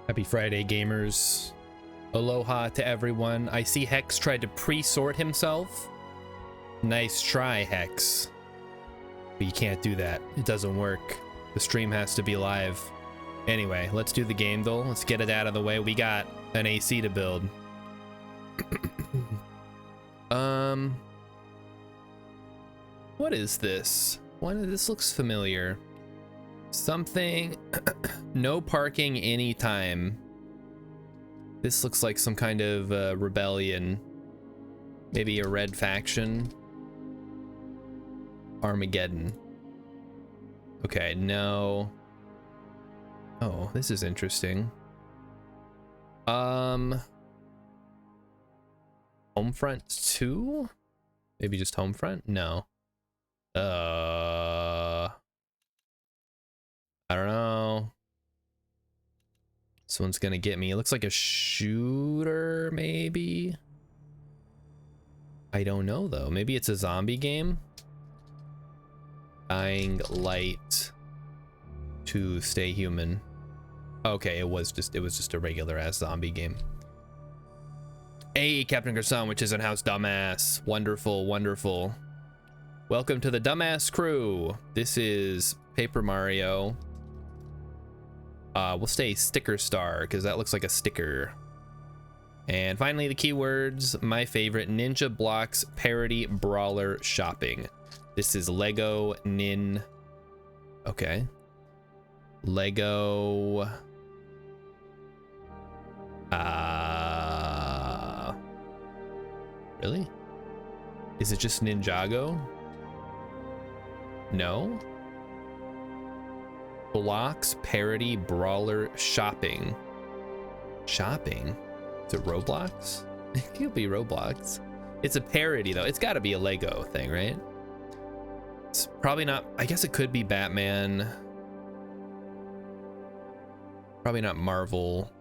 Happy Friday, gamers. Aloha to everyone. I see Hex tried to pre-sort himself. Nice try, Hex. But you can't do that. It doesn't work. The stream has to be live. Anyway, let's do the game, though. Let's get it out of the way. We got an AC to build. What is this? This looks familiar. Something. No parking anytime. This looks like some kind of rebellion. Maybe a red faction. Armageddon. Okay, no. Oh, this is interesting. Homefront 2? Maybe just Homefront? No. I don't know. This one's gonna get me. It looks like a shooter, maybe? I don't know, though. Maybe it's a zombie game? Dying Light to Stay Human. Okay, it was just a regular ass zombie game. Hey, Captain Gerson, which is in house, dumbass. Wonderful, wonderful. Welcome to the dumbass crew. This is Paper Mario. We'll stay Sticker Star because that looks like a sticker. And finally, the keywords. My favorite, Ninja Blocks Parody Brawler Shopping. This is Lego Nin. Okay. Lego. Really? Is it just Ninjago? No. Blocks Parody Brawler Shopping. Shopping? Is it Roblox? It could be Roblox. It's a parody though. It's got to be a Lego thing, right? It's probably not. I guess it could be Batman. Probably not Marvel.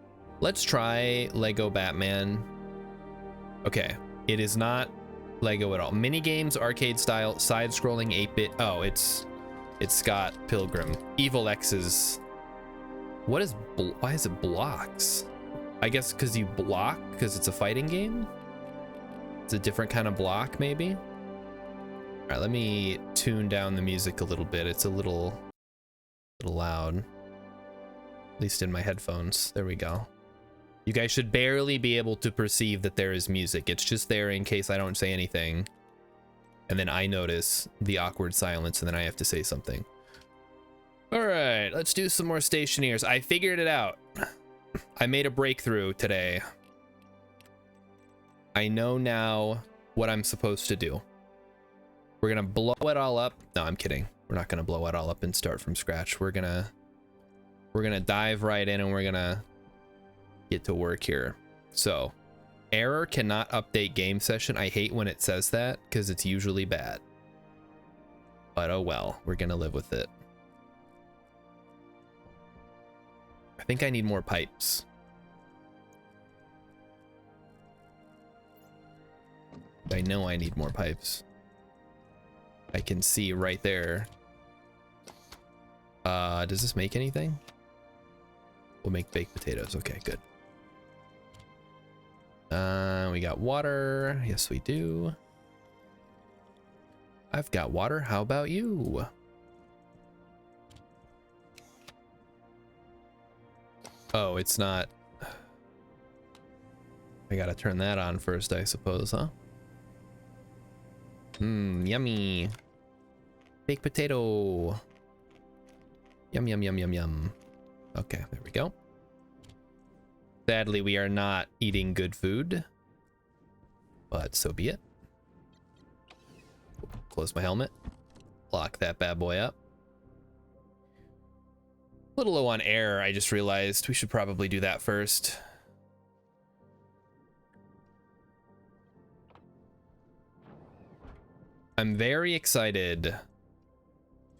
Let's try Lego Batman. Okay, it is not Lego at all. Mini games, arcade style, side-scrolling 8-bit. Oh, it's Scott Pilgrim. Evil X's. What is? Why is it blocks? I guess because you block because it's a fighting game. It's a different kind of block, maybe. All right, let me tune down the music a little bit. It's a little loud. At least in my headphones. There we go. You guys should barely be able to perceive that there is music. It's just there in case I don't say anything. And then I notice the awkward silence and then I have to say something. All right, let's do some more Stationeers. I figured it out. I made a breakthrough today. I know now what I'm supposed to do. We're gonna blow it all up. No, I'm kidding. We're not gonna blow it all up and start from scratch. We're gonna dive right in and we're gonna get to work here. So, error cannot update game session. I hate when it says that because it's usually bad. But oh well, we're gonna live with it. I think I need more pipes. I know I need more pipes. I can see right there. Does this make anything? We'll make baked potatoes. Okay, good. We got water. Yes, we do. I've got water. How about you? Oh, it's not. I gotta turn that on first, I suppose, huh? Yummy. Baked potato. Yum, yum, yum, yum, yum. Okay, there we go. Sadly, we are not eating good food, but so be it. Close my helmet. Lock that bad boy up. A little low on air, I just realized we should probably do that first. I'm very excited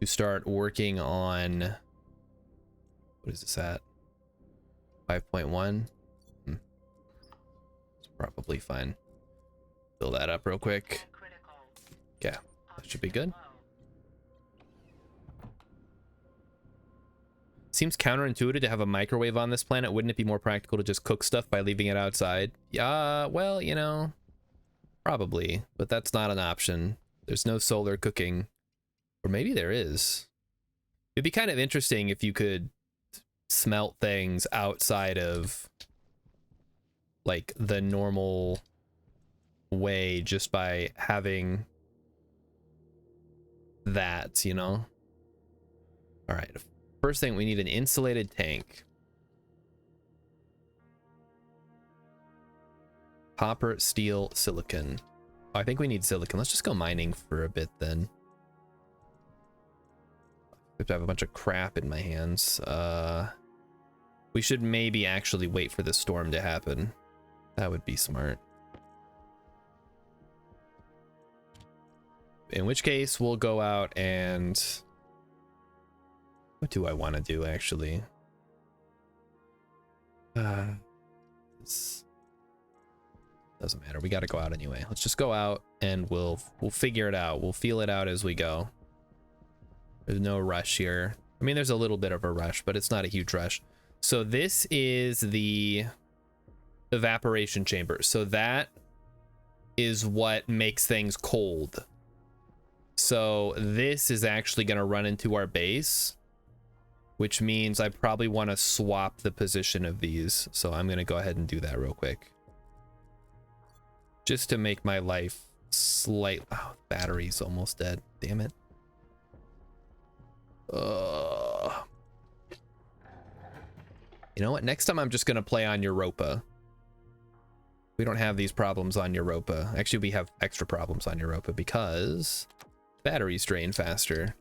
to start working on, what is this at? 5.1. It's probably fine. Fill that up real quick. Yeah, that should be good. Seems counterintuitive to have a microwave on this planet. Wouldn't it be more practical to just cook stuff by leaving it outside? Yeah, well, you know, probably, but that's not an option. There's no solar cooking. Or maybe there is. It'd be kind of interesting if you could smelt things outside of like the normal way just by having that, you know? All right. First thing, we need an insulated tank. Copper, steel, silicon. Oh, I think we need silicon. Let's just go mining for a bit then. I have to have a bunch of crap in my hands. We should maybe actually wait for the storm to happen. That would be smart. In which case, we'll go out and... What do I want to do, actually? Doesn't matter. We got to go out anyway. Let's just go out and we'll figure it out. We'll feel it out as we go. There's no rush here. I mean, there's a little bit of a rush, but it's not a huge rush. So this is the evaporation chamber. So that is what makes things cold. So this is actually going to run into our base, which means I probably want to swap the position of these. So I'm going to go ahead and do that real quick. Just to make my life slight... Oh, battery's almost dead. Damn it. You know what? Next time I'm just going to play on Europa. We don't have these problems on Europa. Actually, we have extra problems on Europa because batteries drain faster.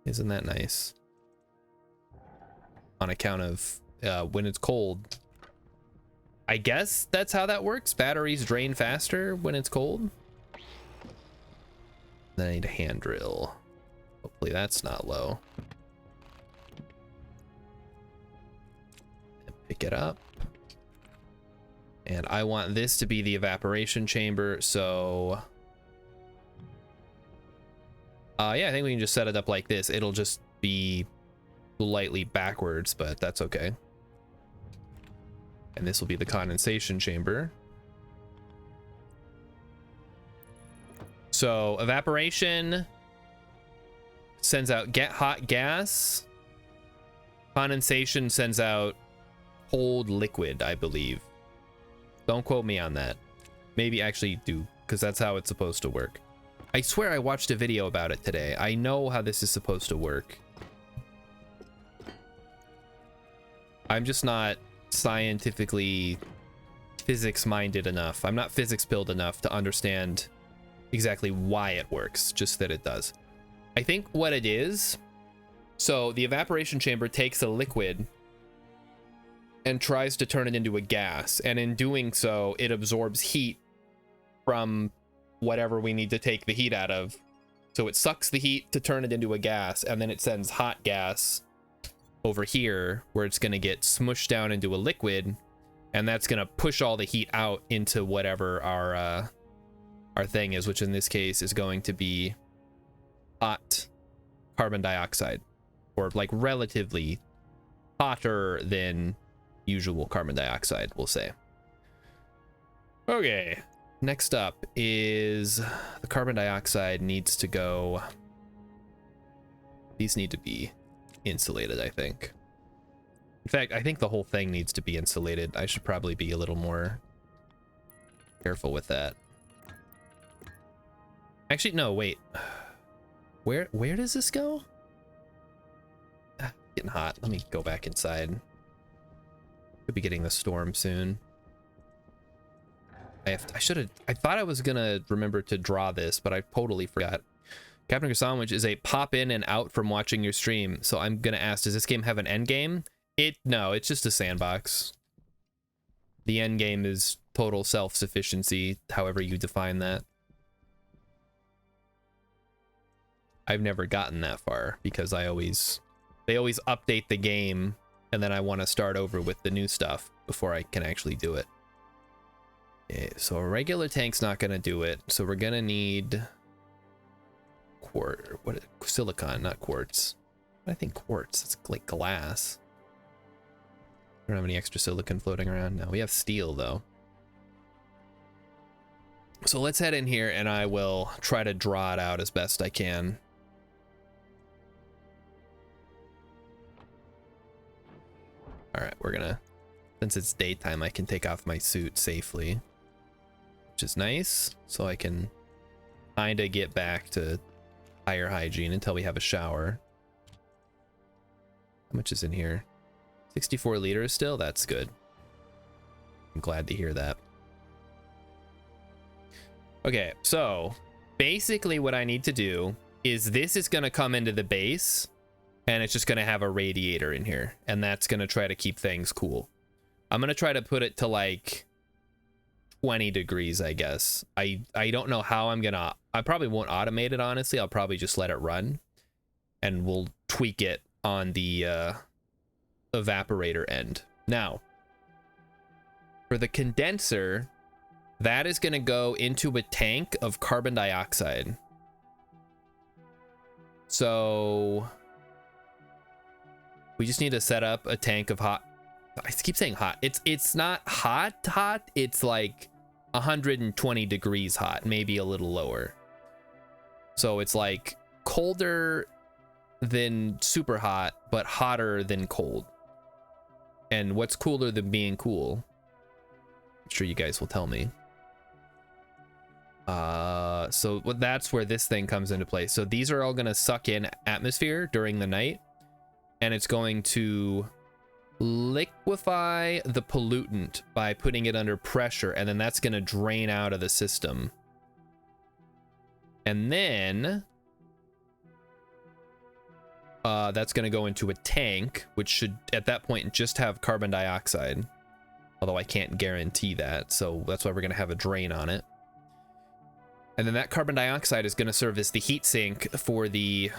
Isn't that nice? On account of when it's cold. I guess that's how that works. Batteries drain faster when it's cold. Then I need a hand drill. Hopefully that's not low. And pick it up. And I want this to be the evaporation chamber, so... yeah, I think we can just set it up like this. It'll just be slightly backwards, but that's okay. And this will be the condensation chamber. So evaporation sends out get hot gas. Condensation sends out cold liquid, I believe. Don't quote me on that. Maybe actually do, because that's how it's supposed to work. I swear I watched a video about it today. I know how this is supposed to work. I'm just not scientifically physics minded enough. I'm not physics pilled enough to understand exactly why it works, just that it does. I think what it is, so the evaporation chamber takes a liquid and tries to turn it into a gas, and in doing so it absorbs heat from whatever we need to take the heat out of. So it sucks the heat to turn it into a gas, and then it sends hot gas over here where it's going to get smushed down into a liquid, and that's going to push all the heat out into whatever our thing is, which in this case is going to be hot carbon dioxide, or like relatively hotter than usual carbon dioxide, we'll say. Okay, next up is the carbon dioxide needs to go. These need to be insulated, I think. In fact, I think the whole thing needs to be insulated. I should probably be a little more careful with that. Actually, no, wait. Where does this go? Getting hot. Let me go back inside. Could be getting the storm soon. I thought I was gonna remember to draw this, but I totally forgot. Captain Sandwich is a pop in and out from watching your stream. So I'm gonna ask, does this game have an end game? No, it's just a sandbox. The end game is total self-sufficiency, however you define that. I've never gotten that far because they always update the game, and then I want to start over with the new stuff before I can actually do it. Okay, so a regular tank's not gonna do it, so we're gonna need silicon, not quartz. I think quartz. It's like glass. I don't have any extra silicon floating around. No, we have steel though. So let's head in here and I will try to draw it out as best I can. All right, we're gonna, since it's daytime, I can take off my suit safely, which is nice. So I can kind of get back to higher hygiene until we have a shower. How much is in here? 64 liters still? That's good. I'm glad to hear that. Okay, so basically what I need to do is this is going to come into the base and it's just going to have a radiator in here, and that's going to try to keep things cool. I'm going to try to put it to like 20 degrees, I guess. I don't know how I'm going to, I probably won't automate it, honestly. I'll probably just let it run and we'll tweak it on the evaporator end. Now, for the condenser, that is going to go into a tank of carbon dioxide. So we just need to set up a tank of hot. I keep saying hot. It's not hot. It's like 120 degrees hot, maybe a little lower. So it's like colder than super hot, but hotter than cold. And what's cooler than being cool? I'm sure you guys will tell me. So that's where this thing comes into play. So these are all going to suck in atmosphere during the night, and it's going to liquefy the pollutant by putting it under pressure, and then that's going to drain out of the system. And then that's going to go into a tank, which should at that point just have carbon dioxide, although I can't guarantee that, so that's why we're going to have a drain on it. And then that carbon dioxide is going to serve as the heat sink for the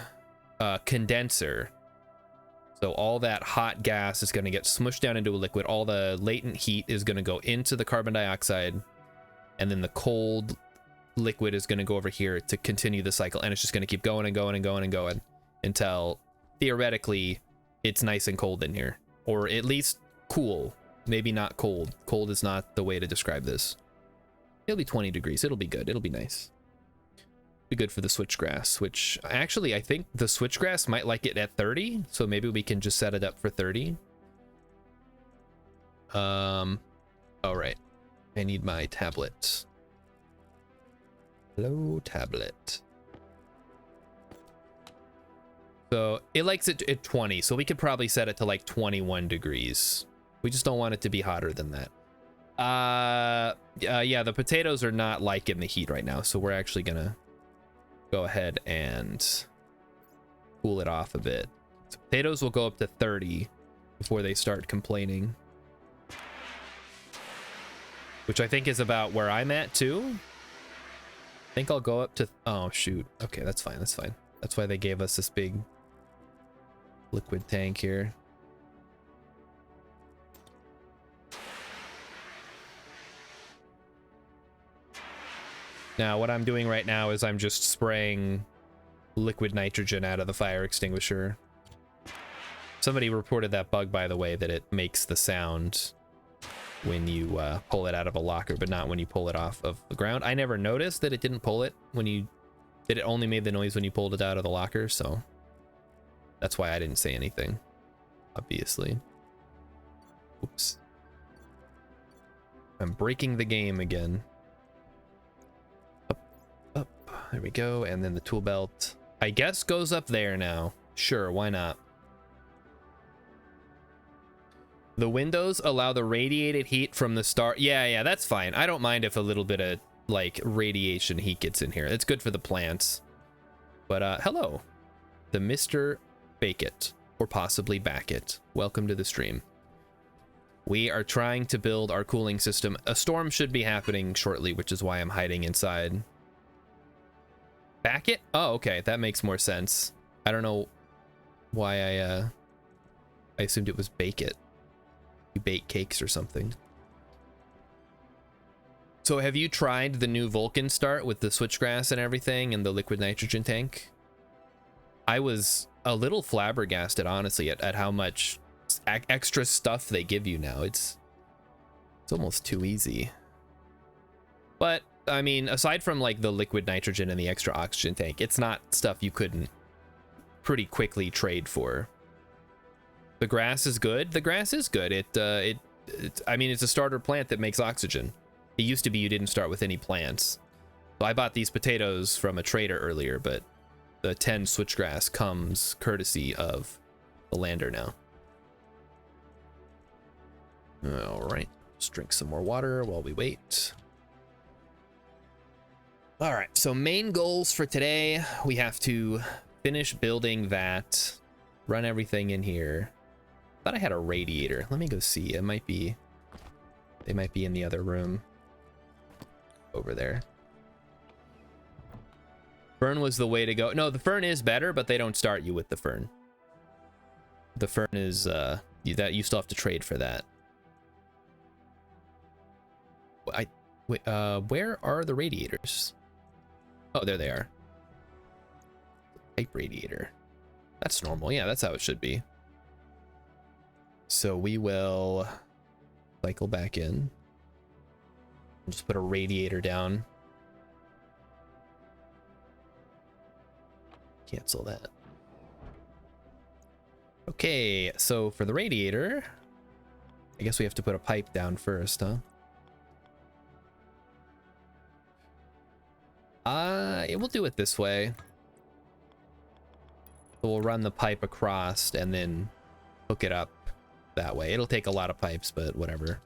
condenser. So all that hot gas is going to get smushed down into a liquid. All the latent heat is going to go into the carbon dioxide. And then the cold liquid is going to go over here to continue the cycle. And it's just going to keep going and going and going and going until theoretically it's nice and cold in here. Or at least cool. Maybe not cold. Cold is not the way to describe this. It'll be 20 degrees. It'll be good. It'll be nice. Be good for the switchgrass, which actually I think the switchgrass might like it at 30. So maybe we can just set it up for 30. All right. I need my tablet. Hello, tablet. So it likes it at 20. So we could probably set it to like 21 degrees. We just don't want it to be hotter than that. Yeah, the potatoes are not liking the heat right now, so we're actually gonna go ahead and cool it off a bit. So potatoes will go up to 30 before they start complaining, which I think is about where I'm at too. I think I'll go up to, oh shoot, okay, that's fine, that's fine. That's why they gave us this big liquid tank here. Now, what I'm doing right now is I'm just spraying liquid nitrogen out of the fire extinguisher. Somebody reported that bug, by the way, that it makes the sound when you pull it out of a locker, but not when you pull it off of the ground. I never noticed that it didn't pull it when you, that it only made the noise when you pulled it out of the locker, so that's why I didn't say anything, obviously. Oops. I'm breaking the game again. There we go, and then the tool belt, I guess, goes up there now. Sure, why not? The windows allow the radiated heat from the start. Yeah, that's fine. I don't mind if a little bit of, like, radiation heat gets in here. It's good for the plants. But, hello. The Mr. Bake-It, or possibly Back-It. Welcome to the stream. We are trying to build our cooling system. A storm should be happening shortly, which is why I'm hiding inside. Back it? Oh, okay, that makes more sense. I don't know why I assumed it was bake it. You bake cakes or something. So have you tried the new Vulcan start with the switchgrass and everything and the liquid nitrogen tank? I was a little flabbergasted, honestly, at how much extra stuff they give you now. It's almost too easy. But I mean, aside from like the liquid nitrogen and the extra oxygen tank, it's not stuff you couldn't pretty quickly trade for. The grass is good. The grass is good. I mean, it's a starter plant that makes oxygen. It used to be you didn't start with any plants. So I bought these potatoes from a trader earlier, but the 10 switchgrass comes courtesy of the lander now. All right, let's drink some more water while we wait. All right, so main goals for today, we have to finish building that, run everything in here. Thought I had a radiator. Let me go see. They might be in the other room over there. Fern was the way to go. No, the fern is better, but they don't start you with the fern. The fern is that you still have to trade for that. Wait, where are the radiators? Oh, there they are. Pipe radiator. That's normal. Yeah, that's how it should be. So we will cycle back in. Just put a radiator down. Cancel that. Okay, so for the radiator, I guess we have to put a pipe down first, huh? We'll do it this way. So we'll run the pipe across and then hook it up that way. It'll take a lot of pipes, but whatever.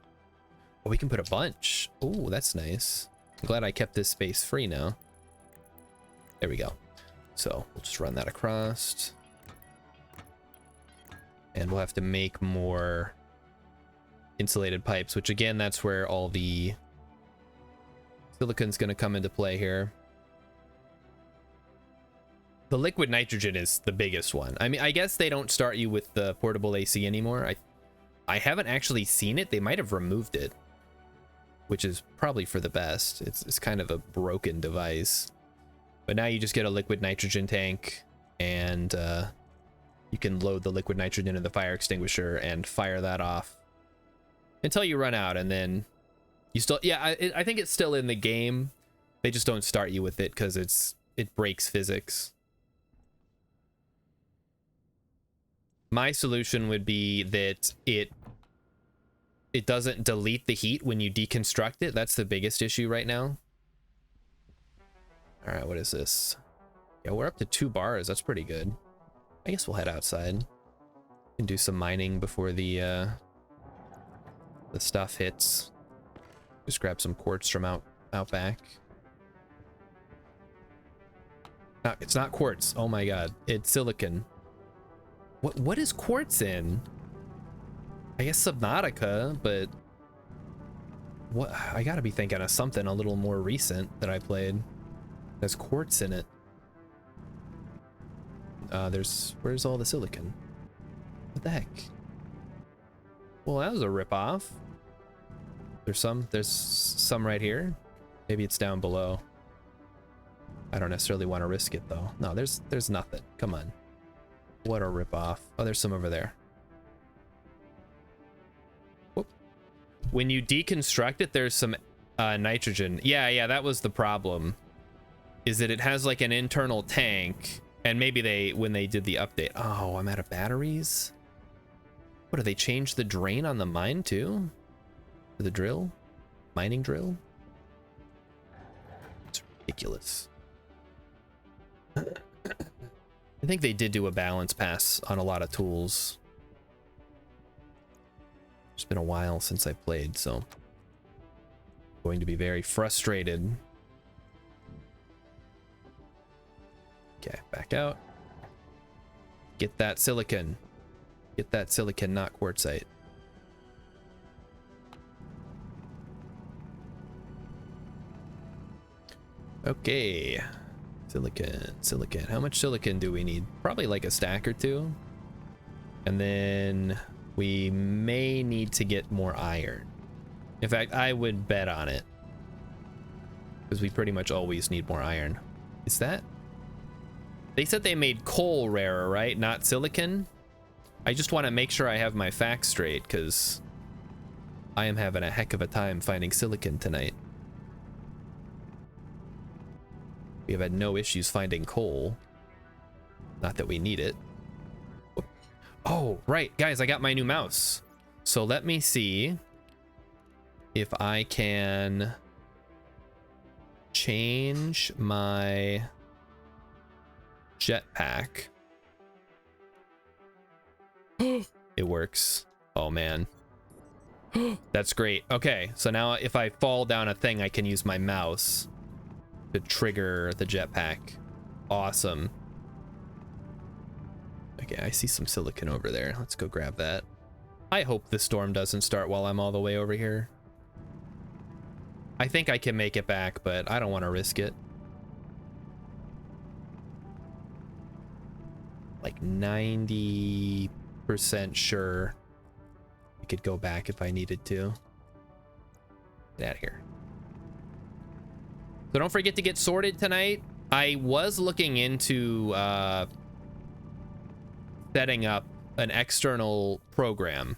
Oh, we can put a bunch. Oh, that's nice. I'm glad I kept this space free now. There we go. So we'll just run that across. And we'll have to make more insulated pipes, which again, that's where all the silicon's going to come into play here. The liquid nitrogen is the biggest one. I mean, I guess they don't start you with the portable AC anymore. I haven't actually seen it. They might have removed it, which is probably for the best. It's kind of a broken device. But now you just get a liquid nitrogen tank, and you can load the liquid nitrogen into the fire extinguisher and fire that off until you run out, and then you still... Yeah, I think it's still in the game. They just don't start you with it because it breaks physics. My solution would be that it doesn't delete the heat when you deconstruct it. That's the biggest issue right now. All right, what is this? Yeah, we're up to 2 bars. That's pretty good. I guess we'll head outside and do some mining before the stuff hits. Just grab some quartz from out back. No, it's not quartz. Oh my god, it's silicon. What is quartz in? I guess Subnautica, but what? I gotta be thinking of something a little more recent that I played. There's quartz in it. Where's all the silicon? What the heck? Well, that was a ripoff. There's some right here. Maybe it's down below. I don't necessarily want to risk it though. No, there's nothing. Come on. What a ripoff. Oh, there's some over there. Whoop. When you deconstruct it, there's some nitrogen. Yeah, that was the problem. Is that it has like an internal tank, and maybe when they did the update. Oh, I'm out of batteries. What, do they change the drain on the mine too? The drill? Mining drill? It's ridiculous. I think they did do a balance pass on a lot of tools. It's been a while since I played, so I'm going to be very frustrated. Okay, back out. Get that silicon. Get that silicon, not quartzite. Okay. Silicon. How much silicon do we need? Probably like a stack or 2. And then we may need to get more iron. In fact, I would bet on it, because we pretty much always need more iron. Is that? They said they made coal rarer, right? Not silicon. I just want to make sure I have my facts straight, because I am having a heck of a time finding silicon tonight. We have had no issues finding coal. Not that we need it. Oh, right. Guys, I got my new mouse. So let me see if I can change my jetpack. It works. Oh, man. That's great. Okay, so now if I fall down a thing, I can use my mouse to trigger the jetpack. Awesome. Okay, I see some silicon over there. Let's go grab that. I hope the storm doesn't start while I'm all the way over here. I think I can make it back, but I don't want to risk it. Like 90% sure I could go back if I needed to. Get out of here. So don't forget to get sorted tonight. I was looking into setting up an external program.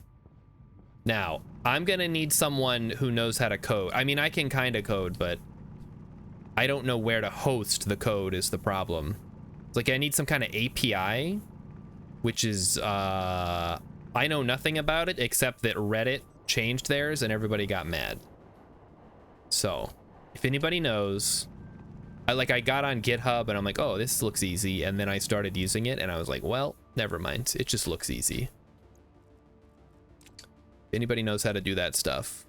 Now, I'm gonna need someone who knows how to code. I mean, I can kind of code, but I don't know where to host the code is the problem. It's like I need some kind of API, which is, I know nothing about it except that Reddit changed theirs and everybody got mad. So, if anybody knows, I got on GitHub and I'm like, oh, this looks easy. And then I started using it and I was like, well, never mind. It just looks easy. If anybody knows how to do that stuff.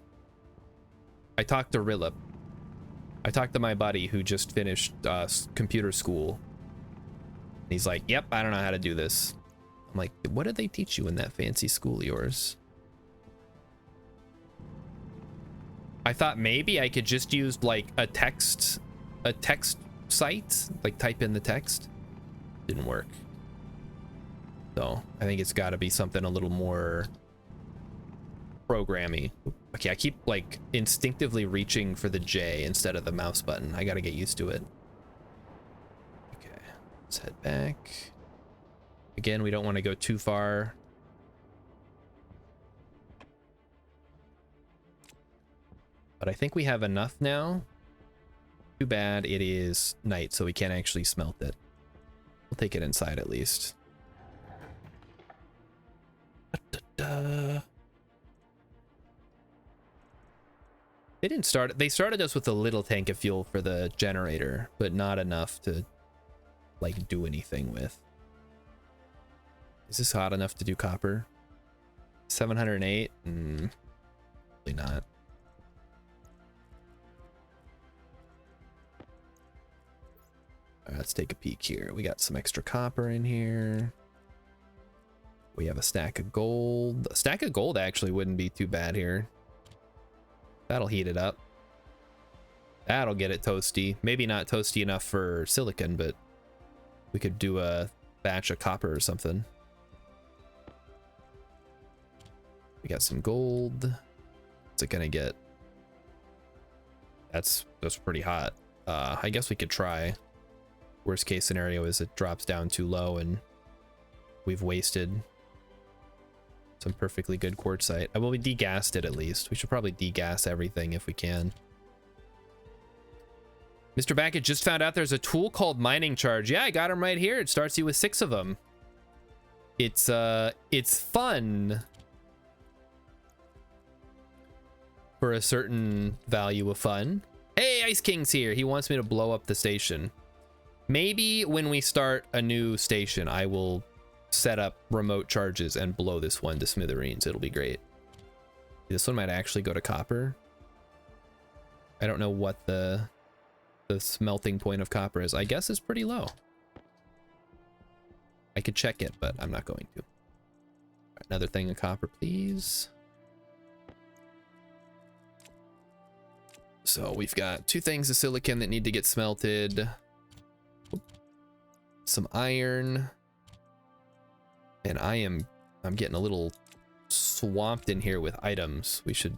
I talked to Rillip. I talked to my buddy who just finished computer school. He's like, yep, I don't know how to do this. I'm like, what did they teach you in that fancy school of yours? I thought maybe I could just use like a text site, like type in the text. Didn't work. So I think it's got to be something a little more programmy. Okay, I keep like instinctively reaching for the J instead of the mouse button. I got to get used to it. Okay, let's head back. Again, we don't want to go too far. But I think we have enough now. Too bad it is night, so we can't actually smelt it. We'll take it inside at least. They didn't start. They started us with a little tank of fuel for the generator, but not enough to like do anything with. Is this hot enough to do copper? 708? Probably not. All right, let's take a peek here. We got some extra copper in here. We have a stack of gold. A stack of gold actually wouldn't be too bad here. That'll heat it up. That'll get it toasty. Maybe not toasty enough for silicon, but we could do a batch of copper or something. We got some gold. What's it gonna get? That's pretty hot. I guess we could try. Worst case scenario is it drops down too low and we've wasted some perfectly good quartzite. Well, we degassed it at least. We should probably degas everything if we can. Mr. Backett just found out there's a tool called mining charge. Yeah, I got him right here. It starts you with 6 of them. It's fun for a certain value of fun. Hey, Ice King's here. He wants me to blow up the station. Maybe when we start a new station, I will set up remote charges and blow this one to smithereens. It'll be great. This one might actually go to copper. I don't know what the smelting point of copper is. I guess it's pretty low. I could check it, but I'm not going to. Another thing of copper, please. So we've got 2 things of silicon that need to get smelted. Some iron. And I'm getting a little swamped in here with items. We should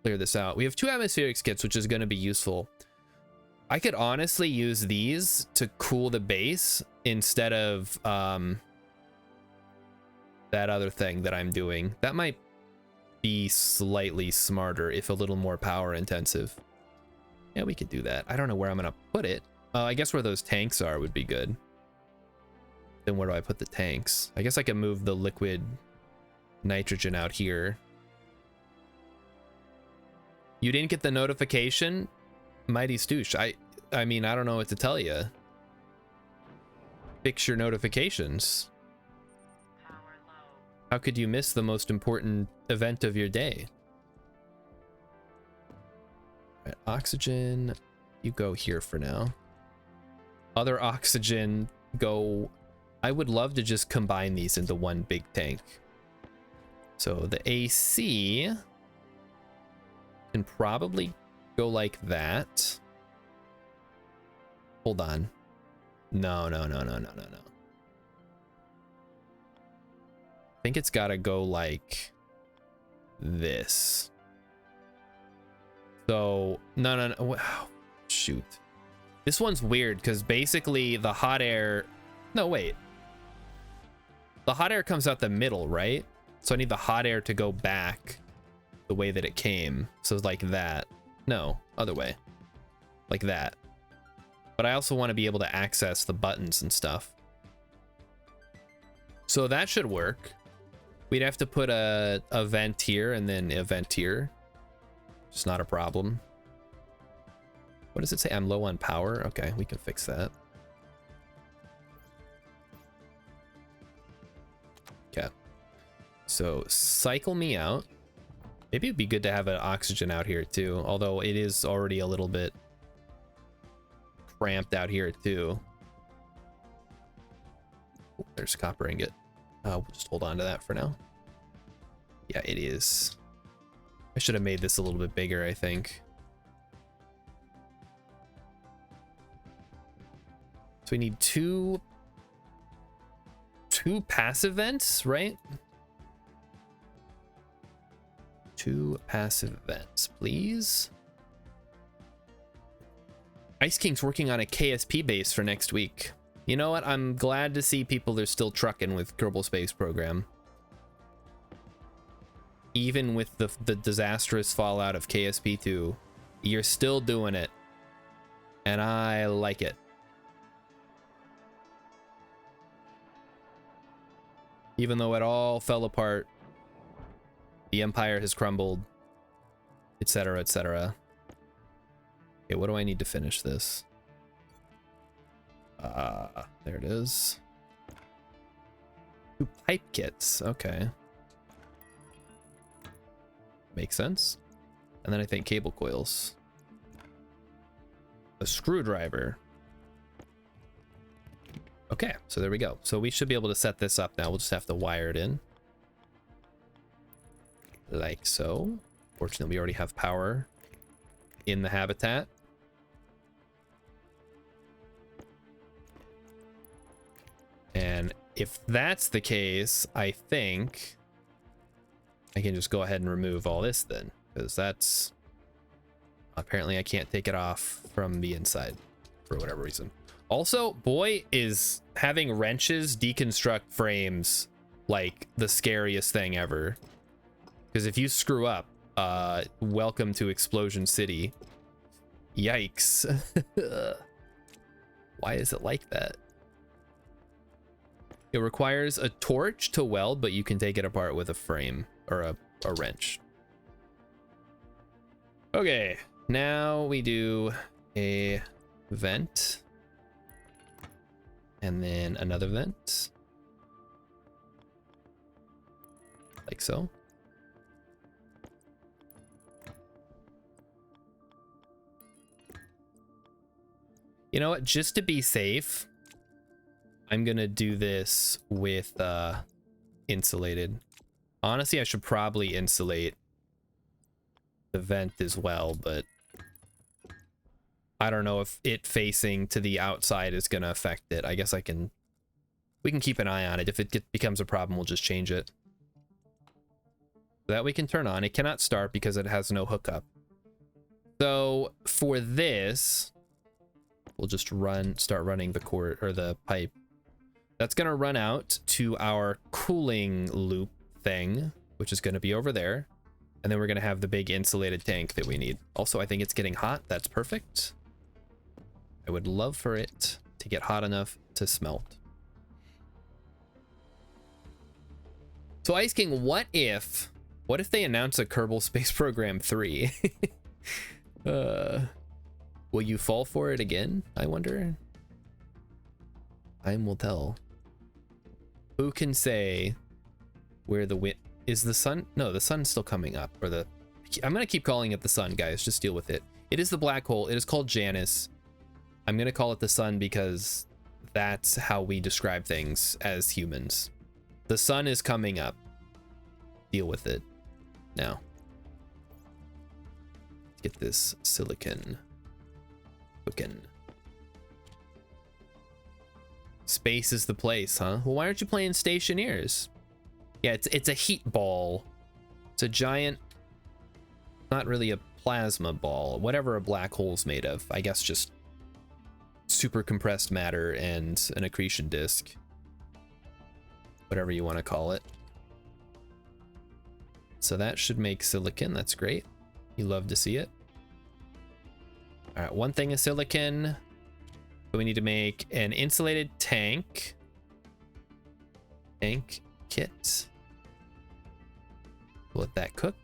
clear this out. We have 2 atmospheric kits, which is going to be useful. I could honestly use these to cool the base instead of that other thing that I'm doing. That might be slightly smarter if a little more power intensive. Yeah, we could do that. I don't know where I'm gonna put it. I guess where those tanks are would be good. Then where do I put the tanks? I guess I can move the liquid nitrogen out here. You didn't get the notification? Mighty Stoosh. I mean, I don't know what to tell you. Fix your notifications. How could you miss the most important event of your day? Right, oxygen, you go here for now. Other oxygen, go. I would love to just combine these into one big tank. So the AC can probably go like that. Hold on. No. I think it's gotta go like this. So no. Wow. Shoot. This one's weird because basically the hot air. No, wait. The hot air comes out the middle, right? So I need the hot air to go back the way that it came. So it's like that. No, other way. Like that. But I also want to be able to access the buttons and stuff. So that should work. We'd have to put a vent here and then a vent here. It's not a problem. What does it say? I'm low on power. Okay, we can fix that. Okay. So cycle me out. Maybe it'd be good to have an oxygen out here too, although it is already a little bit cramped out here too. Oh, there's a copper ingot. We'll just hold on to that for now. Yeah, it is. I should have made this a little bit bigger, I think. So we need two passive vents, right? 2 passive vents, please. Ice King's working on a KSP base for next week. You know what? I'm glad to see people are still trucking with Kerbal Space Program. Even with the disastrous fallout of KSP2, you're still doing it. And I like it. Even though it all fell apart, the Empire has crumbled, etc., etc. Okay, what do I need to finish this? There it is. 2 pipe kits, okay. Makes sense. And then I think cable coils. A screwdriver. Okay, so there we go. So we should be able to set this up now. We'll just have to wire it in. Like so. Fortunately, we already have power in the habitat. And if that's the case, I think I can just go ahead and remove all this then, because that's apparently I can't take it off from the inside for whatever reason. Also, boy, is having wrenches deconstruct frames like the scariest thing ever. Because if you screw up, welcome to Explosion City. Yikes. Why is it like that? It requires a torch to weld, but you can take it apart with a frame or a wrench. Okay, now we do a vent. And then another vent. Like so. You know what? Just to be safe, I'm gonna do this with insulated. Honestly, I should probably insulate the vent as well, but I don't know if it facing to the outside is gonna affect it. I guess we can keep an eye on it. If it becomes a problem, we'll just change it. That we can turn on. It cannot start because it has no hookup. So for this, We'll just start running the cord or the pipe. That's gonna run out to our cooling loop thing, which is gonna be over there. And then we're gonna have the big insulated tank that we need. Also, I think it's getting hot. That's perfect. I would love for it to get hot enough to smelt. So Ice King, what if they announce a Kerbal Space Program 3? Will you fall for it again, I wonder? Time will tell. Who can say where the wind is? The sun? No, the sun's still coming up. Or I'm gonna keep calling it the sun, guys. Just deal with it. It is the black hole. It is called Janus. I'm gonna call it the sun because that's how we describe things as humans. The sun is coming up. Deal with it now. Let's get this silicon. Space is the place, huh? Well, why aren't you playing Stationeers? Yeah, it's a heat ball. It's a giant, not really a plasma ball, whatever a black hole's made of. I guess just super compressed matter and an accretion disk. Whatever you want to call it. So that should make silicon. That's great. You love to see it. All right, one thing is silicon. So we need to make an insulated tank. Tank kit. We'll let that cook.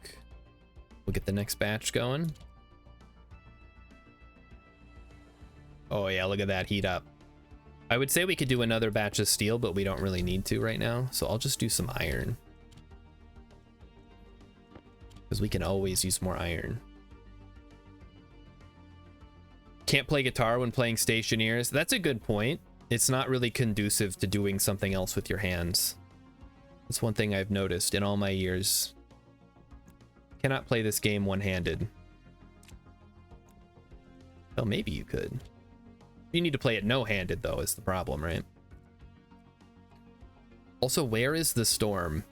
We'll get the next batch going. Oh yeah, look at that heat up. I would say we could do another batch of steel, but we don't really need to right now. So I'll just do some iron. Because we can always use more iron. Can't play guitar when playing Stationeers. That's a good point. It's not really conducive to doing something else with your hands. That's one thing I've noticed in all my years. Cannot play this game one-handed. Well, maybe you could. You need to play it no-handed, though, is the problem, right? Also, where is the storm?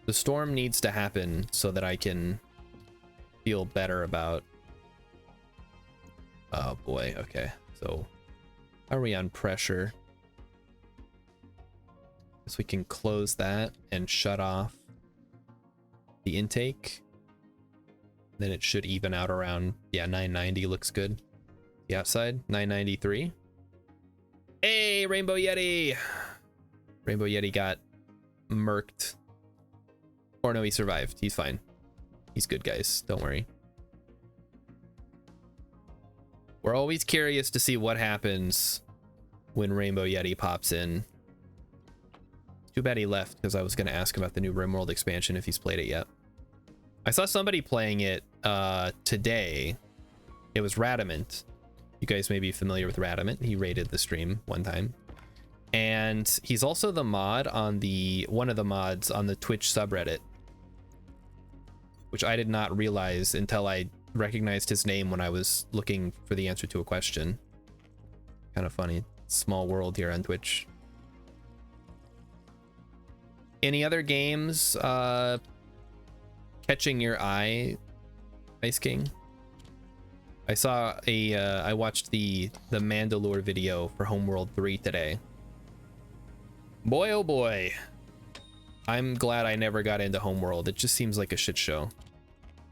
The storm needs to happen so that I can feel better about... Oh boy, okay. So, how are we on pressure? Guess we can close that and shut off the intake. Then it should even out around, yeah, 990 looks good. The outside, 993. Hey, Rainbow Yeti! Rainbow Yeti got murked. Or no, he survived. He's fine. He's good, guys. Don't worry. We're always curious to see what happens when Rainbow Yeti pops in. Too bad he left, because I was going to ask about the new RimWorld expansion if he's played it yet. I saw somebody playing it today. It was Radamant. You guys may be familiar with Radamant. He raided the stream one time. And he's also the mod on one of the mods on the Twitch subreddit, which I did not realize until I recognized his name when I was looking for the answer to a question. Kind of funny. Small world here on Twitch. Any other games catching your eye, Ice King? I saw I watched the Mandalore video for Homeworld 3 today. Boy, oh boy. I'm glad I never got into Homeworld. It just seems like a shit show.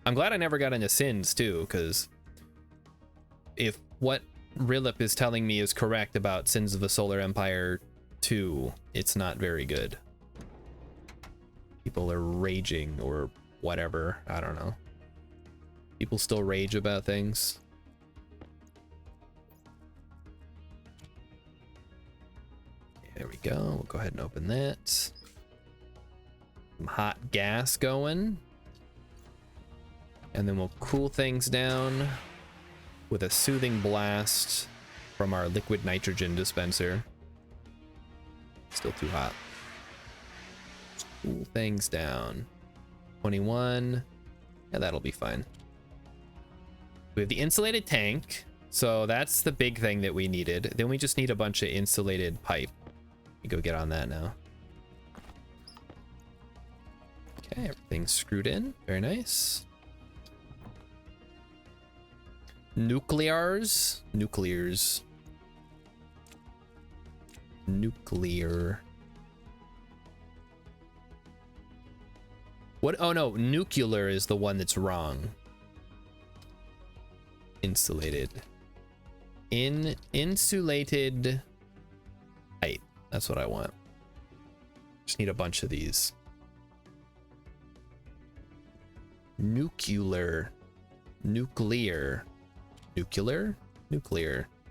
I'm glad I never got into Sins too, because if what Rilip is telling me is correct about Sins of the Solar Empire 2, it's not very good. People are raging or whatever. I don't know. People still rage about things. There we go. We'll go ahead and open that. Some hot gas going. And then we'll cool things down with a soothing blast from our liquid nitrogen dispenser. Still too hot. Cool things down. 21. Yeah, that'll be fine. We have the insulated tank. So that's the big thing that we needed. Then we just need a bunch of insulated pipe. We go get on that now. Okay, everything's screwed in. Very nice. Nuclears. Nuclear. What? Oh no, nuclear is the one that's wrong. Insulated. Insulated height. That's what I want. Just need a bunch of these. Nuclear.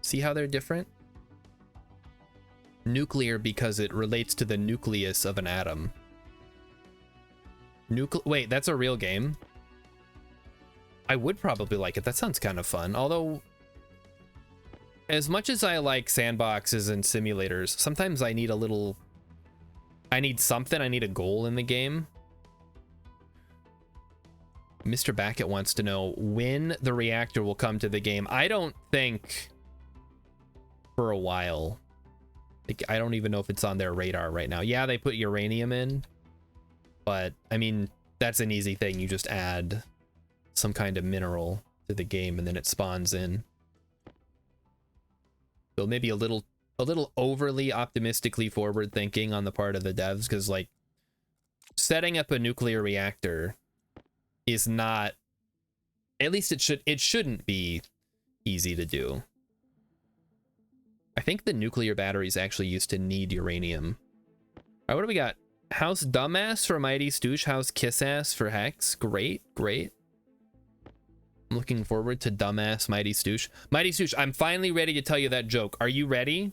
See how they're different? Nuclear because it relates to the nucleus of an atom. Wait, that's a real game? I would probably like it. That sounds kind of fun. Although, as much as I like sandboxes and simulators, sometimes I need a little... I need something. I need a goal in the game. Mr. Backett wants to know when the reactor will come to the game. I don't think for a while. Like, I don't even know if it's on their radar right now. Yeah, they put uranium in, but I mean, that's an easy thing. You just add some kind of mineral to the game and then it spawns in. So maybe a little overly optimistically forward thinking on the part of the devs, because like setting up a nuclear reactor is not, at least it shouldn't be easy to do. I think the nuclear batteries actually used to need uranium. All right, what do we got? House Dumbass for Mighty Stoosh. House Kissass for Hex. Great. I'm looking forward to Dumbass Mighty Stoosh. Mighty Stoosh, I'm finally ready to tell you that joke. Are you ready?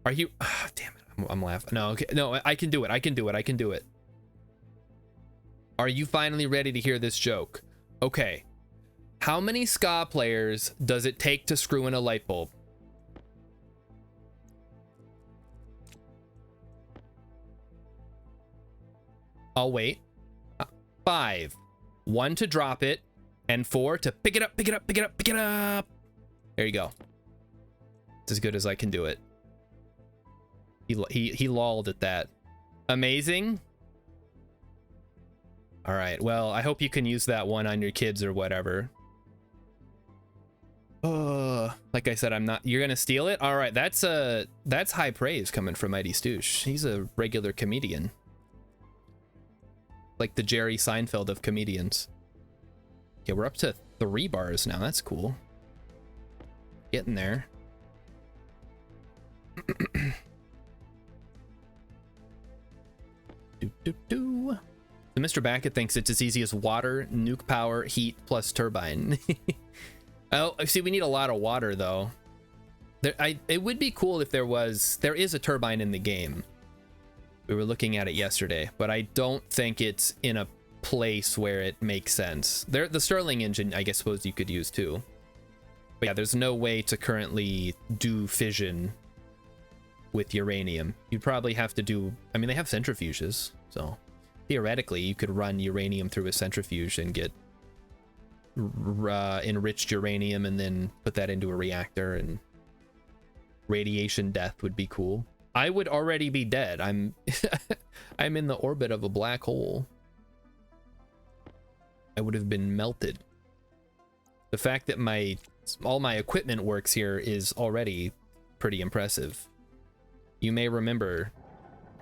Are you... Oh, damn it. I'm laughing. No, okay. No, I can do it. I can do it. Are you finally ready to hear this joke? Okay. How many ska players does it take to screw in a light bulb? I'll wait. 5. 1 to drop it, and 4 to pick it up. There you go. It's as good as I can do it. He lolled at that. Amazing. All right. Well, I hope you can use that one on your kids or whatever. Like I said, I'm not. You're gonna steal it. All right. That's high praise coming from Mighty Stoosh. He's a regular comedian. Like the Jerry Seinfeld of comedians. Okay, we're up to 3 bars now. That's cool. Getting there. So Mr. Backett thinks it's as easy as water, nuke power, heat, plus turbine. Oh, see, we need a lot of water though. It would be cool if there is a turbine in the game. We were looking at it yesterday, but I don't think it's in a place where it makes sense. The Stirling engine, I guess, suppose you could use too. But yeah, there's no way to currently do fission with uranium. You'd probably have to do, I mean, they have centrifuges, so theoretically you could run uranium through a centrifuge and get enriched uranium and then put that into a reactor, and radiation death would be cool. I would already be dead. I'm I'm in the orbit of a black hole. I would have been melted. The fact that all my equipment works here is already pretty impressive. You may remember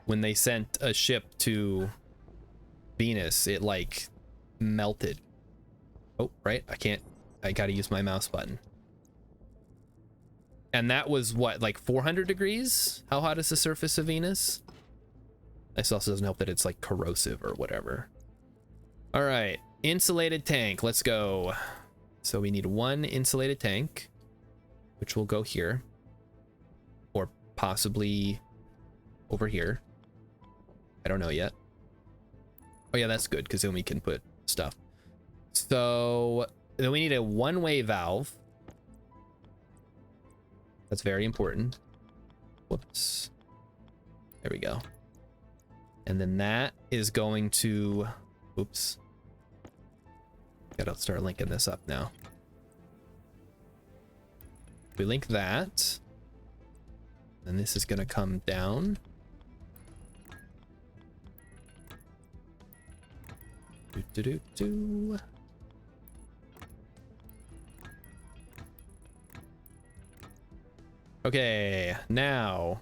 when they sent a ship to Venus, it like melted. Oh, right. I gotta use my mouse button. And that was what, like 400 degrees? How hot is the surface of Venus? This also doesn't help that it's like corrosive or whatever. All right, insulated tank, let's go. So we need 1 insulated tank, which will go here, or possibly over here. I don't know yet. Oh yeah, that's good, because then we can put stuff. So then we need a 1-way valve. That's very important. Whoops. There we go. And then that is going to... Oops. Gotta start linking this up now. We link that. Then this is gonna come down. Okay, now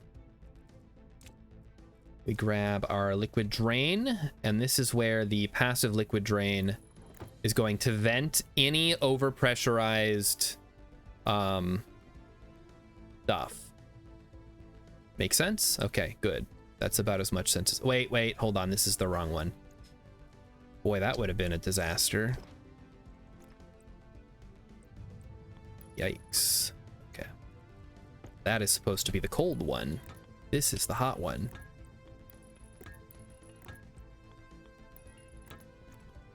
we grab our liquid drain, and this is where the passive liquid drain is going to vent any overpressurized stuff. Make sense? Okay, good. That's about as much sense as... Wait, hold on. This is the wrong one. Boy, that would have been a disaster. Yikes. Okay. That is supposed to be the cold one. This is the hot one.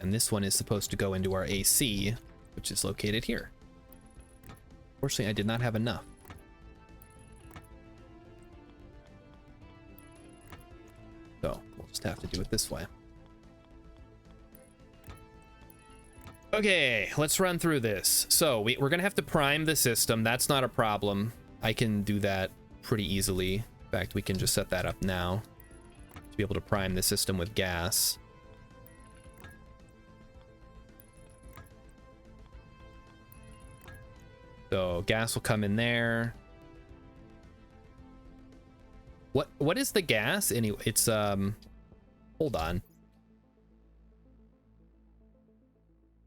And this one is supposed to go into our AC, which is located here. Fortunately, I did not have enough. So we'll just have to do it this way. Okay, let's run through this. So we're gonna have to prime the system. That's not a problem. I can do that pretty easily. In fact, we can just set that up now to be able to prime the system with gas. So gas will come in there. What is the gas anyway? It's hold on.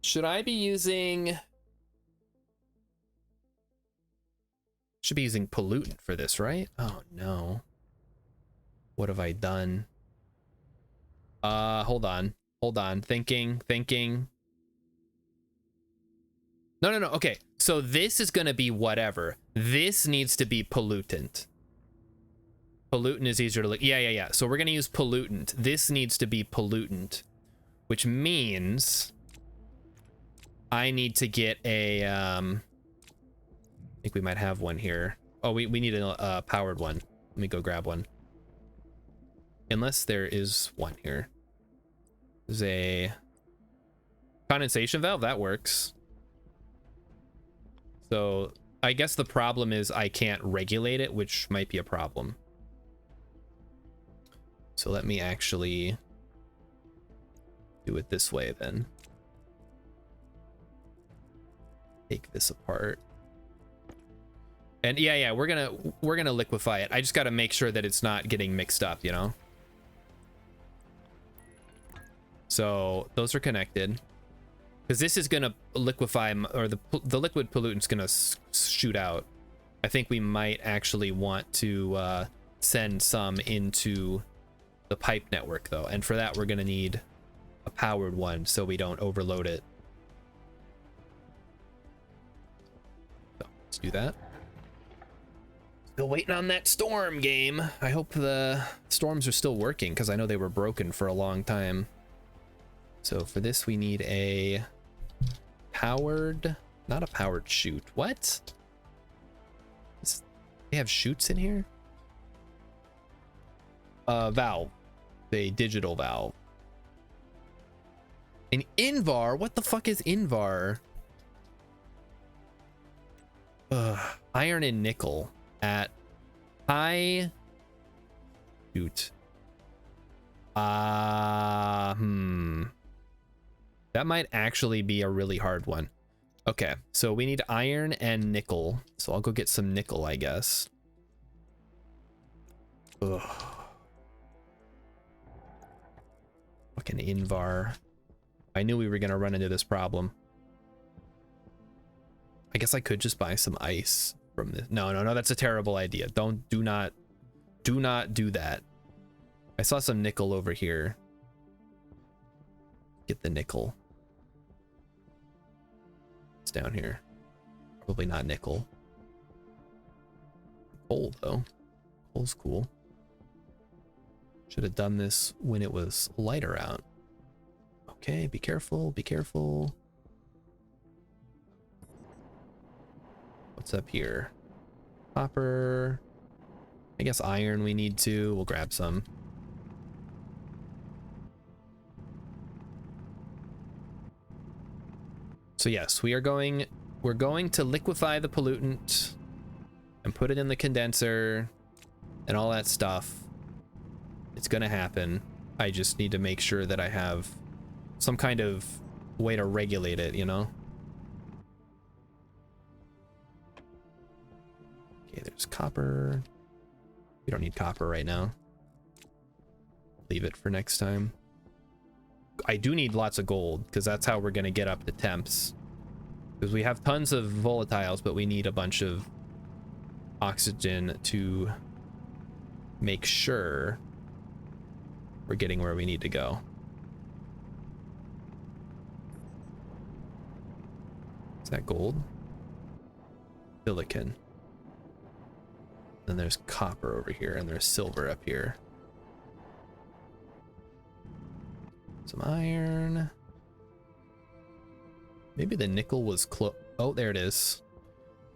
Should I be using... Should be using pollutant for this, right? Oh no. What have I done? Hold on. Thinking. No. Okay. So this is going to be whatever. This needs to be pollutant. Pollutant is easier to look. Yeah. So we're going to use pollutant. This needs to be pollutant, which means I need to get a, I think we might have one here. Oh, we need a powered one. Let me go grab one. Unless there is one here. There's a condensation valve. That works. So I guess the problem is I can't regulate it, which might be a problem. So let me actually do it this way then. Take this apart. And yeah, we're gonna liquefy it. I just got to make sure that it's not getting mixed up, you know? So those are connected. Because this is gonna liquefy, or the liquid pollutant's gonna shoot out. I think we might actually want to send some into the pipe network though, and for that we're gonna need a powered one so we don't overload it. So let's do that. Still waiting on that storm game. I hope the storms are still working because I know they were broken for a long time. So for this we need a powered, not a powered chute. What? They have chutes in here? Valve. A digital valve. An Invar? What the fuck is Invar? Iron and nickel at high. Shoot. That might actually be a really hard one. Okay, so we need iron and nickel. So I'll go get some nickel, I guess. Ugh. Fucking Invar. I knew we were gonna run into this problem. I guess I could just buy some ice from this. No, that's a terrible idea. Do not do that. I saw some nickel over here. Get the nickel. It's down here. Probably not nickel. Coal though. Coal's cool. Should have done this when it was lighter out. Okay, be careful, be careful. What's up here? Copper. I guess iron we need to. We'll grab some. So yes, we're going to liquefy the pollutant and put it in the condenser and all that stuff. It's gonna happen. I just need to make sure that I have some kind of way to regulate it, you know? Okay, there's copper. We don't need copper right now. Leave it for next time. I do need lots of gold because that's how we're going to get up the temps. Because we have tons of volatiles, but we need a bunch of oxygen to make sure we're getting where we need to go. Is that gold? Silicon. Then there's copper over here, and there's silver up here. Some iron. Maybe the nickel was close. Oh, there it is.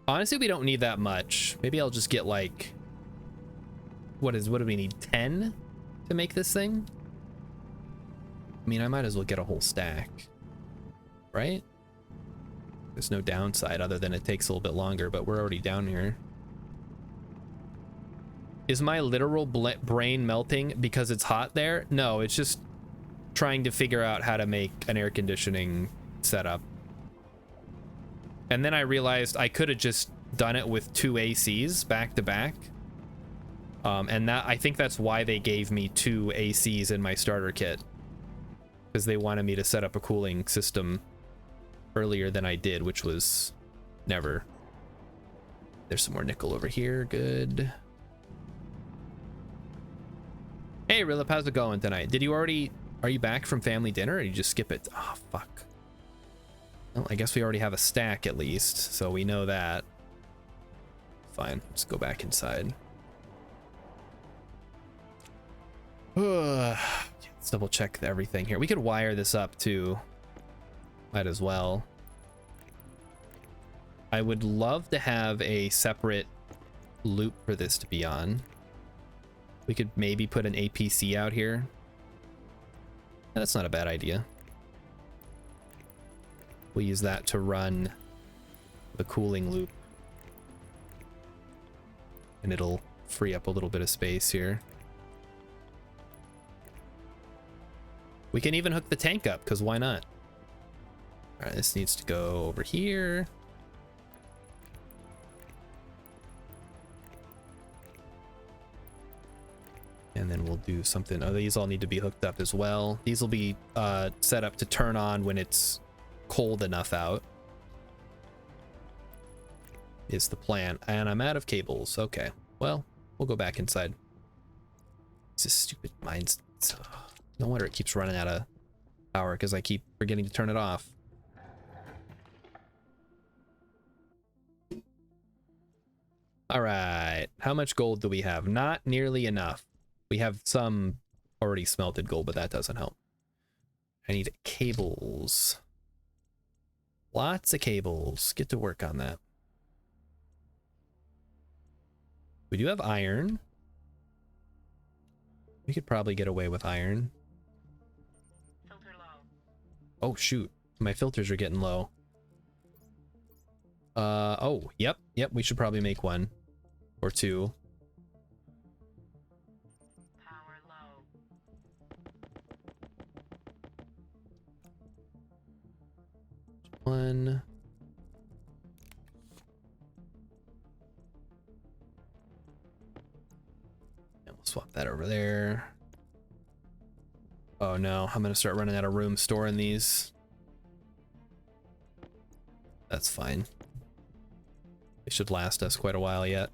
Honestly, we don't need that much. Maybe I'll just get like, what do we need? 10 to make this thing? I mean, I might as well get a whole stack, right? There's no downside other than it takes a little bit longer, but we're already down here. Is my literal brain melting because it's hot there? No, it's just trying to figure out how to make an air conditioning setup. And then I realized I could have just done it with 2 ACs back to back. And that, I think that's why they gave me 2 ACs in my starter kit, because they wanted me to set up a cooling system earlier than I did, which was never. There's some more nickel over here. Good. Hey, Rilip, how's it going tonight? Did you already... Are you back from family dinner, or did you just skip it? Oh, fuck. Well, I guess we already have a stack at least, so we know that. Fine, let's go back inside. Let's double check everything here. We could wire this up too. Might as well. I would love to have a separate loop for this to be on. We could maybe put an APC out here. That's not a bad idea. We'll use that to run the cooling loop. And it'll free up a little bit of space here. We can even hook the tank up, because why not? All right, this needs to go over here. And then we'll do something. Oh, these all need to be hooked up as well. These will be set up to turn on when it's cold enough out. Is the plan. And I'm out of cables. Okay. Well, we'll go back inside. It's a stupid mines. No wonder it keeps running out of power, because I keep forgetting to turn it off. All right. How much gold do we have? Not nearly enough. We have some already smelted gold, but that doesn't help. I need cables. Lots of cables. Get to work on that. We do have iron. We could probably get away with iron. Filter low. Oh, shoot. My filters are getting low. Oh, yep. We should probably make one or two. One. And we'll swap that over there. Oh no, I'm gonna start running out of room storing these. That's fine. They should last us quite a while yet.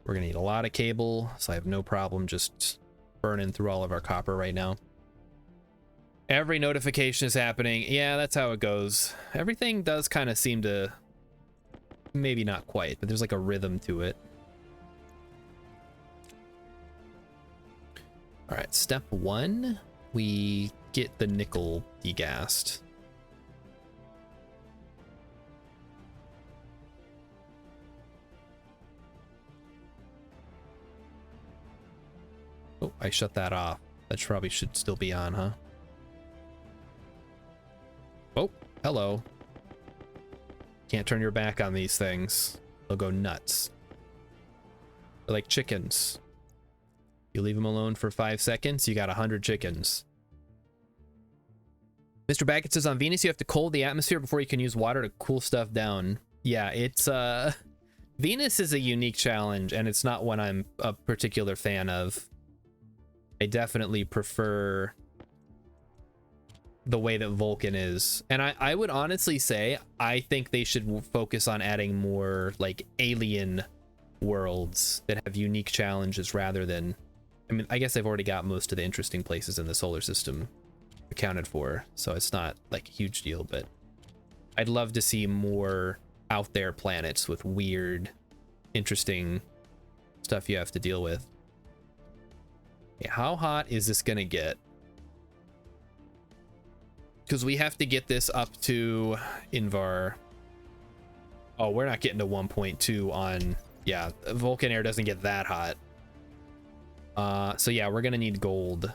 We're gonna need a lot of cable, so I have no problem just burning through all of our copper right now. Every notification is happening. Yeah, that's how it goes. Everything does kind of seem to... Maybe not quite, but there's like a rhythm to it. All right, step 1. We get the nickel degassed. Oh, I shut that off. That probably should still be on, huh? Oh, hello. Can't turn your back on these things. They'll go nuts. They're like chickens. You leave them alone for 5 seconds, you got 100 chickens. Mr. Baggett says on Venus you have to cold the atmosphere before you can use water to cool stuff down. Yeah, it's Venus is a unique challenge, and it's not one I'm a particular fan of. I definitely prefer the way that Vulcan is. And I would honestly say I think they should focus on adding more like alien worlds that have unique challenges rather than, I mean, I guess they've already got most of the interesting places in the solar system accounted for, so it's not like a huge deal, but I'd love to see more out there planets with weird, interesting stuff you have to deal with. Okay, how hot is this gonna get? Because we have to get this up to Invar. Oh, we're not getting to 1.2 on, yeah, Vulcan air doesn't get that hot. So yeah, we're gonna need gold.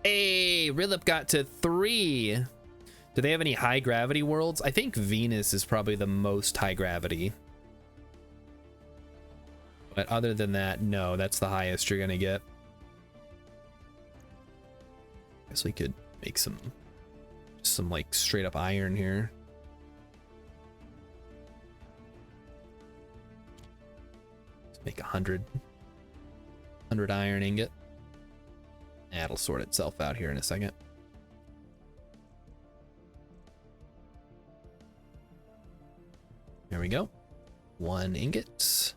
Hey, Rilip got to 3. Do they have any high gravity worlds? I think Venus is probably the most high gravity. But other than that, no, that's the highest you're gonna get. Guess we could make some like straight up iron here. Let's make 100 iron ingot. That'll sort itself out here in a second. There we go. 1 ingot.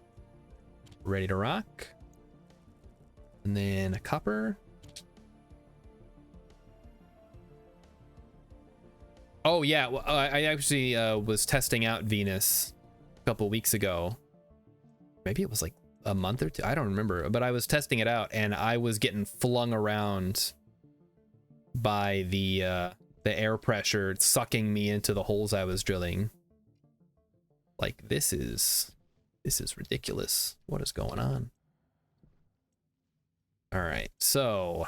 Ready to rock. And then a copper. Oh yeah, well, I actually was testing out Venus a couple weeks ago. Maybe it was like a month or 2, I don't remember, but I was testing it out and I was getting flung around by the air pressure sucking me into the holes I was drilling. Like, this is ridiculous. What is going on? All right, so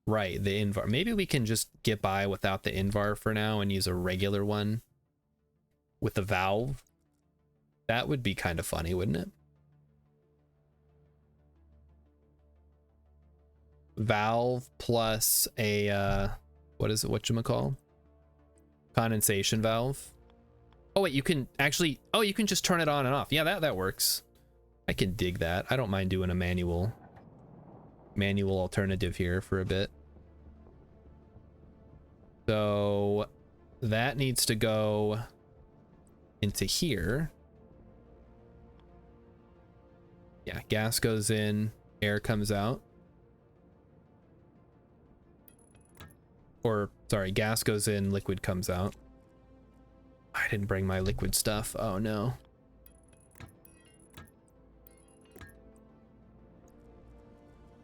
right, the Invar. Maybe we can just get by without the Invar for now and use a regular one with the valve. That would be kind of funny, wouldn't it? Valve plus a what is it, whatchamacall? Condensation valve. Oh wait, you can actually, oh, you can just turn it on and off. Yeah, that works. I can dig that. I don't mind doing a manual alternative here for a bit. So that needs to go into here. Yeah, gas goes in, air comes out. Or, sorry, gas goes in, liquid comes out. I didn't bring my liquid stuff. Oh no.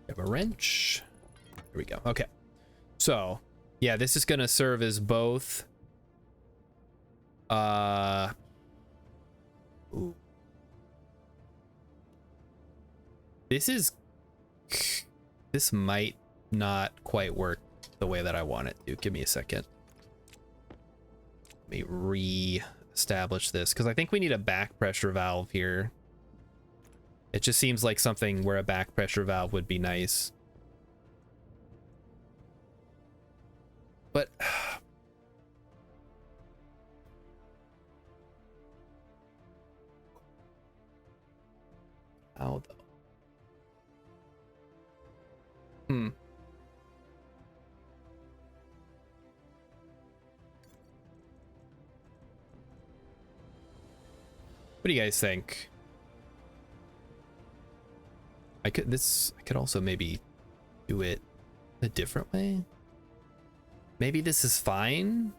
Have a wrench. Here we go. Okay. So, yeah, this is gonna serve as both. Ooh. This might not quite work the way that I want it to. Give me a second. Let me re-establish this because I think we need a back pressure valve here. It just seems like something where a back pressure valve would be nice. But how though? What do you guys think? I could also maybe do it a different way. Maybe this is fine.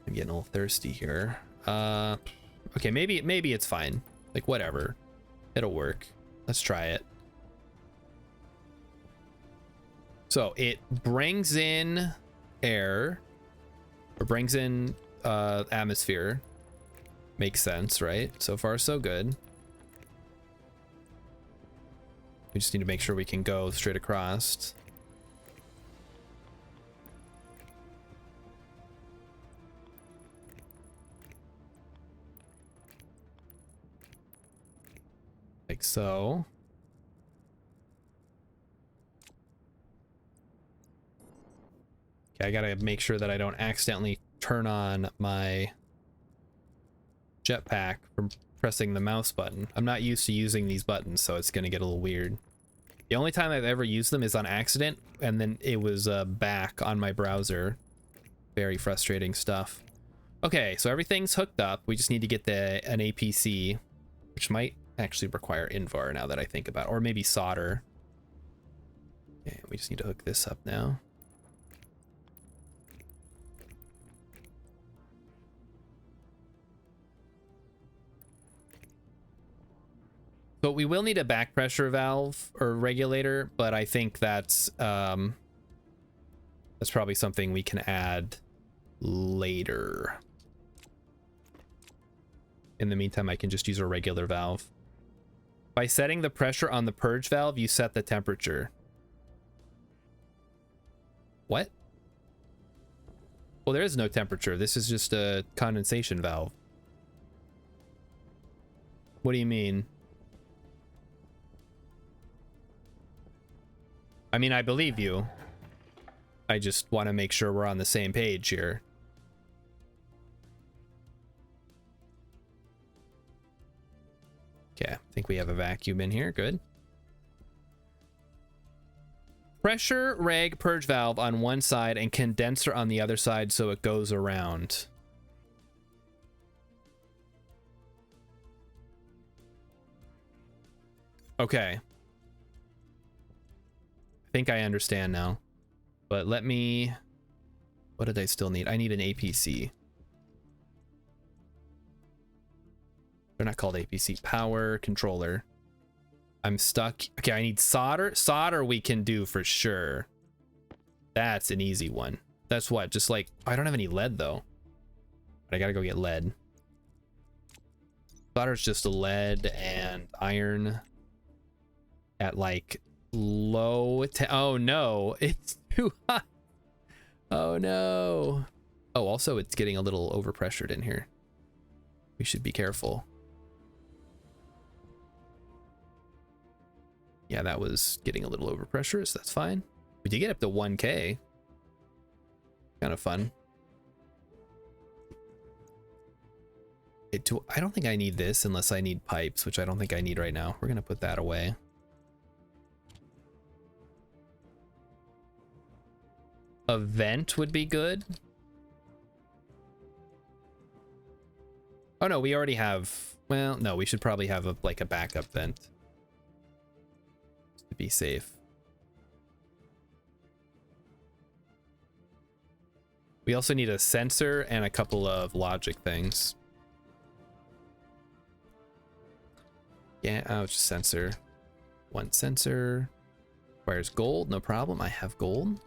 I'm getting a little thirsty here. Okay, maybe it's fine. Like, whatever. It'll work. Let's try it. So it brings in air, or brings in atmosphere. Makes sense, right? So far, so good. We just need to make sure we can go straight across. Like so. I gotta make sure that I don't accidentally turn on my jetpack from pressing the mouse button. I'm not used to using these buttons, so it's gonna get a little weird. The only time I've ever used them is on accident, and then it was back on my browser. Very frustrating stuff. Okay, so everything's hooked up. We just need to get an APC, which might actually require Invar now that I think about it, or maybe solder. Okay, we just need to hook this up now. But we will need a back pressure valve or regulator, but I think that's probably something we can add later. In the meantime, I can just use a regular valve. By setting the pressure on the purge valve, you set the temperature. What? Well, there is no temperature. This is just a condensation valve. What do you mean? I mean, I believe you. I just want to make sure we're on the same page here. Okay, I think we have a vacuum in here. Good. Pressure reg purge valve on one side and condenser on the other side so it goes around. Okay. I think I understand now. But let me... What did I still need? I need an APC. They're not called APC. Power controller. I'm stuck. Okay, I need solder. Solder we can do for sure. That's an easy one. That's what? Just like... I don't have any lead though. But I gotta go get lead. Solder's just lead and iron at like low... Oh no, it's too hot. Oh no. Oh, also it's getting a little overpressured in here. We should be careful. Yeah, that was getting a little overpressured, so that's fine. We did get up to 1K. Kind of fun. I don't think I need this unless I need pipes, which I don't think I need right now. We're gonna put that away. A vent would be good. Oh no, we already have... Well, no, we should probably have a backup vent. Just to be safe. We also need a sensor and a couple of logic things. Yeah, oh, just sensor. One sensor. Requires gold, no problem. I have gold.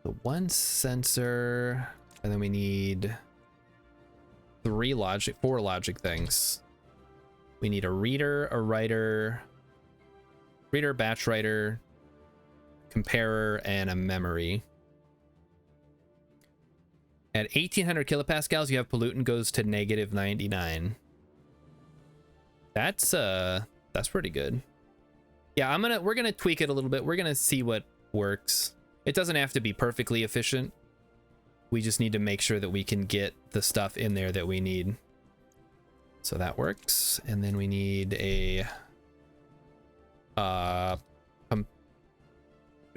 The one sensor, and then we need four logic things. We need a reader, a writer, batch writer, comparer, and a memory. At 1800 kilopascals, you have pollutant goes to -99. That's pretty good. Yeah, we're gonna tweak it a little bit. We're gonna see what works. It doesn't have to be perfectly efficient. We just need to make sure that we can get the stuff in there that we need. So that works. And then we need a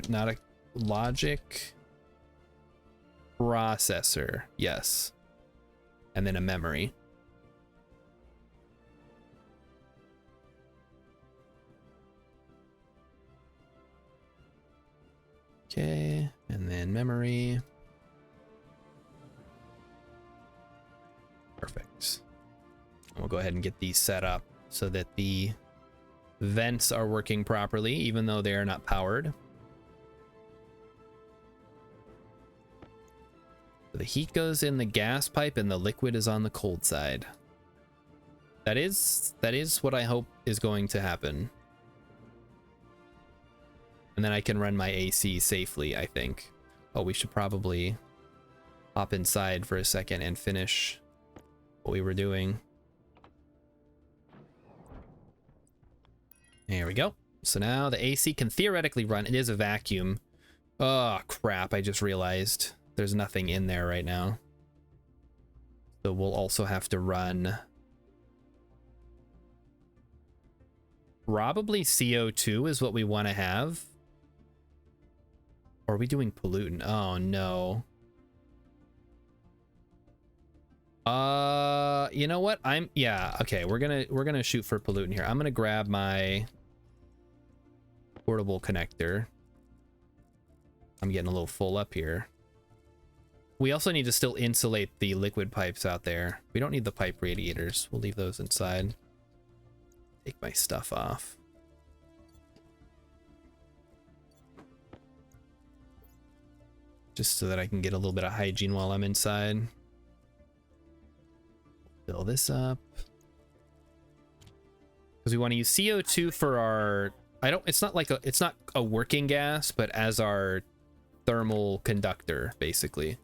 not a logic processor. Yes. And then a memory. Okay, and then memory. Perfect. And we'll go ahead and get these set up so that the vents are working properly, even though they are not powered. So the heat goes in the gas pipe and the liquid is on the cold side. That is what I hope is going to happen. And then I can run my AC safely, I think. Oh, we should probably hop inside for a second and finish what we were doing. There we go. So now the AC can theoretically run. It is a vacuum. Oh, crap. I just realized there's nothing in there right now. So we'll also have to run probably CO2 is what we want to have. Or are we doing pollutant? Oh, no. You know what? Yeah, okay, we're gonna shoot for pollutant here. I'm gonna grab my portable connector. I'm getting a little full up here. We also need to still insulate the liquid pipes out there. We don't need the pipe radiators. We'll leave those inside. Take my stuff off. Just so that I can get a little bit of hygiene while I'm inside. Fill this up. Because we want to use CO2 for our... it's not a working gas, but as our thermal conductor, basically.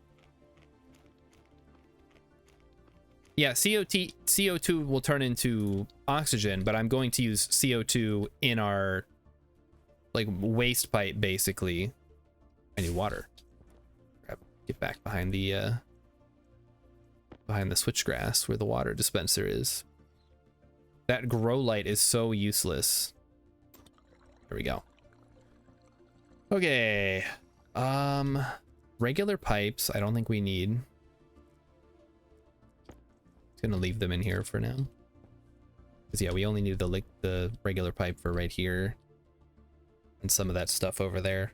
Yeah, CO2 will turn into oxygen, but I'm going to use CO2 in our like waste pipe, basically. I need water. Get back behind the switchgrass where the water dispenser is. That grow light is so useless. There we go. Okay. Regular pipes, I don't think we need. Gonna leave them in here for now. Because yeah, we only need the regular pipe for right here. And some of that stuff over there.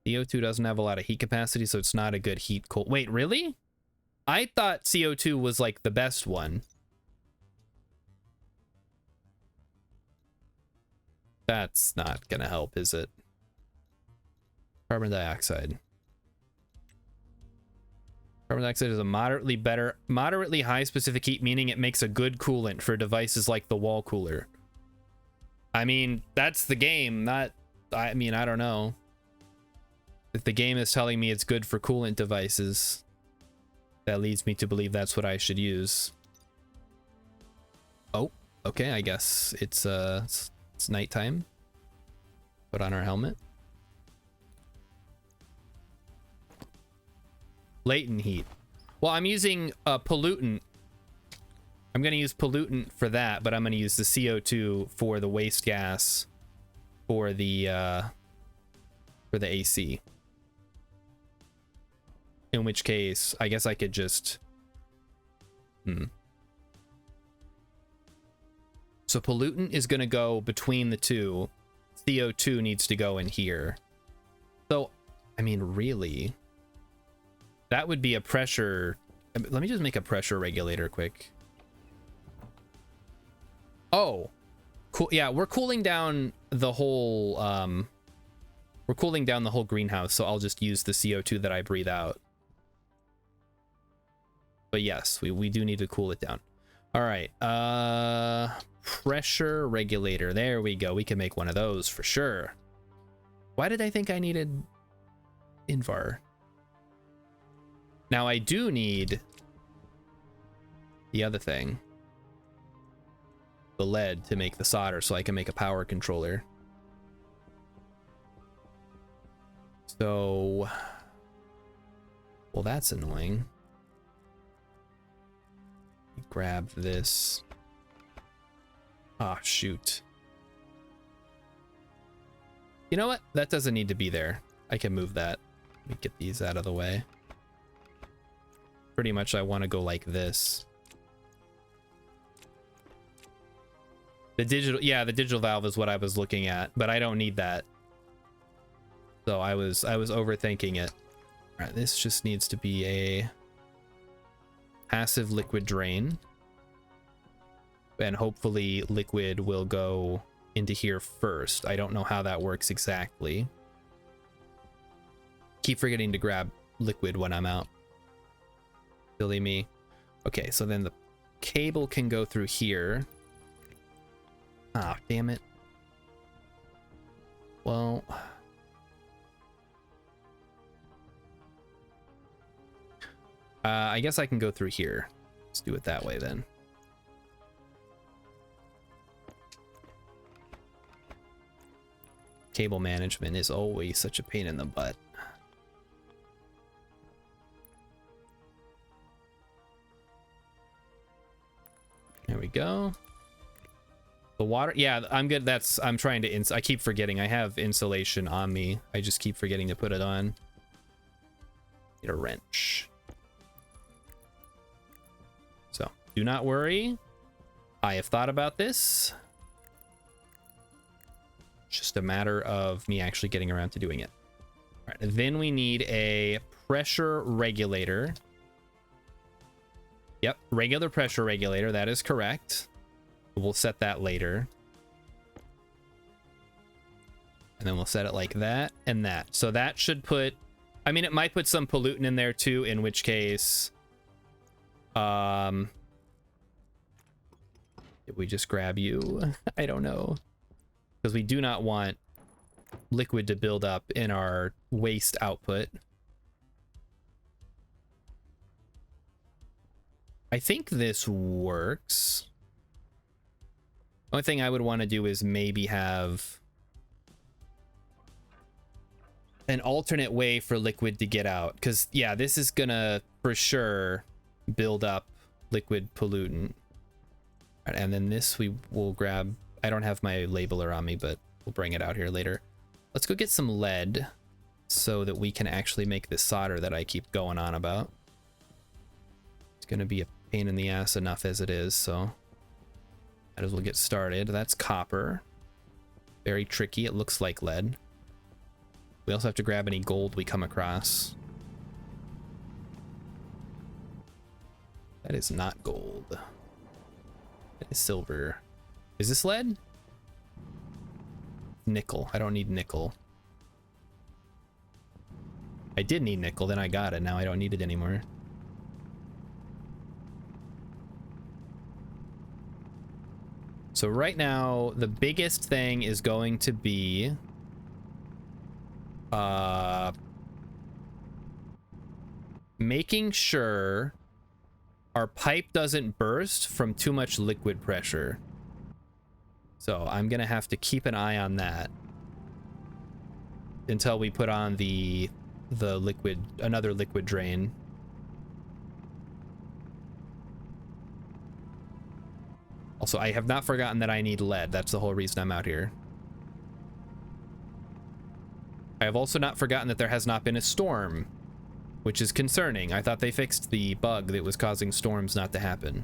CO2 doesn't have a lot of heat capacity, so it's not a good heat cold. Wait, really? I thought CO2 was like the best one. That's not gonna help, is it? Carbon dioxide. Carbon dioxide is a moderately high specific heat, meaning it makes a good coolant for devices like the wall cooler. I mean, that's the game, I mean, I don't know. If the game is telling me it's good for coolant devices, that leads me to believe that's what I should use. Oh, okay, I guess it's nighttime. Put on our helmet. Latent heat. Well, I'm using pollutant. I'm going to use pollutant for that, but I'm going to use the CO2 for the waste gas for the AC. In which case, I guess I could just... So pollutant is going to go between the two. CO2 needs to go in here. So, I mean, really... That would be a pressure... Let me just make a pressure regulator quick. Oh. Cool. Yeah, we're cooling down the whole... We're cooling down the whole greenhouse, so I'll just use the CO2 that I breathe out. But yes, we do need to cool it down. All right. Pressure regulator. There we go. We can make one of those for sure. Why did I think I needed Invar? Now I do need the other thing. The lead to make the solder so I can make a power controller. So... Well, that's annoying. Grab this. Ah, shoot. You know what? That doesn't need to be there. I can move that. Let me get these out of the way. Pretty much I want to go like this. The digital valve is what I was looking at, but I don't need that. So I was overthinking it. All right, this just needs to be a passive liquid drain. And hopefully liquid will go into here first. I don't know how that works exactly. Keep forgetting to grab liquid when I'm out. Silly me. Okay, so then the cable can go through here. Ah, damn it. Well... I guess I can go through here. Let's do it that way then. Cable management is always such a pain in the butt. There we go. The water, yeah, I'm good. I'm trying to, I keep forgetting. I have insulation on me. I just keep forgetting to put it on. Get a wrench. So, do not worry. I have thought about this. It's just a matter of me actually getting around to doing it. All right, then we need a pressure regulator. Yep, regular pressure regulator, that is correct. We'll set that later. And then we'll set it like that and that. So that should put, I mean, it might put some pollutant in there too, in which case, did we just grab you? I don't know. Because we do not want liquid to build up in our waste output. I think this works. Only thing I would want to do is maybe have an alternate way for liquid to get out. Because, yeah, this is gonna, for sure, build up liquid pollutant. And then this we will grab. I don't have my labeler on me, but we'll bring it out here later. Let's go get some lead so that we can actually make this solder that I keep going on about. It's going to be a pain in the ass enough as it is, so might as well get started. That's copper. Very tricky. It looks like lead. We also have to grab any gold we come across. That is not gold. That is silver. Is this lead? Nickel. I don't need nickel. I did need nickel, then I got it. Now I don't need it anymore. So right now, the biggest thing is going to be making sure our pipe doesn't burst from too much liquid pressure. So I'm gonna have to keep an eye on that until we put on the liquid, another liquid drain. Also, I have not forgotten that I need lead. That's the whole reason I'm out here. I have also not forgotten that there has not been a storm, which is concerning. I thought they fixed the bug that was causing storms not to happen.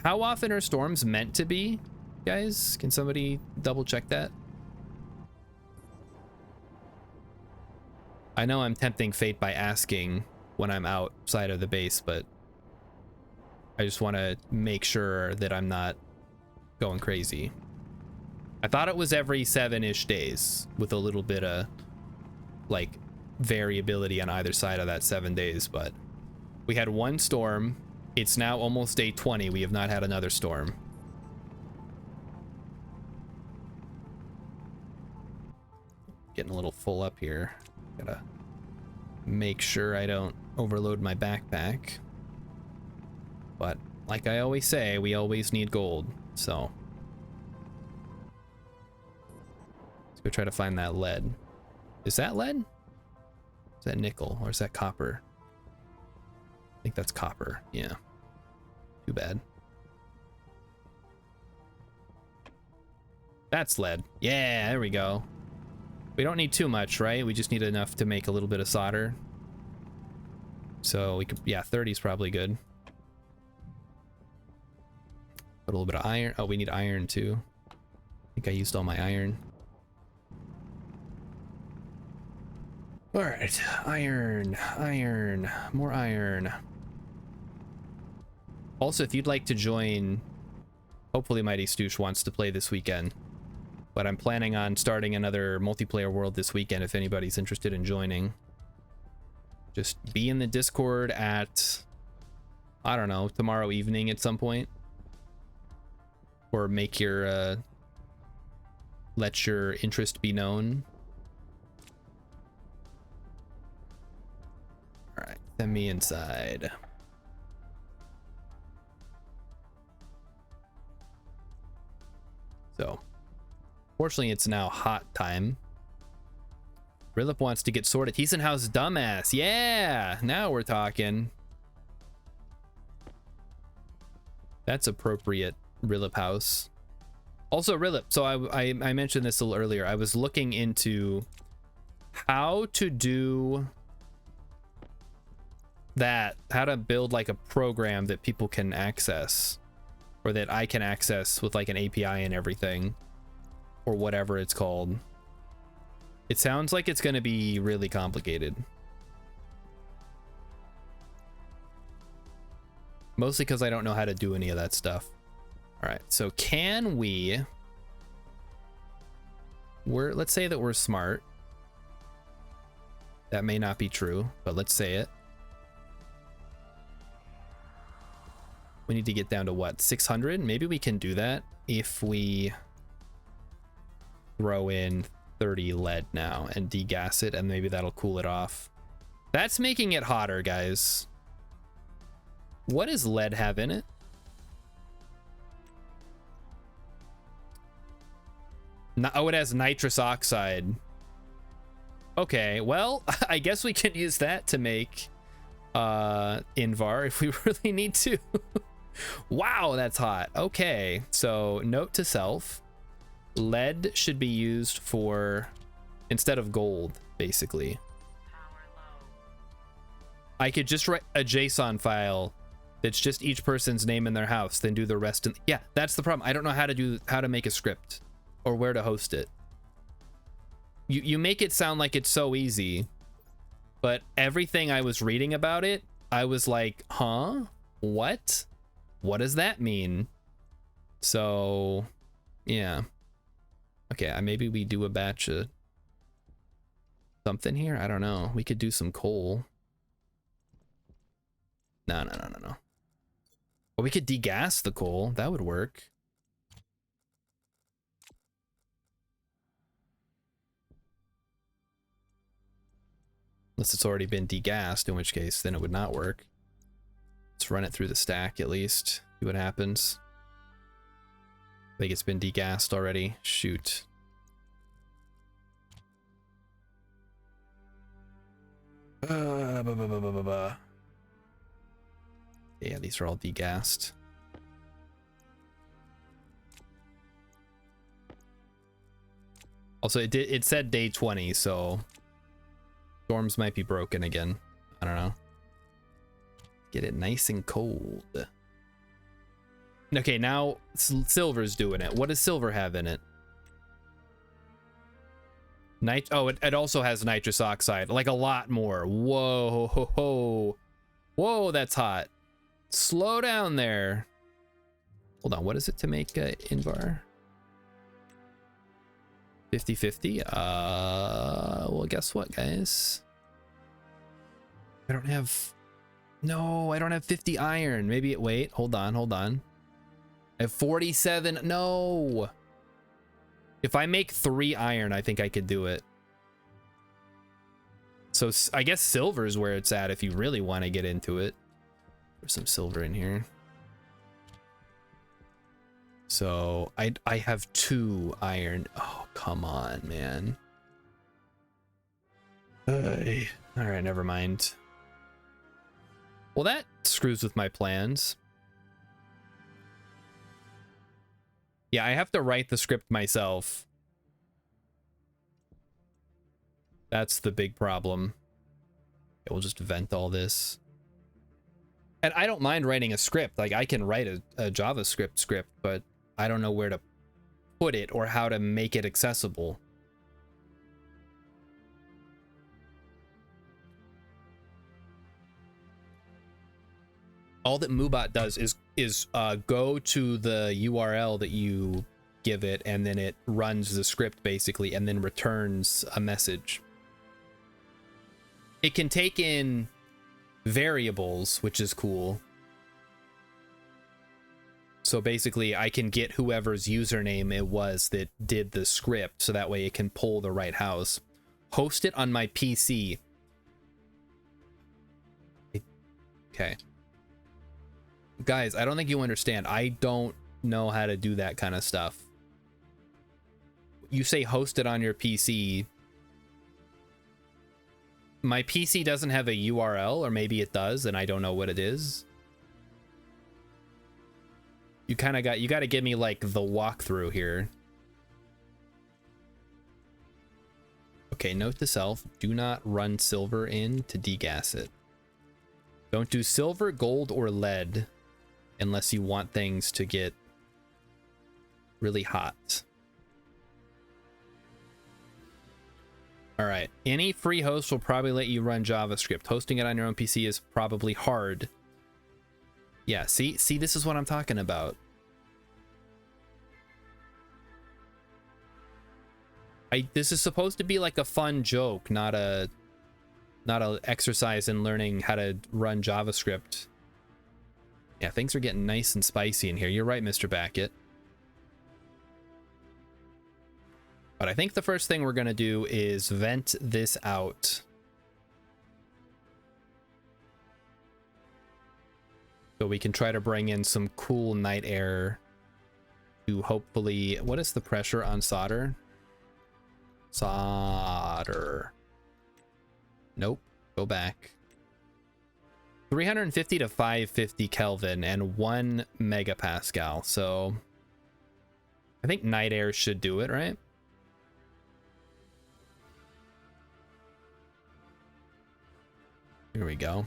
How often are storms meant to be, guys? Can somebody double check that? I know I'm tempting fate by asking when I'm outside of the base, but I just want to make sure that I'm not going crazy. I thought it was every 7-ish days with a little bit of like variability on either side of that 7 days, but we had one storm. It's now almost day 20. We have not had another storm. Getting a little full up here. Gotta make sure I don't overload my backpack. But like I always say, we always need gold. So let's go try to find that lead. Is that lead? Is that nickel or is that copper? I think that's copper. Yeah. Too bad. That's lead. Yeah, there we go. We don't need too much, right? We just need enough to make a little bit of solder. So we could, yeah, 30 is probably good. Put a little bit of iron. Oh, we need iron too. I think I used all my iron. All right, iron, iron, more iron. Also, if you'd like to join, hopefully Mighty Stoosh wants to play this weekend, but I'm planning on starting another multiplayer world this weekend if anybody's interested in joining. Just be in the Discord at, I don't know, tomorrow evening at some point. Or make your, let your interest be known. All right. Send me inside. So, fortunately, it's now hot time. Rilip wants to get sorted. He's in house dumbass. Yeah, now we're talking. That's appropriate, Rilip house. Also, Rilip, so I mentioned this a little earlier. I was looking into how to do that, how to build like a program that people can access, or that I can access with like an API and everything, or whatever it's called. It sounds like it's going to be really complicated. Mostly because I don't know how to do any of that stuff. All right, so can let's say that we're smart. That may not be true, but let's say it. We need to get down to what, 600? Maybe we can do that if we throw in 30 lead now and degas it, and maybe that'll cool it off. That's making it hotter, guys. What does lead have in it? Oh, it has nitrous oxide. Okay, well, I guess we can use that to make Invar if we really need to. Wow, that's hot. Okay, so note to self. Lead should be used for, instead of gold, basically. I could just write a JSON file that's just each person's name in their house, then do the rest. Yeah, that's the problem. I don't know how to make a script or where to host it. You make it sound like it's so easy, but everything I was reading about it, I was like, huh? What? What does that mean? So, yeah. Okay, maybe we do a batch of something here. I don't know. We could do some coal. No. Well, we could degas the coal. That would work. Unless it's already been degassed, in which case then it would not work. Let's run it through the stack at least. See what happens. I think it's been degassed already. Shoot. Yeah, these are all degassed. Also, it said day 20, so storms might be broken again. I don't know. Get it nice and cold. Okay, now silver's doing it. What does silver have in it? Oh, it also has nitrous oxide, like a lot more. Whoa, whoa, that's hot. Slow down there. Hold on, what is it to make Invar? 50-50. Well, guess what, guys? I don't have. No, I don't have 50 iron. Maybe it. Wait, hold on. I have 47. No. If I make 3 iron, I think I could do it. So I guess silver is where it's at if you really want to get into it. There's some silver in here. So I have 2 iron. Oh, come on, man. All right, never mind. Well, that screws with my plans. Yeah, I have to write the script myself. That's the big problem. Okay, we'll just vent all this. And I don't mind writing a script. Like, I can write a JavaScript script, but I don't know where to put it or how to make it accessible. All that Moobot does is go to the URL that you give it, and then it runs the script basically, and then returns a message. It can take in variables, which is cool. So basically, I can get whoever's username it was that did the script, so that way it can pull the right house. Host it on my PC. Okay. Guys, I don't think you understand. I don't know how to do that kind of stuff. You say host it on your PC. My PC doesn't have a URL, or maybe it does, and I don't know what it is. You got to give me like the walkthrough here. Okay, note to self, do not run silver in to degas it. Don't do silver, gold, or lead unless you want things to get really hot. All right, any free host will probably let you run JavaScript. Hosting it on your own PC is probably hard. Yeah, see, this is what I'm talking about. This is supposed to be like a fun joke, not a exercise in learning how to run JavaScript. Yeah, things are getting nice and spicy in here. You're right, Mr. Backett. But I think the first thing we're going to do is vent this out. So we can try to bring in some cool night air to hopefully... What is the pressure on solder? Solder. Nope. Go back. 350 to 550 Kelvin and 1 megapascal. So I think night air should do it, right? Here we go.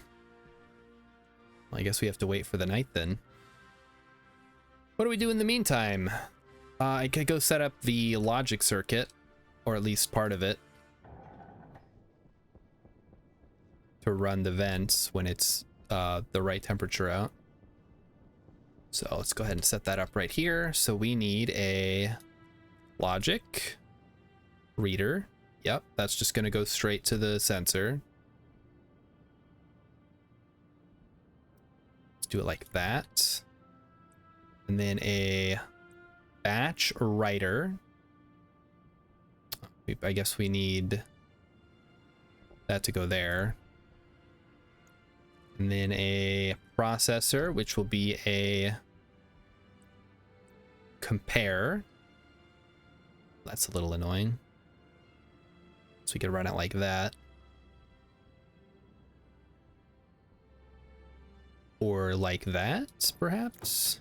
Well, I guess we have to wait for the night then. What do we do in the meantime? I could go set up the logic circuit, or at least part of it, to run the vents when it's the right temperature out. So let's go ahead and set that up right here. So we need a logic reader. Yep, that's just going to go straight to the sensor. Let's do it like that. And then a batch writer. I guess we need that to go there. And then a processor, which will be a compare. That's a little annoying. So we could run it like that. Or like that, perhaps.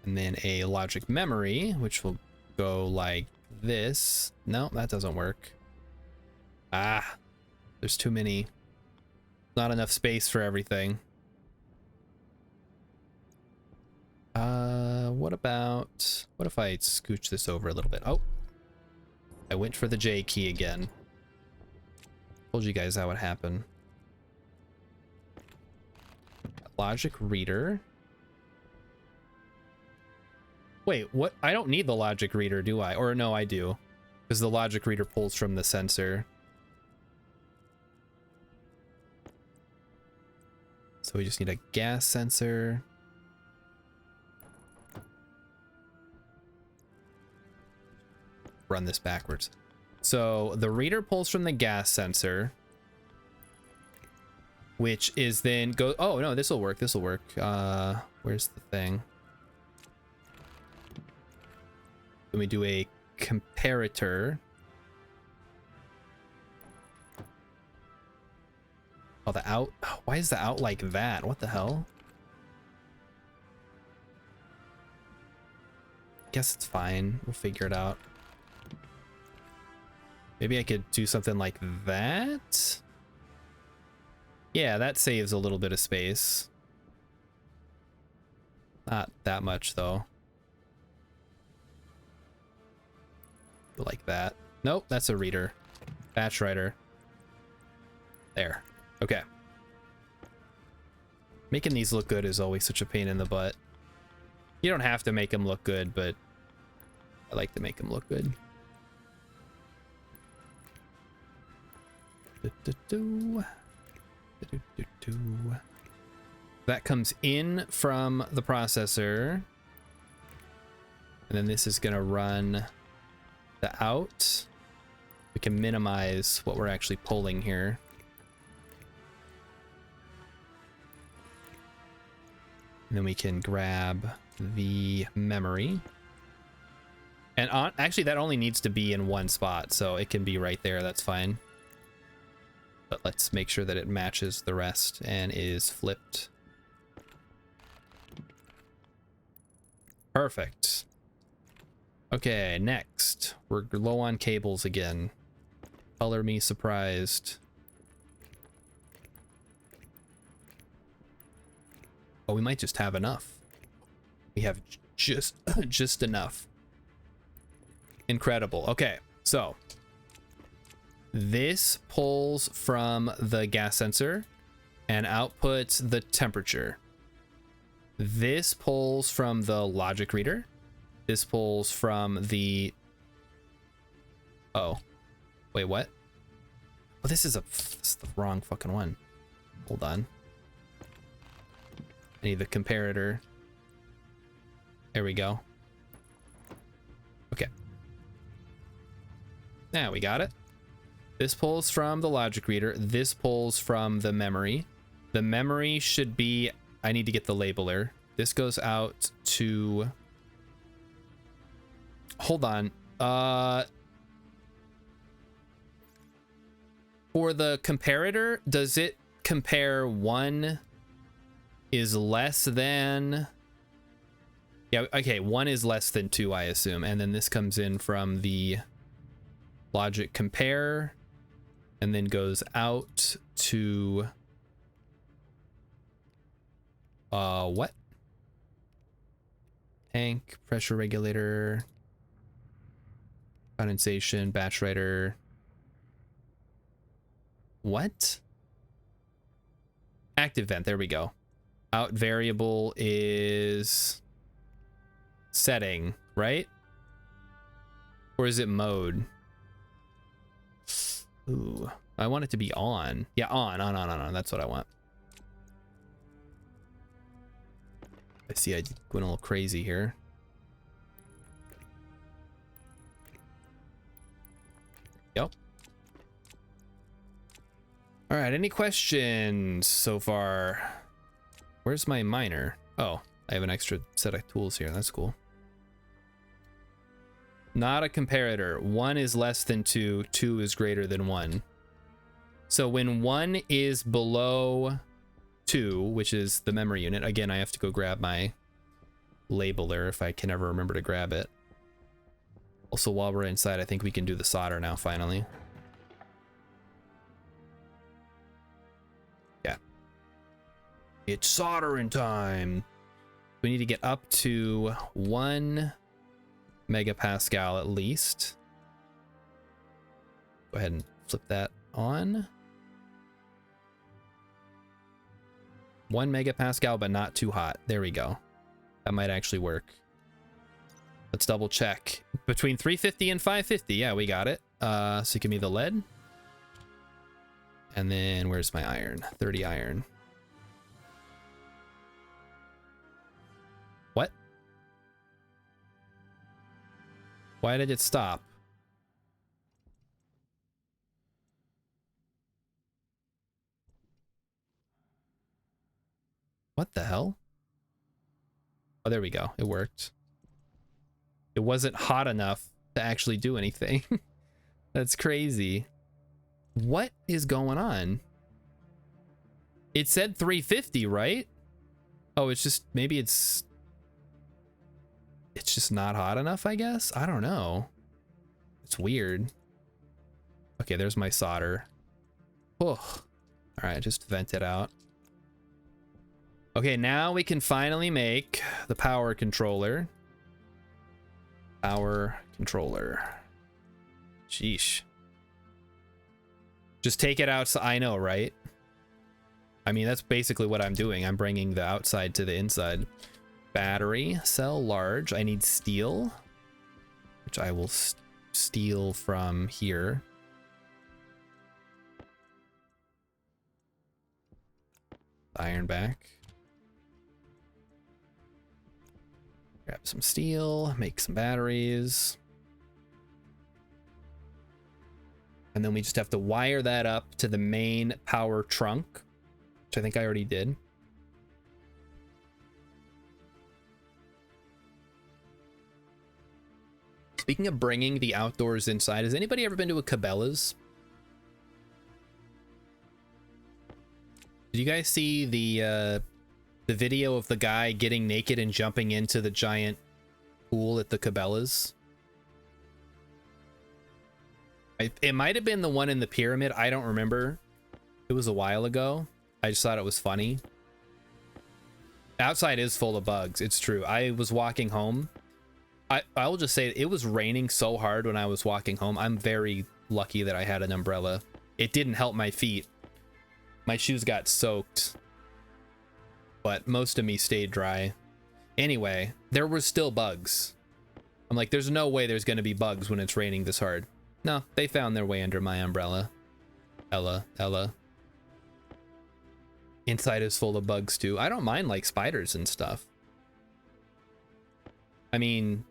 And then a logic memory, which will go like this. No, that doesn't work. Ah, there's too many. Not enough space for everything. What if I scooch this over a little bit? Oh, I went for the J key again. Told you guys that would happen. Logic reader. Wait, what? I don't need the logic reader, do I? Or no, I do. Because the logic reader pulls from the sensor. So we just need a gas sensor. Run this backwards. So the reader pulls from the gas sensor, which is then go. Oh no, this will work. This will work. Where's the thing? Then we do a comparator. Oh, the out. Why is the out like that? What the hell? Guess it's fine. We'll figure it out. Maybe I could do something like that. Yeah, that saves a little bit of space. Not that much, though. Like that. Nope, that's a reader. Batch writer. There. Okay. Making these look good is always such a pain in the butt. You don't have to make them look good, but I like to make them look good. That comes in from the processor. And then this is going to run the out. We can minimize what we're actually pulling here. then we can grab the memory. And actually, that only needs to be in one spot, so it can be right there. That's fine. But let's make sure that it matches the rest and is flipped. Perfect. Okay, next. We're low on cables again. Color me surprised. Oh, we might just have enough. We have just enough. Incredible. Okay, so this pulls from the gas sensor and outputs the temperature. This pulls from the logic reader. This pulls from the... Oh. Wait, what? Oh, this is the wrong fucking one. Hold on. I need the comparator. There we go. Okay. Now we got it. This pulls from the logic reader. This pulls from the memory. The memory should be... I need to get the labeler. This goes out to... Hold on. For the comparator, does it compare 1 is less than... Yeah, okay, 1 is less than 2, I assume. And then this comes in from the logic compare and then goes out to... what? Tank, pressure regulator, condensation, batch writer. What? Active vent, there we go. Out variable is setting, right? Or is it mode? Ooh, I want it to be on. Yeah, on. That's what I want. I see I went a little crazy here. Yep. All right, any questions so far? Where's my miner? Oh, I have an extra set of tools here. That's cool. Not a comparator. 1 is less than 2. 2 is greater than 1. So when 1 is below 2, which is the memory unit, again, I have to go grab my labeler if I can ever remember to grab it. Also, while we're inside, I think we can do the solder now, finally. Yeah. It's soldering time. We need to get up to 1 megapascal at least. Go ahead and flip that on. 1 megapascal, but not too hot. There we go. That might actually work. Let's double check. Between 350 and 550. Yeah, we got it. So give me the lead. And then where's my iron? 30 iron. What? Why did it stop? What the hell? Oh, there we go. It worked. It wasn't hot enough to actually do anything. That's crazy. What is going on? It said 350, right? Oh, it's just, maybe it's just not hot enough, I guess? I don't know. It's weird. Okay, there's my solder. Oh. All right, just vent it out. Okay, now we can finally make the power controller. Power controller. Sheesh. Just take it out. So I know, right? I mean, that's basically what I'm doing. I'm bringing the outside to the inside. Battery cell large. I need steel, which I will steal from here. Iron back. Grab some steel, make some batteries. And then we just have to wire that up to the main power trunk, which I think I already did. Speaking of bringing the outdoors inside, has anybody ever been to a Cabela's? Did you guys see the video of the guy getting naked and jumping into the giant pool at the Cabela's? It might have been the one in the pyramid. I don't remember. It was a while ago. I just thought it was funny. Outside is full of bugs. It's true. I was walking home. I will just say it was raining so hard when I was walking home. I'm very lucky that I had an umbrella. It didn't help my feet. My shoes got soaked, but most of me stayed dry. Anyway, there were still bugs. I'm like, there's no way there's going to be bugs when it's raining this hard. No, they found their way under my umbrella. Ella. Inside is full of bugs too. I don't mind like spiders and stuff. I mean,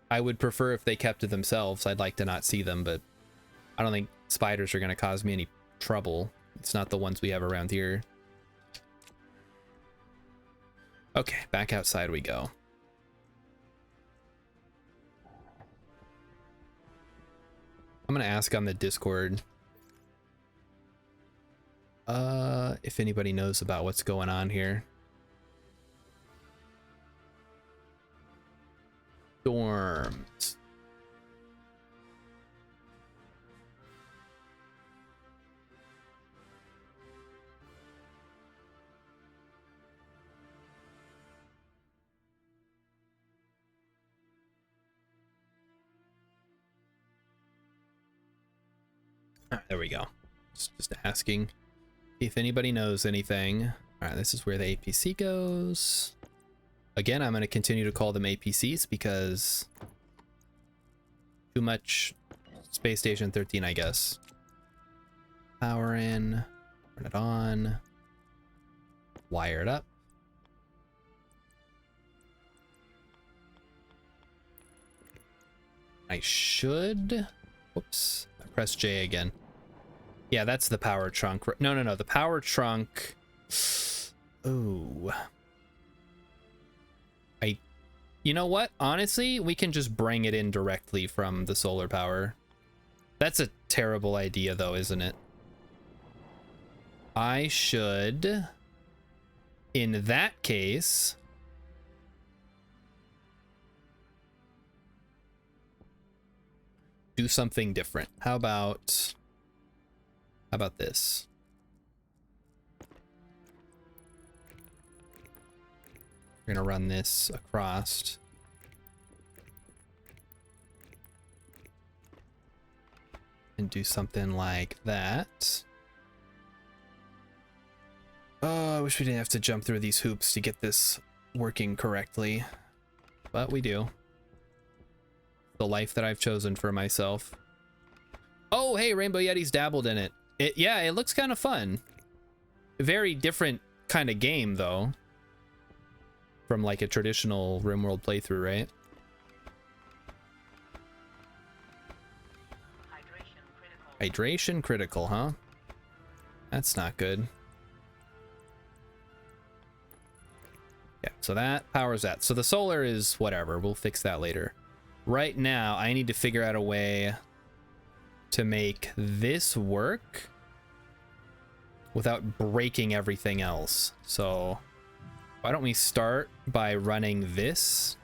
I would prefer if they kept to themselves. I'd like to not see them, but I don't think spiders are going to cause me any trouble. It's not the ones we have around here. Okay, back outside we go. I'm going to ask on the Discord if anybody knows about what's going on here. Storms. There we go. Just asking if anybody knows anything. All right, this is where the APC goes. Again, I'm going to continue to call them APCs because too much Space Station 13, I guess. Power in, turn it on, wire it up. I should, whoops, I pressed J again. Yeah, that's the power trunk. No, the power trunk. Ooh. You know what? Honestly, we can just bring it in directly from the solar power. That's a terrible idea though, isn't it? I should, in that case, do something different. How about this? We're gonna run this across. And do something like that. Oh, I wish we didn't have to jump through these hoops to get this working correctly. But we do. The life that I've chosen for myself. Oh, hey, Rainbow Yeti's dabbled in it. Yeah, it looks kind of fun. Very different kind of game, though. From like a traditional RimWorld playthrough, right? Hydration critical, huh? That's not good. Yeah, so that powers that. So the solar is whatever. We'll fix that later. Right now, I need to figure out a way to make this work without breaking everything else. So why don't we start by running this?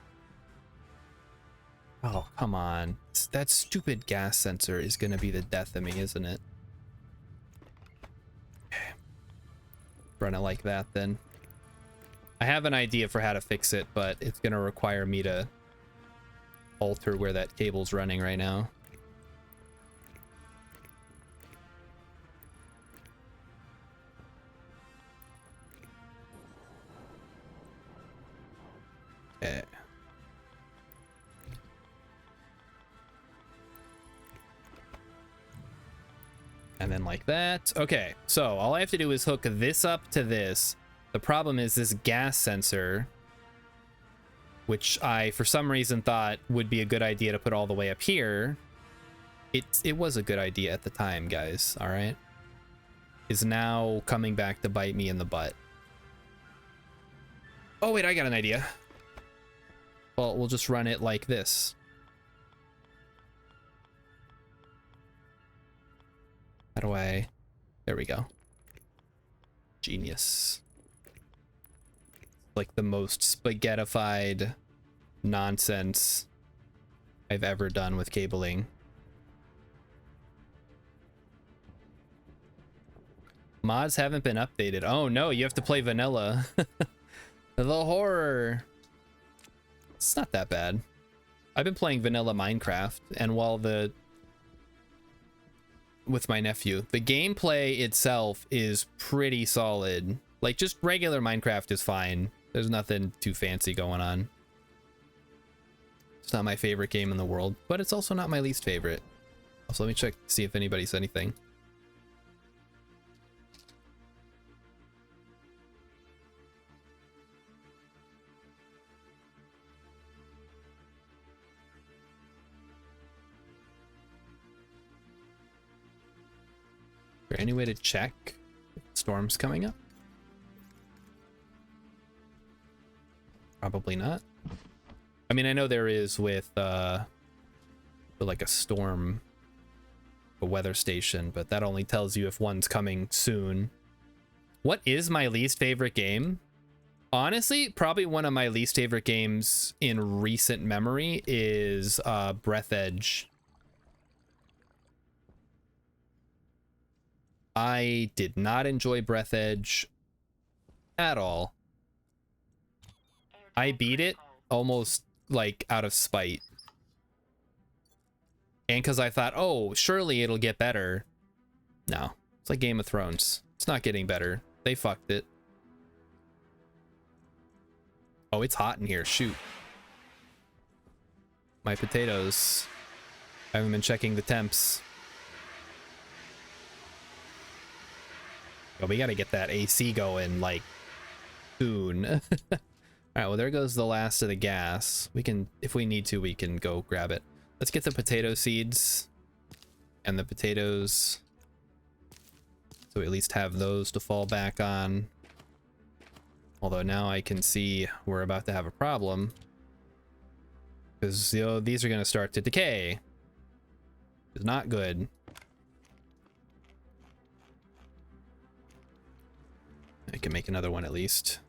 Oh, come on. That stupid gas sensor is going to be the death of me, isn't it? Okay. Run it like that then. I have an idea for how to fix it, but it's going to require me to alter where that cable's running right now. Okay. And then like that. Okay, so all I have to do is hook this up to this. The problem is this gas sensor, which I, for some reason, thought would be a good idea to put all the way up here. It was a good idea at the time, guys, all right? Is now coming back to bite me in the butt. Oh, wait, I got an idea. Well, we'll just run it like this. How do I... There we go. Genius. Like the most spaghettified nonsense I've ever done with cabling. Mods haven't been updated. Oh no, you have to play vanilla. The horror. It's not that bad. I've been playing vanilla Minecraft, and while with my nephew, the gameplay itself is pretty solid. Like, just regular Minecraft is fine. There's nothing too fancy going on. It's not my favorite game in the world, but it's also not my least favorite. Also, let me check to see if anybody said anything. Is there any way to check if storm's coming up? Probably not. I mean, I know there is with like a storm, a weather station, but that only tells you if one's coming soon. What is my least favorite game? Honestly, probably one of my least favorite games in recent memory is Breathedge. I did not enjoy Breathedge at all. I beat it almost like out of spite. And because I thought, oh, surely it'll get better. No, it's like Game of Thrones. It's not getting better. They fucked it. Oh, it's hot in here. Shoot. My potatoes. I haven't been checking the temps. But we gotta get that AC going, like, soon. Alright, well, there goes the last of the gas. We can, if we need to, we can go grab it. Let's get the potato seeds and the potatoes, so we at least have those to fall back on. Although now I can see we're about to have a problem, because, you know, these are going to start to decay. It's not good. I can make another one at least.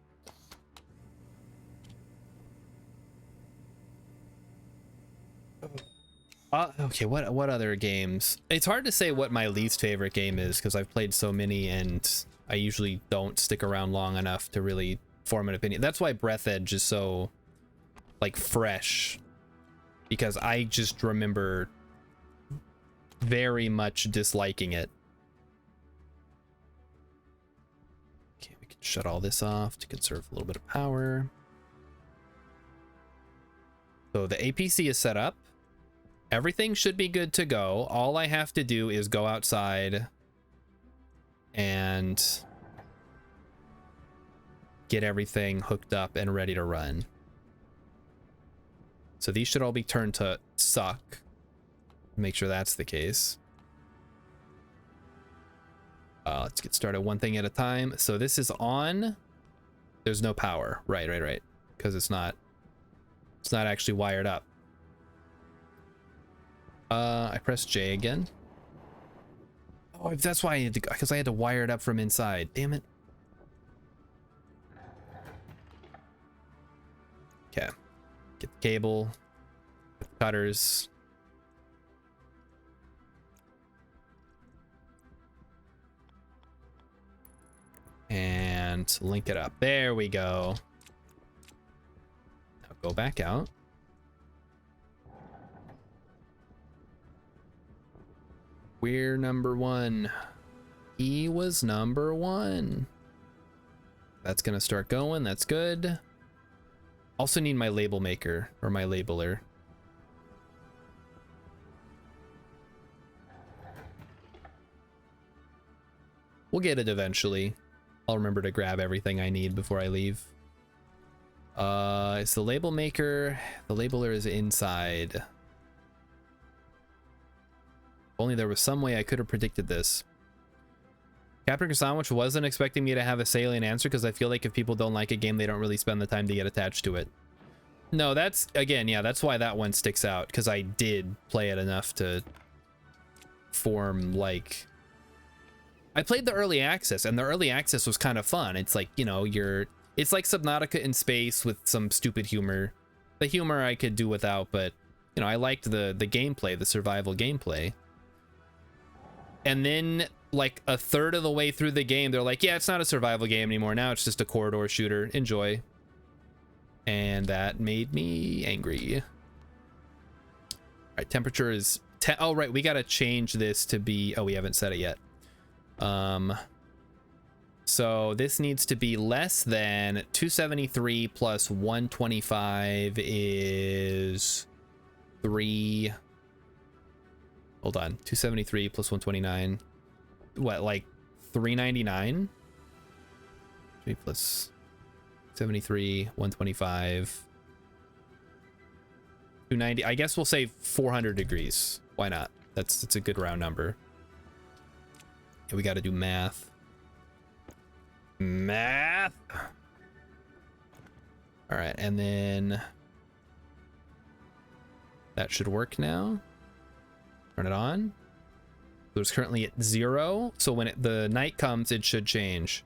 Okay, what other games? It's hard to say what my least favorite game is, because I've played so many and I usually don't stick around long enough to really form an opinion. That's why Breathedge is so, like, fresh, because I just remember very much disliking it. Okay, we can shut all this off to conserve a little bit of power. So the APC is set up. Everything should be good to go. All I have to do is go outside and get everything hooked up and ready to run. So these should all be turned to suck. Make sure that's the case. Let's get started one thing at a time. So this is on. There's no power. Right. Because it's not actually wired up. I pressed J again. Oh, that's why I had to, because I had to wire it up from inside. Damn it. Okay. Get the cable. Get the cutters. And link it up. There we go. Now go back out. We're number one. He was number one. That's gonna start going. That's good. Also need my label maker, or my labeler. We'll get it eventually. I'll remember to grab everything I need before I leave. It's the label maker. The labeler is inside. If only there was some way I could have predicted this. Captain Sandwich wasn't expecting me to have a salient answer, because I feel like if people don't like a game, they don't really spend the time to get attached to it. No, that's, again, yeah, that's why that one sticks out, because I did play it enough to form, like, I played the early access, and the early access was kind of fun. It's like, you know, it's like Subnautica in space with some stupid humor. The humor I could do without, but you know, I liked the gameplay, the survival gameplay. And then like a third of the way through the game, they're like, yeah, it's not a survival game anymore. Now it's just a corridor shooter. Enjoy. And that made me angry. All right, temperature is 10. Oh, right, we got to change this to be, oh, we haven't set it yet. So this needs to be less than 273 plus 125 is 3. Hold on, 273 plus 129. What, like 399? 3 plus 73, 125. 290. I guess we'll say 400 degrees. Why not? That's a good round number. Yeah, we got to do math. Math. All right, and then that should work now. Turn it on. So it's currently at 0. So when the night comes, it should change.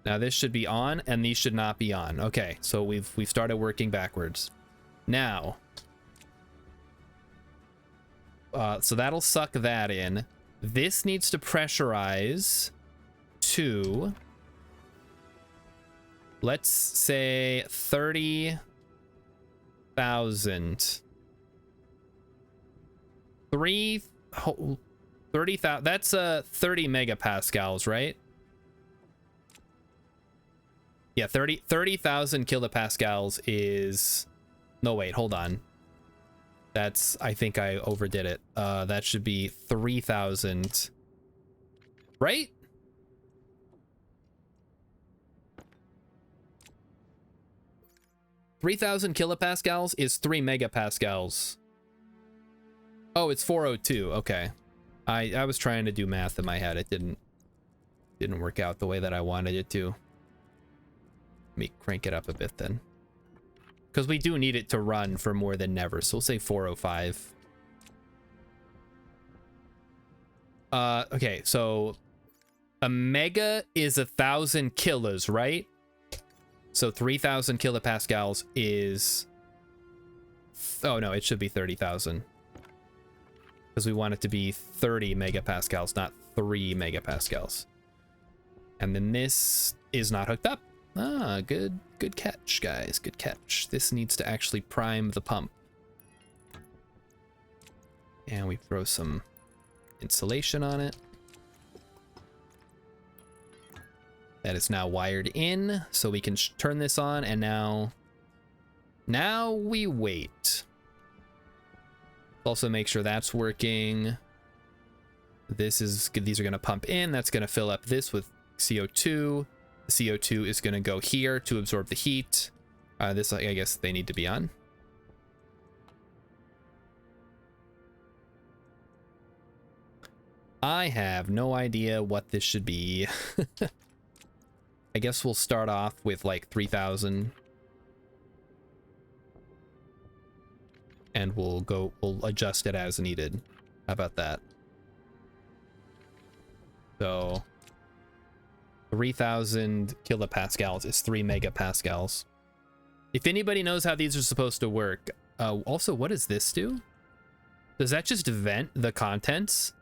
Now this should be on, and these should not be on. Okay, so we've started working backwards. Now, so that'll suck that in. This needs to pressurize to, let's say 30,000. 30,000. That's 30 megapascals, right? Yeah, 30,000 kilopascals is, no, wait, hold on. That's, I think I overdid it. That should be 3,000, right? $3,000 kilopascals is 3 megapascals. Oh, it's 402. Okay. I was trying to do math in my head. It didn't work out the way that I wanted it to. Let me crank it up a bit then. Because we do need it to run for more than never. So we'll say 405. Okay, so a mega is 1,000 kilos, right? So 3,000 kilopascals is, oh no, it should be 30,000. Because we want it to be 30 megapascals, not 3 megapascals. And then this is not hooked up. Ah, good catch, guys. Good catch. This needs to actually prime the pump. And we throw some insulation on it. That is now wired in, so we can turn this on, and now we wait. Also make sure that's working. These are going to pump in. That's going to fill up this with CO2. The CO2 is going to go here to absorb the heat. This, I guess they need to be on. I have no idea what this should be. I guess we'll start off with like 3,000. And we'll adjust it as needed. How about that? So 3,000 kilopascals is 3 megapascals. If anybody knows how these are supposed to work, also, what does this do? Does that just vent the contents?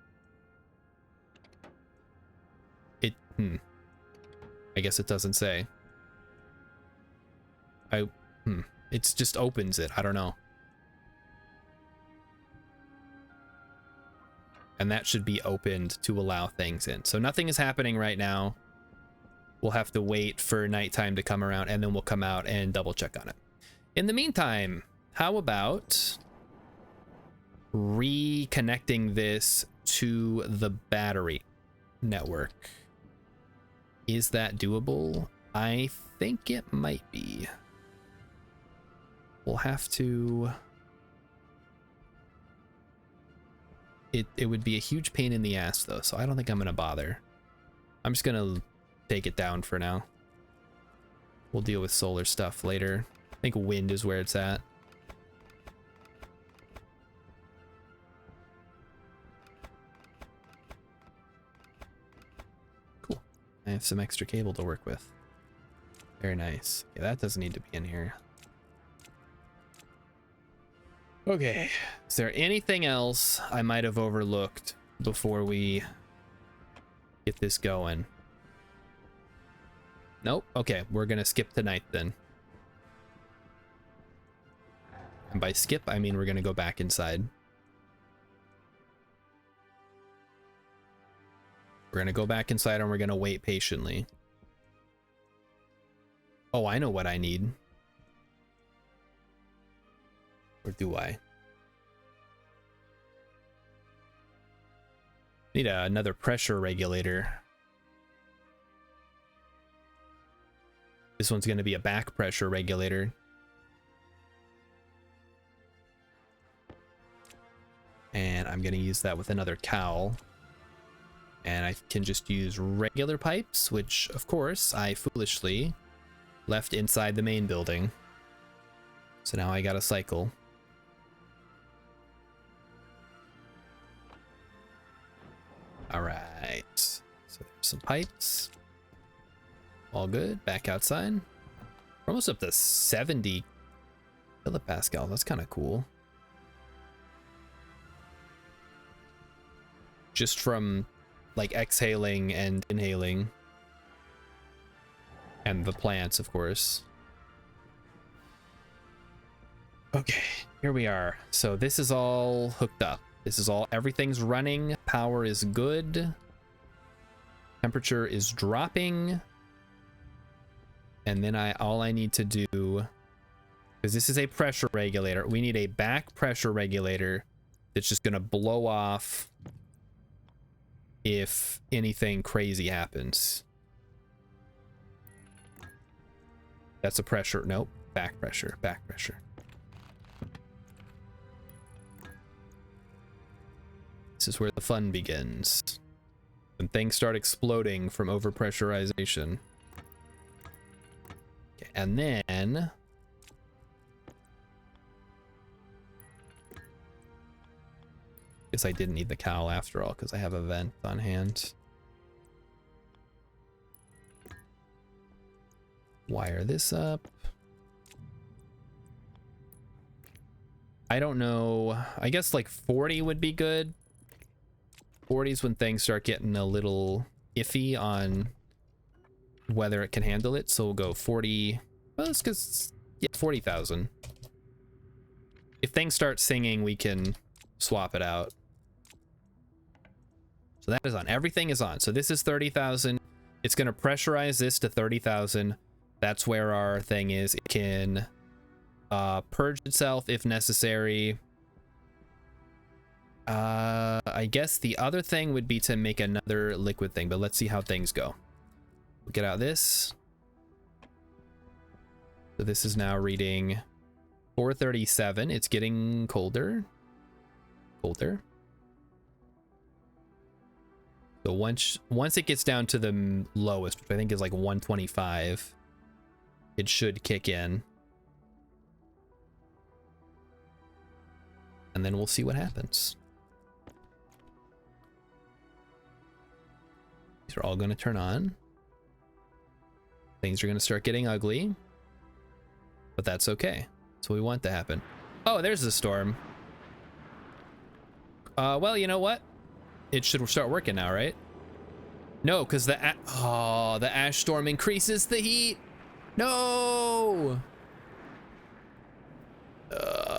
I guess it doesn't say. It just opens it. I don't know. And that should be opened to allow things in. So nothing is happening right now. We'll have to wait for nighttime to come around, and then we'll come out and double check on it. In the meantime, how about reconnecting this to the battery network? Is that doable? I think it might be. We'll have to... It would be a huge pain in the ass though, so I don't think I'm gonna bother. I'm just gonna take it down for now. We'll deal with solar stuff later. I think wind is where it's at. have some extra cable to work with. Very nice. Yeah, that doesn't need to be in here. Okay, is there anything else I might have overlooked before we get this going? Nope. Okay, we're gonna skip tonight then. And by skip, I mean we're gonna go back inside. We're gonna go back inside and we're gonna wait patiently. Oh, I know what I need. Or do I? Need another pressure regulator. This one's going to be a back pressure regulator. And I'm going to use that with another cowl. And I can just use regular pipes, which, of course, I foolishly left inside the main building. So now I got to cycle. All right, so there's some pipes. All good. Back outside. We're almost up to 70 kilopascal. That's kind of cool. Just from like exhaling and inhaling. And the plants, of course. Okay, here we are. So this is all hooked up. This is all, everything's running. Power is good. Temperature is dropping. And then all I need to do, because this is a pressure regulator, we need a back pressure regulator that's just gonna blow off if anything crazy happens. That's a pressure, nope, back pressure, back pressure. This is where the fun begins. When things start exploding from overpressurization. Okay, and then guess I didn't need the cowl after all because I have a vent on hand. Wire this up. I don't know. I guess like 40 would be good. 40 is when things start getting a little iffy on whether it can handle it. So we'll go 40. Well, let's just, yeah, 40,000. If things start singing, we can swap it out. So that is on. Everything is on. So this is 30,000. It's going to pressurize this to 30,000. That's where our thing is. It can purge itself if necessary. I guess the other thing would be to make another liquid thing, but let's see how things go. We'll get out this. So this is now reading 437. It's getting colder. Colder. So once it gets down to the lowest, which I think is like 125, it should kick in. And then we'll see what happens. These are all going to turn on. Things are going to start getting ugly. But that's okay. That's what we want to happen. Oh, there's the storm. Well, you know what? It should start working now, right? No, because the ash storm increases the heat. No!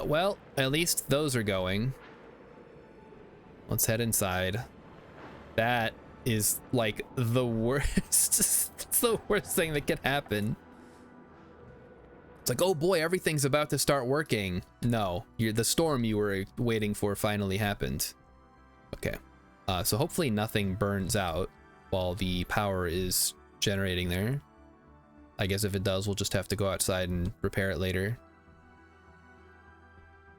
Well, at least those are going. Let's head inside. That is like the worst. It's the worst thing that could happen. It's like, oh boy, everything's about to start working. No, the storm you were waiting for finally happened. Okay, so hopefully nothing burns out while the power is generating there. I guess if it does, we'll just have to go outside and repair it later.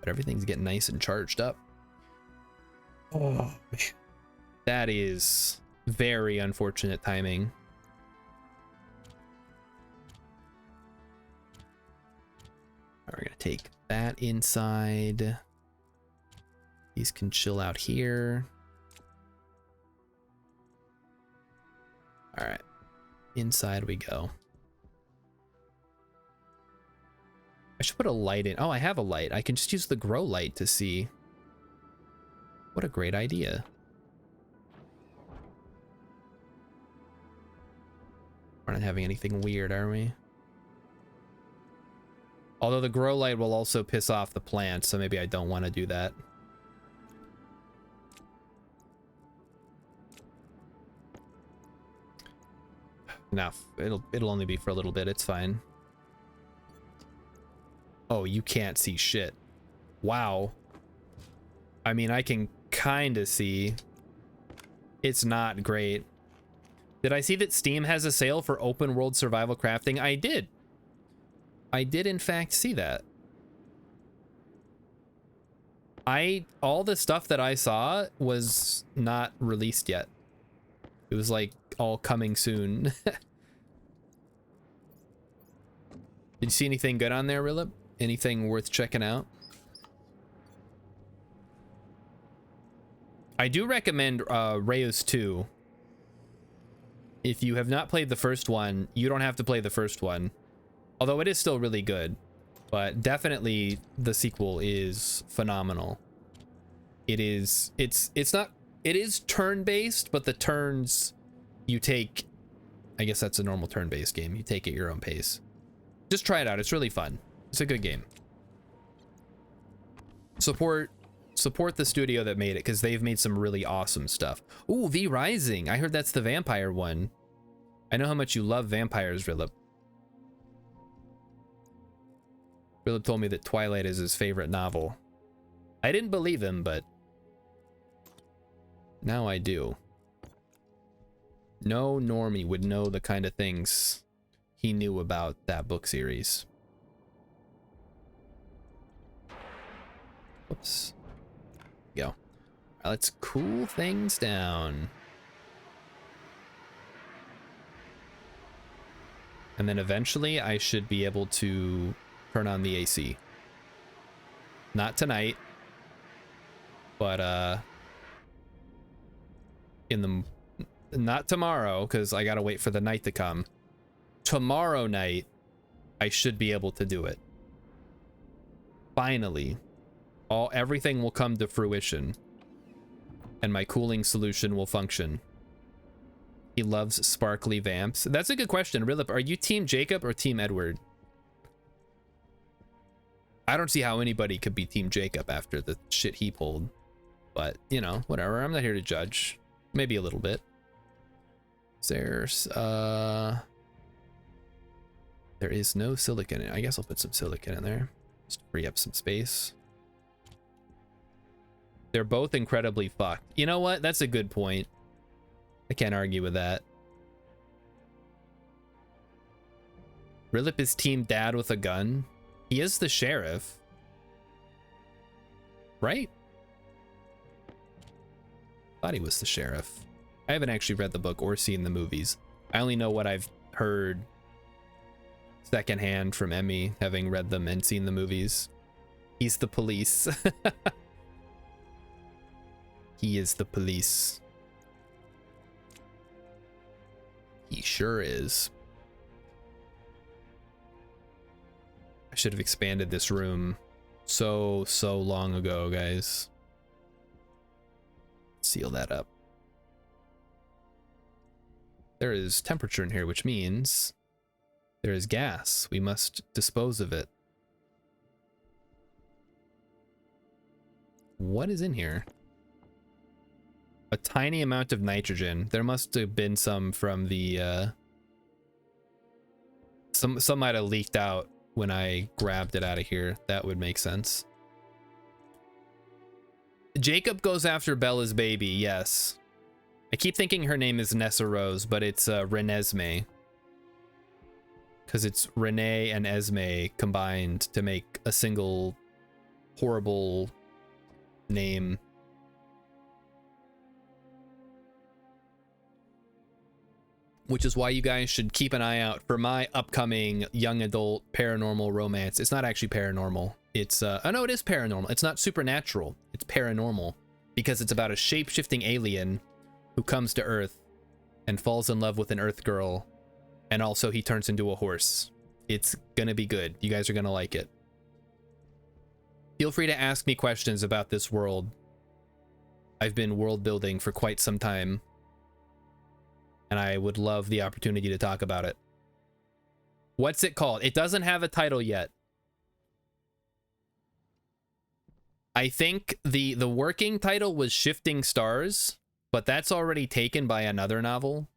But everything's getting nice and charged up. Oh, man. That is very unfortunate timing. We're gonna take that inside. These can chill out here. All right. inside we go. I should put a light in. Oh, I have a light. I can just use the grow light to see. What a great idea. We're not having anything weird, are we? Although the grow light will also piss off the plants, so maybe I don't want to do that. Enough. It'll only be for a little bit. It's fine. Oh, you can't see shit. Wow. I mean, I can kind of see. It's not great. Did I see that Steam has a sale for open world survival crafting? I did. I did in fact see that. All the stuff that I saw was not released yet. It was like all coming soon. Did you see anything good on there, Rilip? Anything worth checking out? I do recommend Rayos 2. If you have not played the first one, you don't have to play the first one. Although it is still really good. But definitely the sequel is phenomenal. It is turn-based, but the turns you take, I guess that's a normal turn-based game. You take at your own pace. Just try it out. It's really fun. It's a good game. Support the studio that made it, because they've made some really awesome stuff. Ooh, V Rising. I heard that's the vampire one. I know how much you love vampires, Rilip. Rilip told me that Twilight is his favorite novel. I didn't believe him, but now I do. No normie would know the kind of things he knew about that book series. Whoops. Go. All right, let's cool things down. And then eventually I should be able to turn on the AC. Not tonight, but not tomorrow, because I gotta wait for the night to come. Tomorrow night I should be able to do it. Finally. Everything will come to fruition, and my cooling solution will function. He loves sparkly vamps. That's a good question. Rilip, are you team Jacob or team Edward? I don't see how anybody could be team Jacob after the shit he pulled, but you know, whatever. I'm not here to judge. Maybe a little bit. There's there is no silicon in it. I guess I'll put some silicon in there just to free up some space. They're both incredibly fucked. You know what? That's a good point. I can't argue with that. Rilip is team dad with a gun. He is the sheriff. Right? Thought he was the sheriff. I haven't actually read the book or seen the movies. I only know what I've heard secondhand from Emmy, having read them and seen the movies. He's the police. He is the police. He sure is. I should have expanded this room so long ago, guys. Seal that up. There is temperature in here, which means there is gas. We must dispose of it. What is in here? A tiny amount of nitrogen. There must have been some from the some might have leaked out when I grabbed it out of here. That would make sense. Jacob goes after Bella's baby. Yes, I keep thinking her name is Nessa Rose, but it's Renesmee, because it's Renee and Esme combined to make a single horrible name. Which is why you guys should keep an eye out for my upcoming young adult paranormal romance. It's not actually paranormal. It's, oh no, it is paranormal. It's not supernatural. It's paranormal, because it's about a shape-shifting alien who comes to Earth and falls in love with an Earth girl And also he turns into a horse. It's gonna be good. You guys are gonna like it. Feel free to ask me questions about this world. I've been world building for quite some time, and I would love the opportunity to talk about it. What's it called? It doesn't have a title yet. I think the working title was Shifting Stars, but that's already taken by another novel.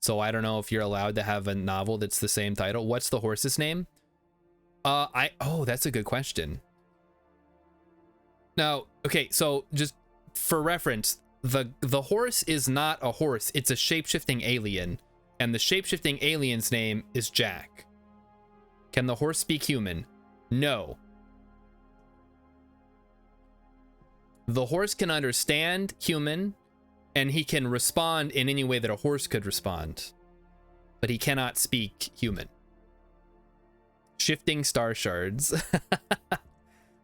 So I don't know if you're allowed to have a novel that's the same title. What's the horse's name? Oh, that's a good question. Now, okay, so just for reference, the horse is not a horse, it's a shape-shifting alien, and the shape-shifting alien's name is Jack. Can the horse speak human? No. The horse can understand human, and he can respond in any way that a horse could respond, but he cannot speak human. Shifting Star Shards.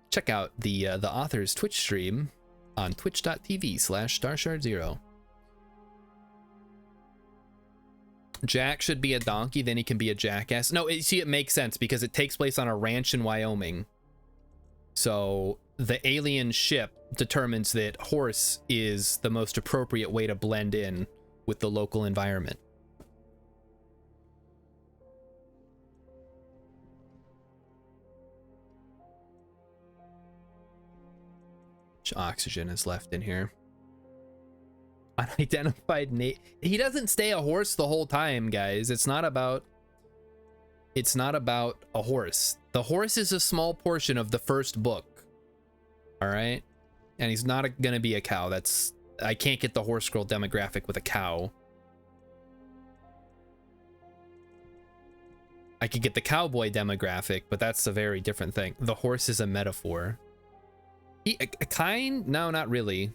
Check out the author's Twitch stream on twitch.tv/StarShard0. Jack should be a donkey, then he can be a jackass. No, see, it makes sense because it takes place on a ranch in Wyoming. So the alien ship determines that horse is the most appropriate way to blend in with the local environment. Much oxygen is left in here. Unidentified Nate. He doesn't stay a horse the whole time, guys. It's not about a horse. The horse is a small portion of the first book. All right? And he's not gonna be a cow. I can't get the horse girl demographic with a cow. I could get the cowboy demographic, but that's a very different thing. The horse is a metaphor. No, not really.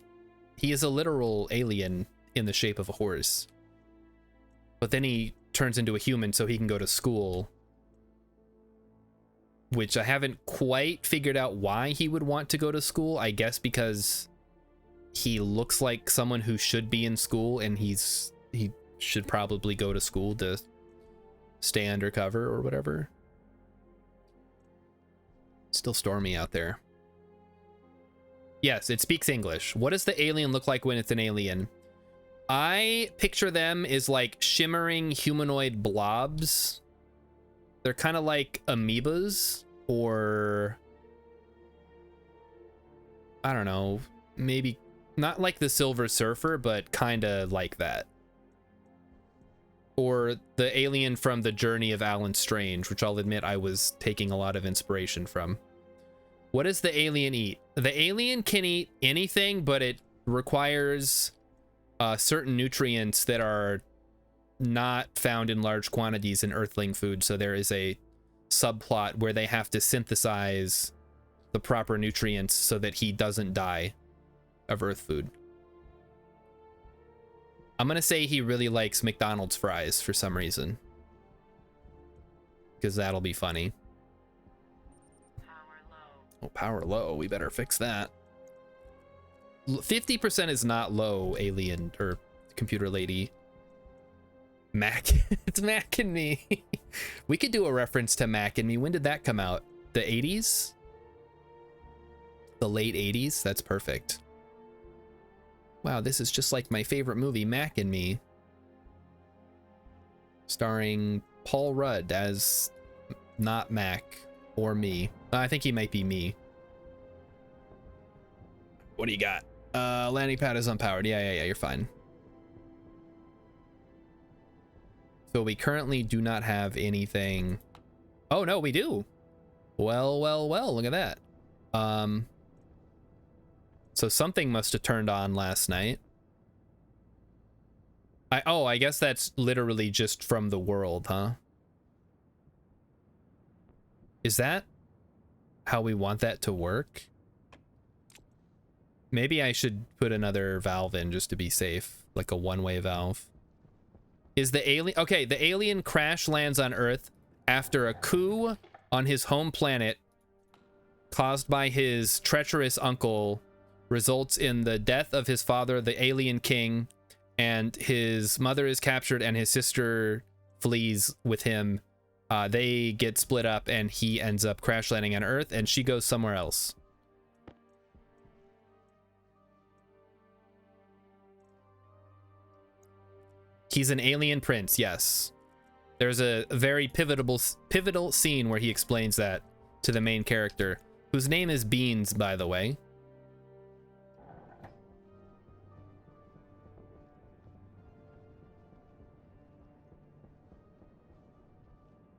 He is a literal alien in the shape of a horse. But then he turns into a human so he can go to school. Which I haven't quite figured out why he would want to go to school. I guess because he looks like someone who should be in school, and he should probably go to school to stay undercover or whatever. Still stormy out there. Yes, it speaks English. What does the alien look like when it's an alien? I picture them as like shimmering humanoid blobs. They're kind of like amoebas, or I don't know, maybe not like the Silver Surfer, but kind of like that. Or the alien from The Journey of Alan Strange, which I'll admit I was taking a lot of inspiration from. What does the alien eat? The alien can eat anything, but it requires certain nutrients that are not found in large quantities in Earthling food. So there is a subplot where they have to synthesize the proper nutrients so that he doesn't die of Earth food. I'm gonna say he really likes McDonald's fries for some reason, because that'll be funny. Oh, power low. We better fix that. 50% is not low, alien or computer lady. Mac. It's Mac and Me. We could do a reference to Mac and Me. When did that come out? The 80s? The late 80s? That's perfect. Wow, this is just like my favorite movie, Mac and Me. Starring Paul Rudd as not Mac. Or me. I think he might be me. What do you got? Landing pad is unpowered. Yeah, you're fine. So we currently do not have anything. Oh no, we do. Well, look at that. So something must have turned on last night. I guess that's literally just from the world, huh? Is that how we want that to work? Maybe I should put another valve in just to be safe, like a one-way valve. Is the alien... Okay, the alien crash lands on Earth after a coup on his home planet caused by his treacherous uncle results in the death of his father, the alien king, and his mother is captured and his sister flees with him. They get split up and he ends up crash landing on Earth and she goes somewhere else. He's an alien prince, yes. There's a very pivotal scene where he explains that to the main character, whose name is Beans, by the way.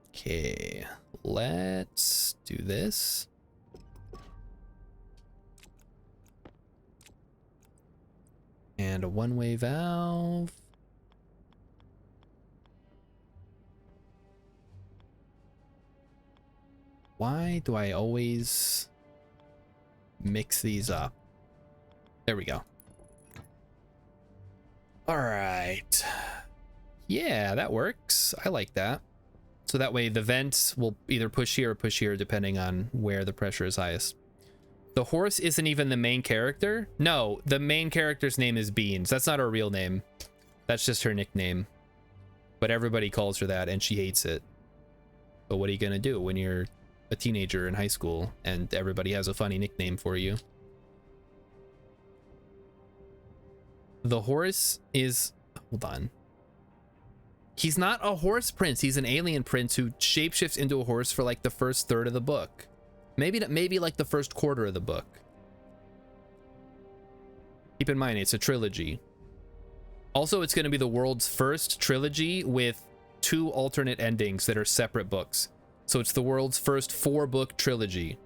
Okay, let's do this. And a one-way valve. Why do I always mix these up? There we go. All right. Yeah, that works. I like that. So that way the vents will either push here or push here depending on where the pressure is highest. The horse isn't even the main character? No, the main character's name is Beans. That's not her real name. That's just her nickname. But everybody calls her that and she hates it. But what are you gonna do when you're a teenager in high school and everybody has a funny nickname for you? The horse is... Hold on. He's not a horse prince. He's an alien prince who shapeshifts into a horse for like the first third of the book. Maybe like the first quarter of the book. Keep in mind, it's a trilogy. Also, it's going to be the world's first trilogy with 2 alternate endings that are separate books. So it's the world's first 4-book trilogy.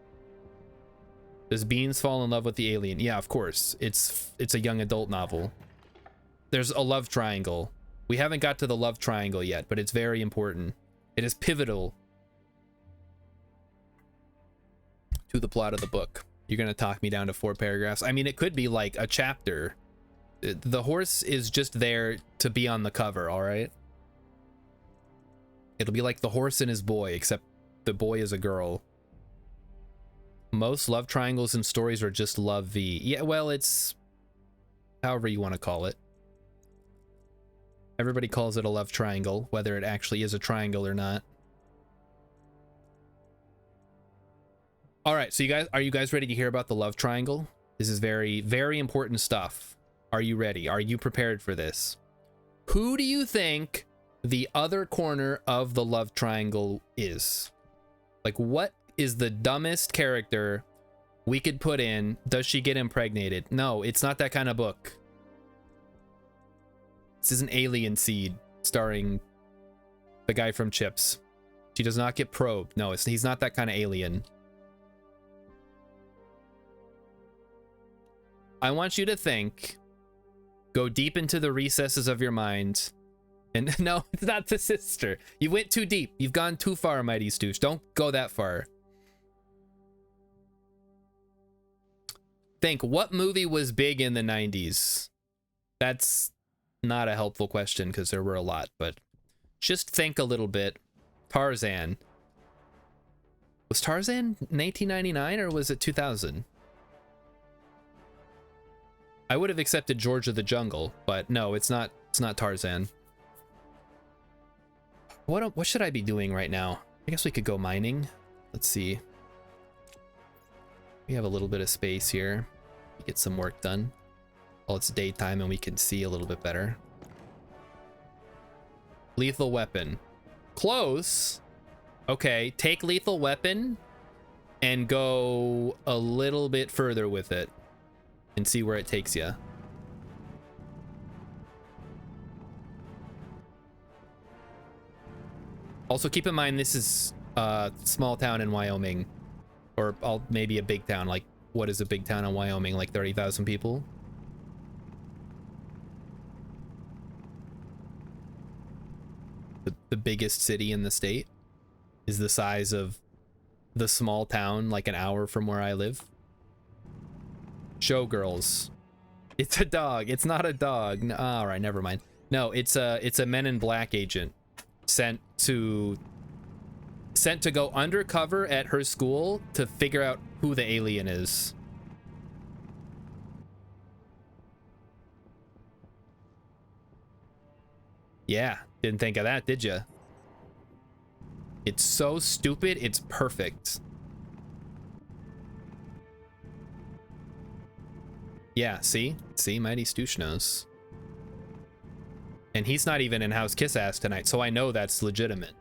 Does Beans fall in love with the alien? Yeah, of course. It's a young adult novel. There's a love triangle. We haven't got to the love triangle yet, but it's very important. It is pivotal to the plot of the book. You're gonna talk me down to 4 paragraphs. I mean, it could be like a chapter. The horse is just there to be on the cover, all right? It'll be like the horse and his boy, except the boy is a girl. Most love triangles in stories are just love V. Yeah, well, it's however you want to call it. Everybody calls it a love triangle, whether it actually is a triangle or not. All right, so are you guys ready to hear about the love triangle? This is very, very important stuff. Are you ready? Are you prepared for this? Who do you think the other corner of the love triangle is? Like, what is the dumbest character we could put in? Does she get impregnated? No, it's not that kind of book. This is an Alien Seed starring the guy from Chips. She does not get probed. No, he's not that kind of alien. I want you to think, go deep into the recesses of your mind, and no, it's not the sister. You went too deep. You've gone too far, Mighty Stoosh. Don't go that far. Think, what movie was big in the 90s? That's not a helpful question because there were a lot, but just think a little bit. Tarzan. Was Tarzan 1999 or was it 2000? I would have accepted George of the Jungle, but no, it's not Tarzan. What should I be doing right now? I guess we could go mining. Let's see. We have a little bit of space here. Get some work done. Well, it's daytime and we can see a little bit better. Lethal weapon. Close. Okay, take lethal weapon and go a little bit further with it and see where it takes you. Also, keep in mind this is a small town in Wyoming, or maybe a big town. Like, what is a big town in Wyoming? Like 30,000 people? The biggest city in the state is the size of the small town like an hour from where I live. Showgirls. It's a dog. It's not a dog. No, all right, never mind. No, it's a Men in Black agent sent to go undercover at her school to figure out who the alien is. Yeah, didn't think of that, did you? It's so stupid, it's perfect. Yeah, see? See, Mighty Stoosh knows. And he's not even in House Kiss Ass tonight, so I know that's legitimate.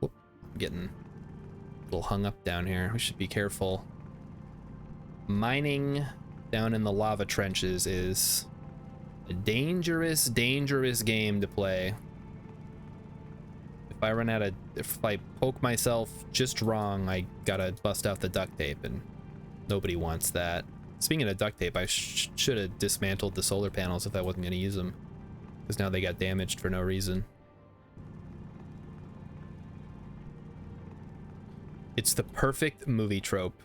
Whoop, I'm getting a little hung up down here. We should be careful. Mining down in the lava trenches is a dangerous, dangerous game to play. If I run out of, if I poke myself just wrong, I gotta bust out the duct tape, and nobody wants that. Speaking of duct tape, I should have dismantled the solar panels if I wasn't gonna use them, because now they got damaged for no reason. It's the perfect movie trope.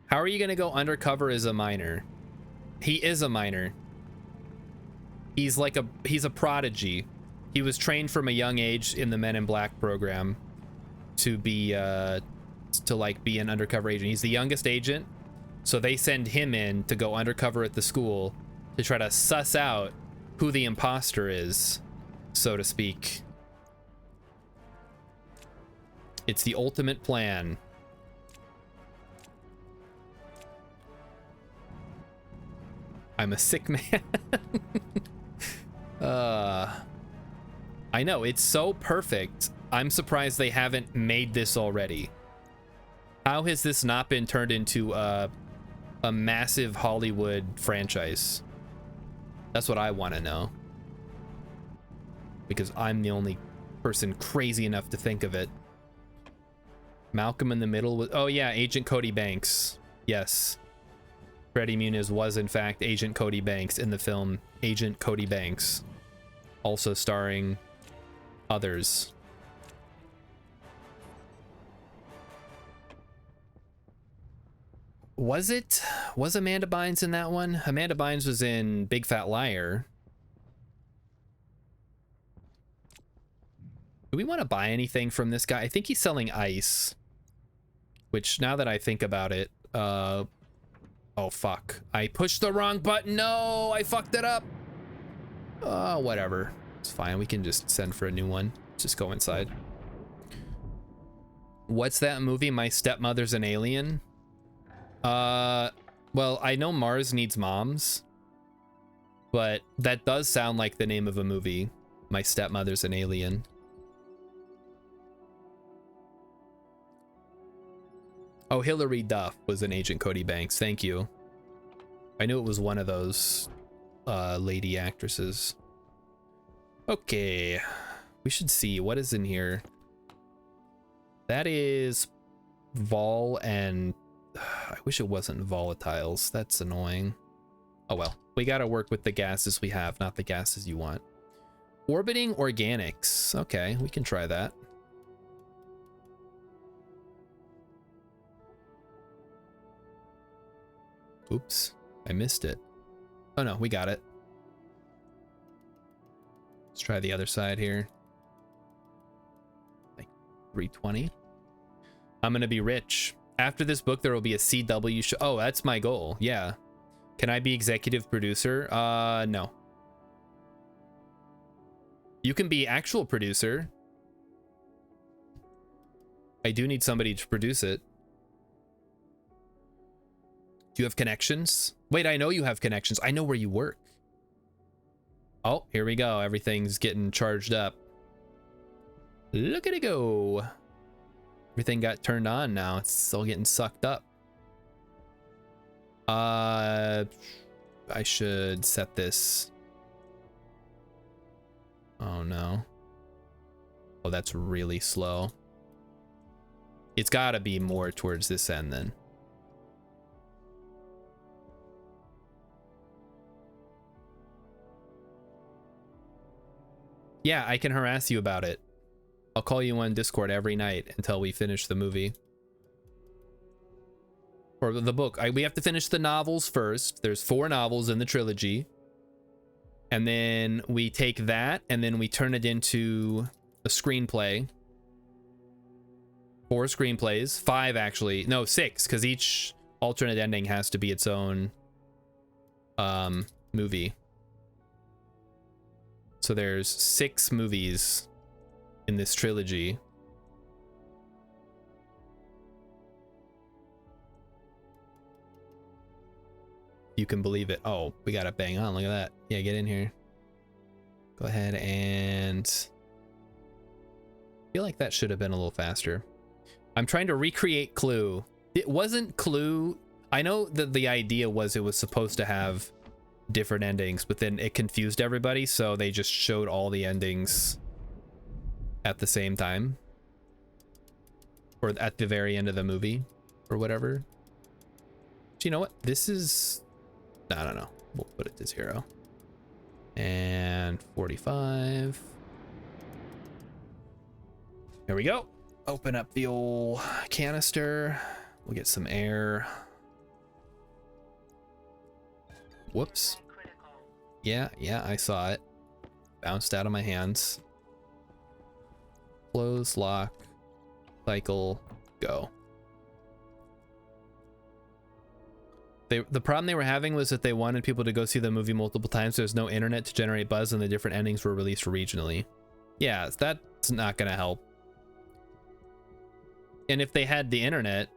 How are you gonna go undercover as a miner? He is a miner. He's like he's a prodigy. He was trained from a young age in the Men in Black program to be like be an undercover agent. He's the youngest agent, so they send him in to go undercover at the school to try to suss out who the imposter is, so to speak. It's the ultimate plan. I'm a sick man. I know, it's so perfect. I'm surprised they haven't made this already. How has this not been turned into a massive Hollywood franchise? That's what I want to know. Because I'm the only person crazy enough to think of it. Malcolm in the Middle was... Oh yeah, Agent Cody Banks. Yes. Freddie Muniz was in fact Agent Cody Banks in the film Agent Cody Banks. Also starring others. Was Amanda Bynes in that one? Amanda Bynes was in Big Fat Liar. Do we want to buy anything from this guy? I think he's selling ice, which now that I think about it, oh fuck, I pushed the wrong button. No, I fucked it up. Oh, whatever. It's fine. We can just send for a new one. Just go inside. What's that movie? My Stepmother's an Alien? Well, I know Mars Needs Moms, but that does sound like the name of a movie. My Stepmother's an Alien. Oh, Hilary Duff was an Agent Cody Banks. Thank you. I knew it was one of those lady actresses. Okay, we should see what is in here. That is vol and I wish it wasn't volatiles. That's annoying. Oh well, we gotta work with the gases we have, not the gases you want. Orbiting organics. Okay, we can try that. Oops, I missed it. Oh no, we got it. Let's try the other side here. Like 320. I'm gonna be rich. After this book, there will be a CW show. Oh, that's my goal. Yeah. Can I be executive producer? No. You can be actual producer. I do need somebody to produce it. Do you have connections? Wait, I know you have connections. I know where you work. Oh, here we go. Everything's getting charged up. Look at it go. Everything got turned on now. It's still getting sucked up. I should set this. Oh no. Oh, that's really slow. It's gotta be more towards this end then. Yeah, I can harass you about it. I'll call you on Discord every night until we finish the movie. Or the book. We have to finish the novels first. There's 4 novels in the trilogy. And then we take that and then we turn it into a screenplay. 4 screenplays. 5 actually. No, 6, because each alternate ending has to be its own movie. So there's 6 movies in this trilogy. You can believe it. Oh, we got it bang on. Look at that. Yeah, get in here. Go ahead and... I feel like that should have been a little faster. I'm trying to recreate Clue. It wasn't Clue. I know that the idea was it was supposed to have different endings, but then it confused everybody, so they just showed all the endings at the same time. Or at the very end of the movie, or whatever. Do you know what? This is... I don't know. We'll put it to 0. And 45. There we go. Open up the old canister. We'll get some air. Whoops. Yeah, I saw it. Bounced out of my hands. Close, lock, cycle, go. The problem they were having was that they wanted people to go see the movie multiple times. There's no internet to generate buzz, and the different endings were released regionally. Yeah, that's not gonna help. And if they had the internet,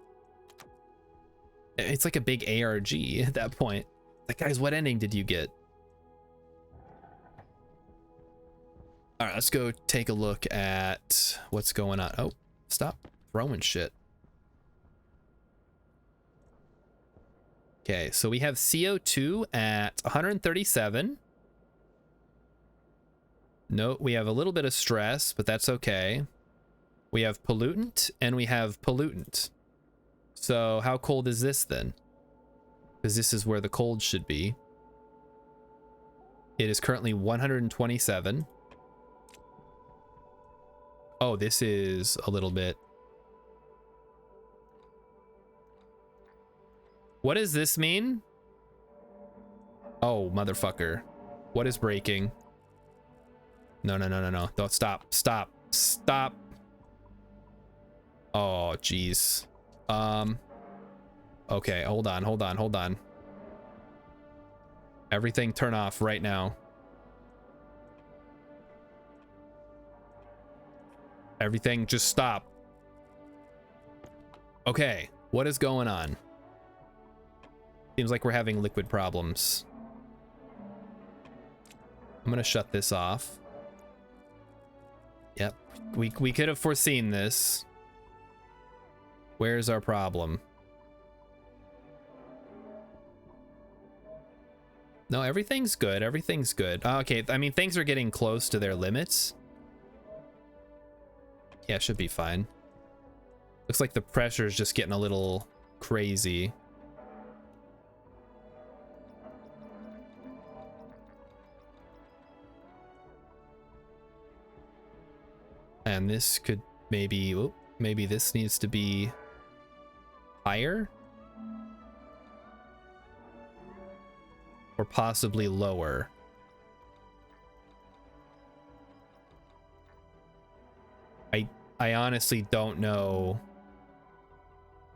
it's like a big ARG at that point. Like, guys, what ending did you get? All right, let's go take a look at what's going on. Oh, stop throwing shit. Okay, so we have CO2 at 137. No, we have a little bit of stress, but that's okay. We have pollutant and we have pollutant. So how cold is this then? Because this is where the cold should be. It is currently 127. Oh, this is a little bit. What does this mean? Oh, motherfucker. What is breaking? No. Don't stop. Stop. Oh, jeez. Okay, hold on. Everything turn off right now. Everything just stop. Okay, what is going on? Seems like we're having liquid problems. I'm gonna shut this off. Yep, we could have foreseen this. Where's our problem? No, everything's good. Everything's good. Okay, I mean, things are getting close to their limits. Yeah, it should be fine. Looks like the pressure is just getting a little crazy. And this could maybe, oh, maybe this needs to be higher? Or possibly lower. I honestly don't know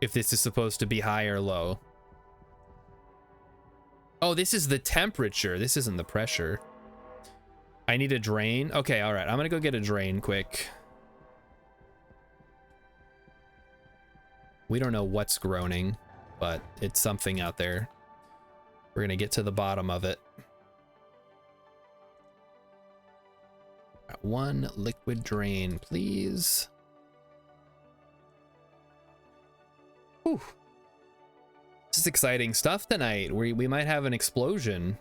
if this is supposed to be high or low. Oh, this is the temperature. This isn't the pressure. I need a drain. Okay, all right. I'm gonna go get a drain quick. We don't know what's groaning, but it's something out there. We're gonna get to the bottom of it. One liquid drain, please. Whew. This is exciting stuff tonight. We might have an explosion.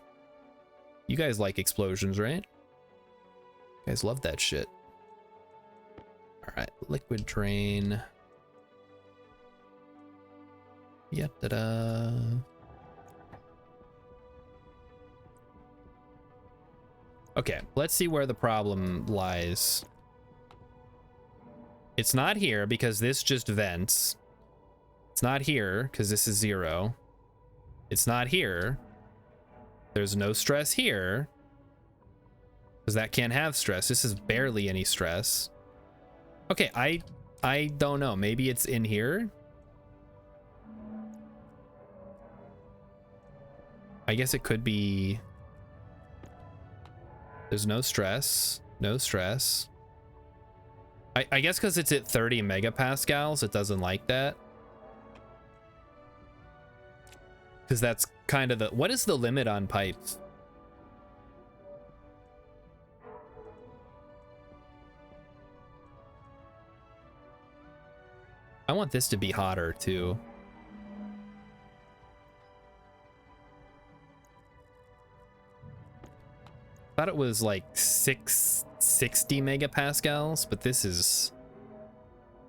You guys like explosions, right? You guys love that shit. All right, liquid drain. Yep, ta-da. Okay, let's see where the problem lies. It's not here because this just vents. It's not here because this is 0. It's not here. There's no stress here because that can't have stress. This is barely any stress. Okay, I don't know. Maybe it's in here. I guess it could be. There's no stress. No stress. I guess because it's at 30 megapascals, it doesn't like that. Because that's kind of the... What is the limit on pipes? I want this to be hotter too. Thought it was like 660 megapascals, but this is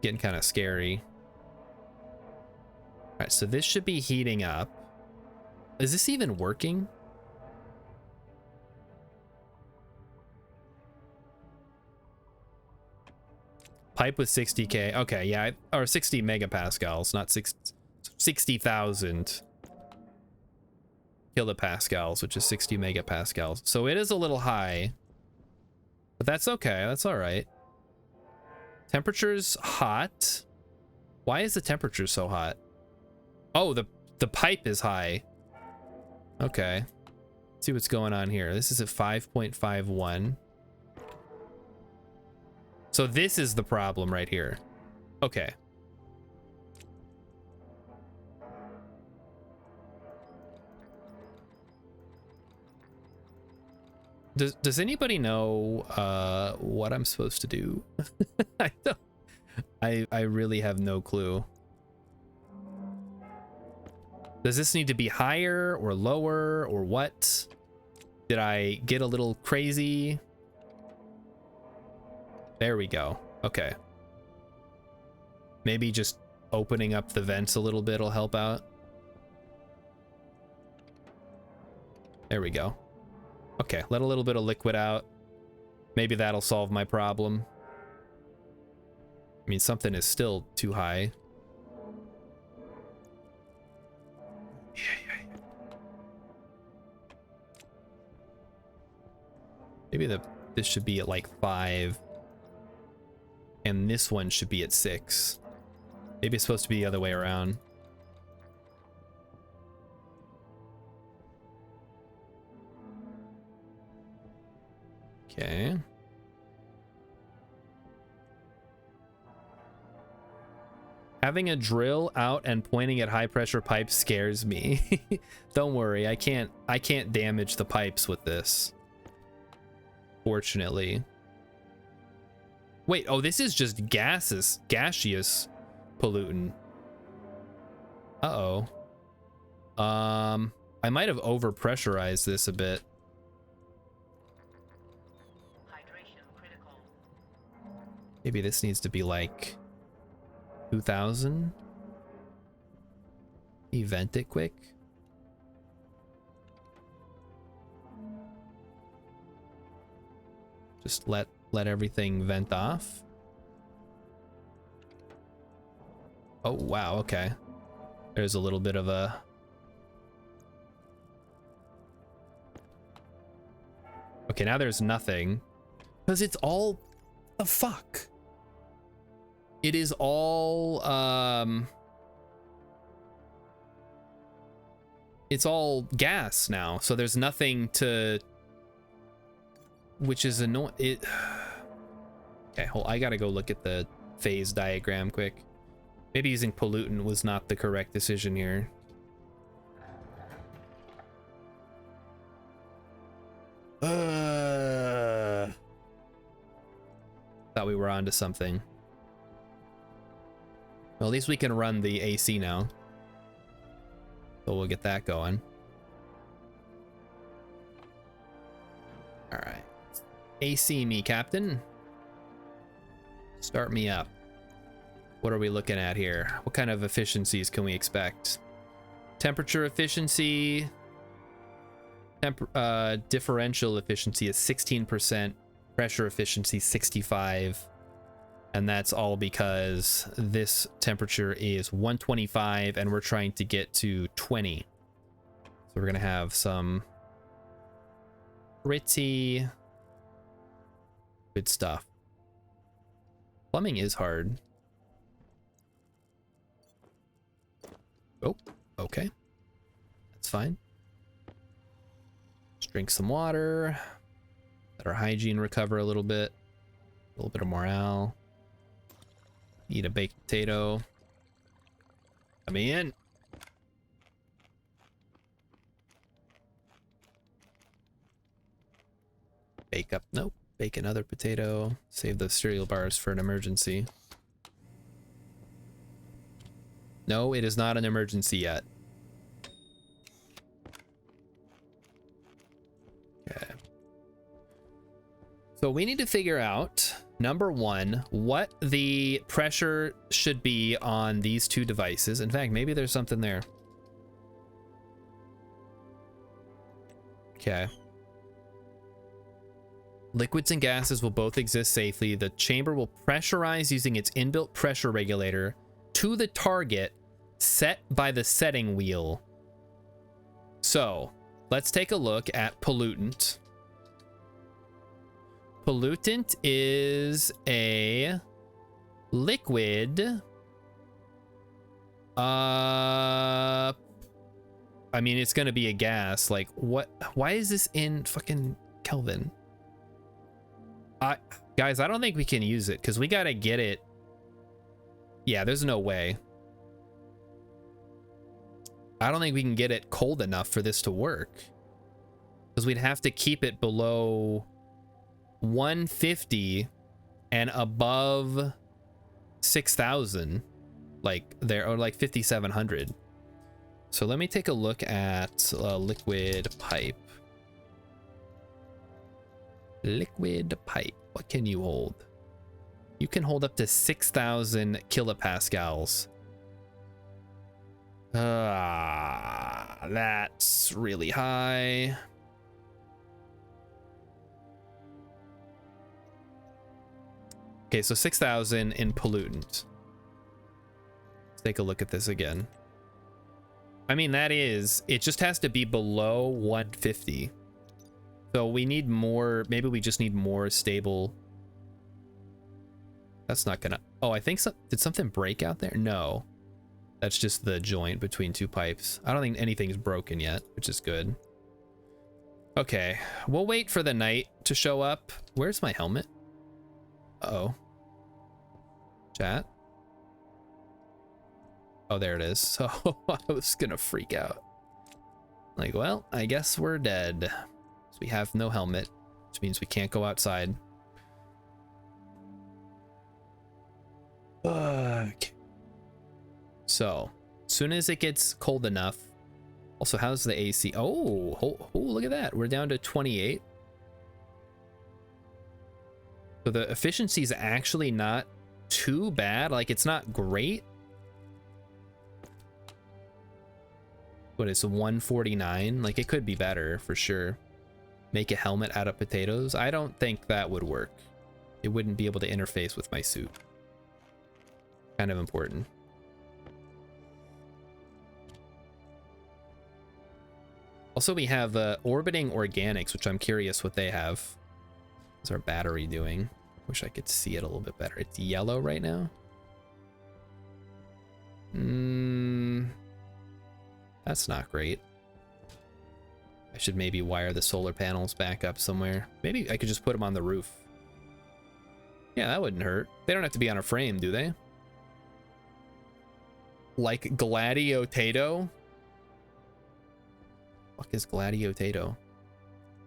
getting kind of scary. All right, so this should be heating up. Is this even working? Pipe with 60K. Okay, yeah, or 60 megapascals, not 60,000 kilopascals, which is 60 megapascals. So it is a little high, but that's okay. That's all right. Temperature's hot. Why is the temperature so hot? Oh, the pipe is high. Okay. Let's see what's going on here. This is at 5.51. So this is the problem right here. Okay. Does anybody know what I'm supposed to do? I don't. I really have no clue. Does this need to be higher or lower or what? Did I get a little crazy? There we go. Okay. Maybe just opening up the vents a little bit will help out. There we go. Okay, let a little bit of liquid out. Maybe that'll solve my problem. I mean, something is still too high. Yeah. Maybe this should be at like 5. And this one should be at 6. Maybe it's supposed to be the other way around. Okay. Having a drill out and pointing at high pressure pipes scares me. Don't worry, I can't damage the pipes with this. Fortunately. Wait, oh, this is just gaseous pollutant. Uh-oh. I might have overpressurized this a bit. Hydration critical. Maybe this needs to be like 2,000. Event it quick. Just let everything vent off. Oh, wow, okay. There's a little bit of a... Okay, now there's nothing. Because it's all... The fuck? It is all, it's all gas now, so there's nothing to... Which is annoying. Okay, hold. I gotta go look at the phase diagram quick. Maybe using pollutant was not the correct decision here. Thought we were onto something. Well, at least we can run the AC now. So we'll get that going. All right. AC me, Captain. Start me up. What are we looking at here? What kind of efficiencies can we expect? Temperature efficiency. Differential efficiency is 16%. Pressure efficiency 65. And that's all because this temperature is 125 and we're trying to get to 20. So we're gonna have some pretty good stuff. Plumbing is hard. Oh, okay. That's fine. Let's drink some water. Let our hygiene recover a little bit. A little bit of morale. Eat a baked potato. Come in. Bake up. Nope. Bake another potato. Save those cereal bars for an emergency. No, it is not an emergency yet. Okay. So we need to figure out, number one, what the pressure should be on these two devices. In fact, maybe there's something there. Okay. Liquids and gases will both exist safely. The chamber will pressurize using its inbuilt pressure regulator to the target set by the setting wheel. So let's take a look at pollutant. Pollutant is a liquid. I mean, it's gonna be a gas. Like, what? Why is this in fucking Kelvin? Guys, I don't think we can use it because we gotta get it. Yeah, there's no way. I don't think we can get it cold enough for this to work, because we'd have to keep it below 150 and above 6,000, like there, or like 5,700. So let me take a look at liquid pipe. Liquid pipe. What can you hold? You can hold up to 6,000 kilopascals. That's really high. Okay, so 6,000 in pollutant. Let's take a look at this again. I mean, that is, it just has to be below 150. So we need more, maybe we just need more stable. That's not gonna, oh, I think so. Did something break out there? No. That's just the joint between two pipes. I don't think anything's broken yet, which is good. Okay, we'll wait for the night to show up. Where's my helmet? Uh-oh. Chat? Oh, there it is. So I was gonna freak out. Like, well, I guess we're dead. So we have no helmet, which means we can't go outside. Okay. So, as soon as it gets cold enough. Also, how's the AC? Oh, look at that. We're down to 28. So the efficiency is actually not too bad. Like, it's not great. What is 149? Like, it could be better for sure. Make a helmet out of potatoes. I don't think that would work. It wouldn't be able to interface with my suit. Kind of important. Also, we have orbiting organics, which I'm curious what they have. What's our battery doing? Wish I could see it a little bit better. It's yellow right now. That's not great. I should maybe wire the solar panels back up somewhere. Maybe I could just put them on the roof. Yeah, that wouldn't hurt. They don't have to be on a frame, do they? Like Gladiotato? What is Gladiotato? Are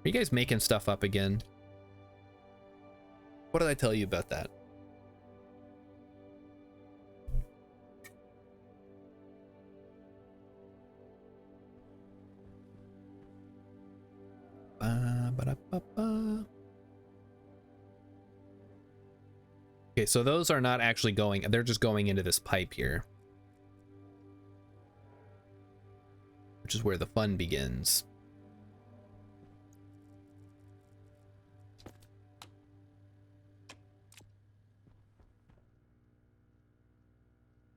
you guys making stuff up again? What did I tell you about that? Okay, so those are not actually going, they're just going into this pipe here. Which is where the fun begins.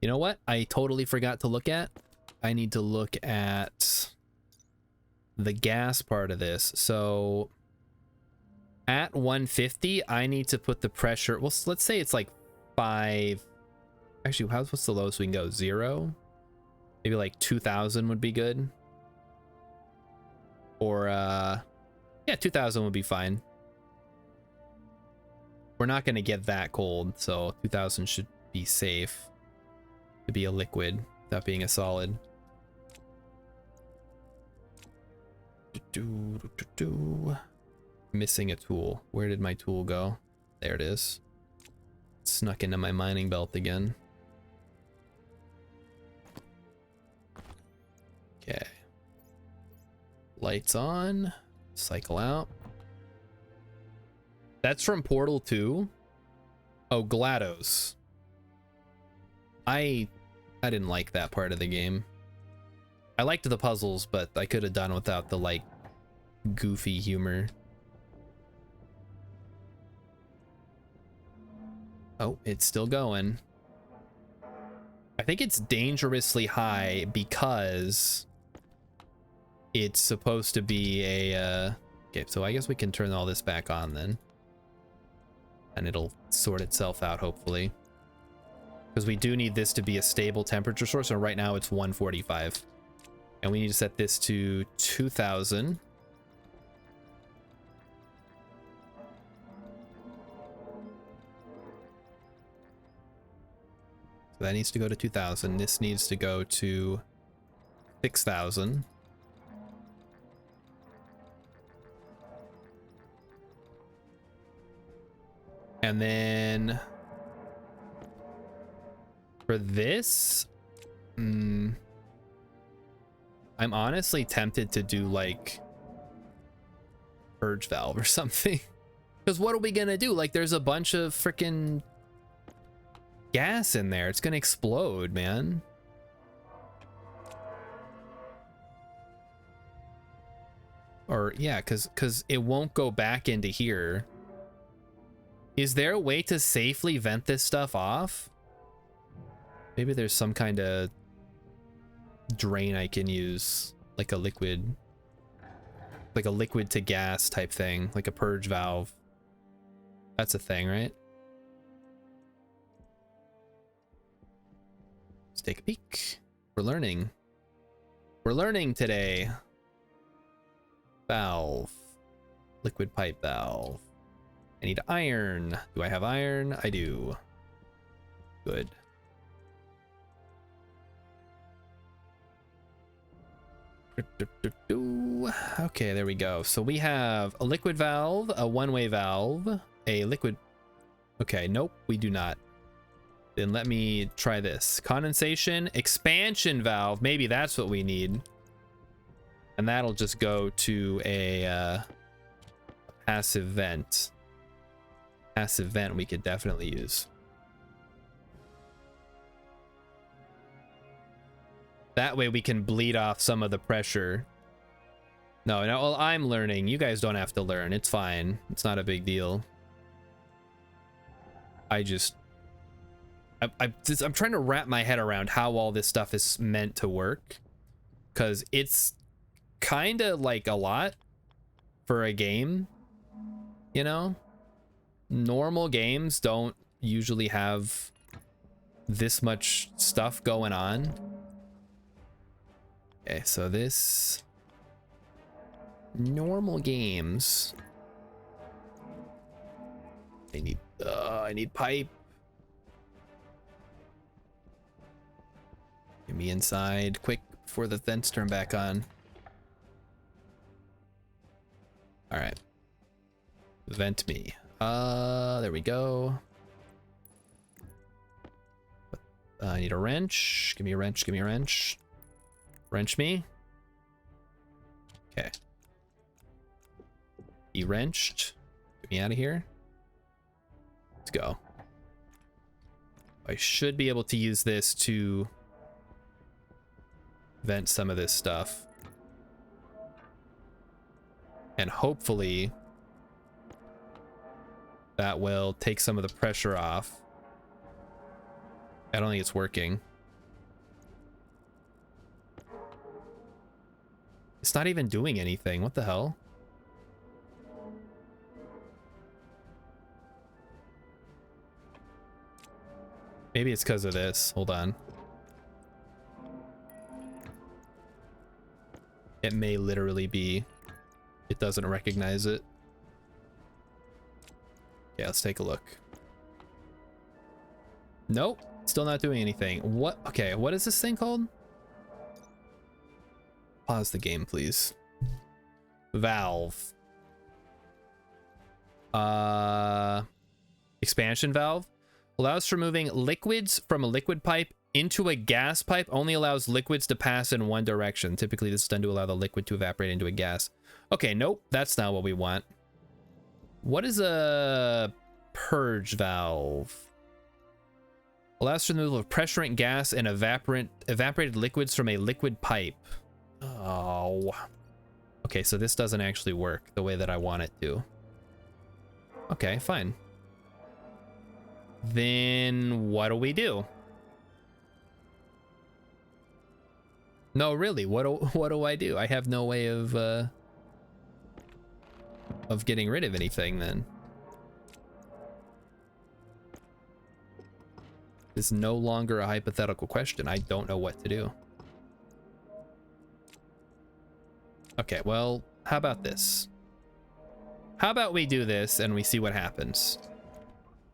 You know what? I totally forgot to look at. I need to look at the gas part of this. So at 150, I need to put the pressure. Well, let's say it's like 5. Actually, what's the lowest we can go? 0? Maybe like 2,000 would be good. Or, yeah, 2,000 would be fine. We're not going to get that cold, so 2,000 should be safe to be a liquid without being a solid. Missing a tool. Where did my tool go? There it is. Snuck into my mining belt again. Okay. Lights on. Cycle out. That's from Portal 2. Oh, GLaDOS. I didn't like that part of the game. I liked the puzzles, but I could have done without the like goofy humor. Oh, it's still going. I think it's dangerously high because it's supposed to be a okay, so I guess we can turn all this back on then. And it'll sort itself out, hopefully. Because we do need this to be a stable temperature source, and right now it's 145. And we need to set this to 2000. So that needs to go to 2000. This needs to go to 6000. And then for this, I'm honestly tempted to do like purge valve or something. Because what are we gonna do? Like, there's a bunch of freaking gas in there. It's gonna explode, man. Or yeah, because it won't go back into here. Is there a way to safely vent this stuff off? Maybe there's some kind of drain I can use, like a liquid to gas type thing, like a purge valve. That's a thing, right? Let's take a peek. We're learning. We're learning today. Valve. Liquid pipe valve. I need iron. Do I have iron? I do. Good. Okay, there we go. So we have a liquid valve, a one-way valve, a liquid... Okay, nope, we do not. Then let me try this. Condensation, expansion valve. Maybe that's what we need. And that'll just go to a passive vent. Passive vent we could definitely use. That way we can bleed off some of the pressure. No, well, I'm learning. You guys don't have to learn. It's fine. It's not a big deal. I'm trying to wrap my head around how all this stuff is meant to work. Because it's kind of like a lot for a game, you know? Normal games don't usually have this much stuff going on. Okay, so this... Normal games... I need pipe. Get me inside quick before the vents turn back on. All right. Vent me. There we go. I need a wrench. Give me a wrench. Give me a wrench. Wrench me. Okay. Be wrenched. Get me out of here. Let's go. I should be able to use this to vent some of this stuff. And hopefully that will take some of the pressure off. I don't think it's working. It's not even doing anything. What the hell? Maybe it's because of this. Hold on. It may literally be it doesn't recognize it. Yeah, let's take a look. Nope, still not doing anything. What? Okay, what is this thing called? Pause the game, please. Valve. Expansion valve allows for moving liquids from a liquid pipe into a gas pipe. Only allows liquids to pass in one direction. Typically this is done to allow the liquid to evaporate into a gas. Okay, nope, that's not what we want. What is a purge valve? Allows for the removal of pressurant gas and evaporated liquids from a liquid pipe. Oh. Okay, so this doesn't actually work the way that I want it to. Okay, fine. Then what do we do? No, really, what do I do? I have no way of getting rid of anything then. This is no longer a hypothetical question. I don't know what to do. Okay, well, how about this? How about we do this and we see what happens?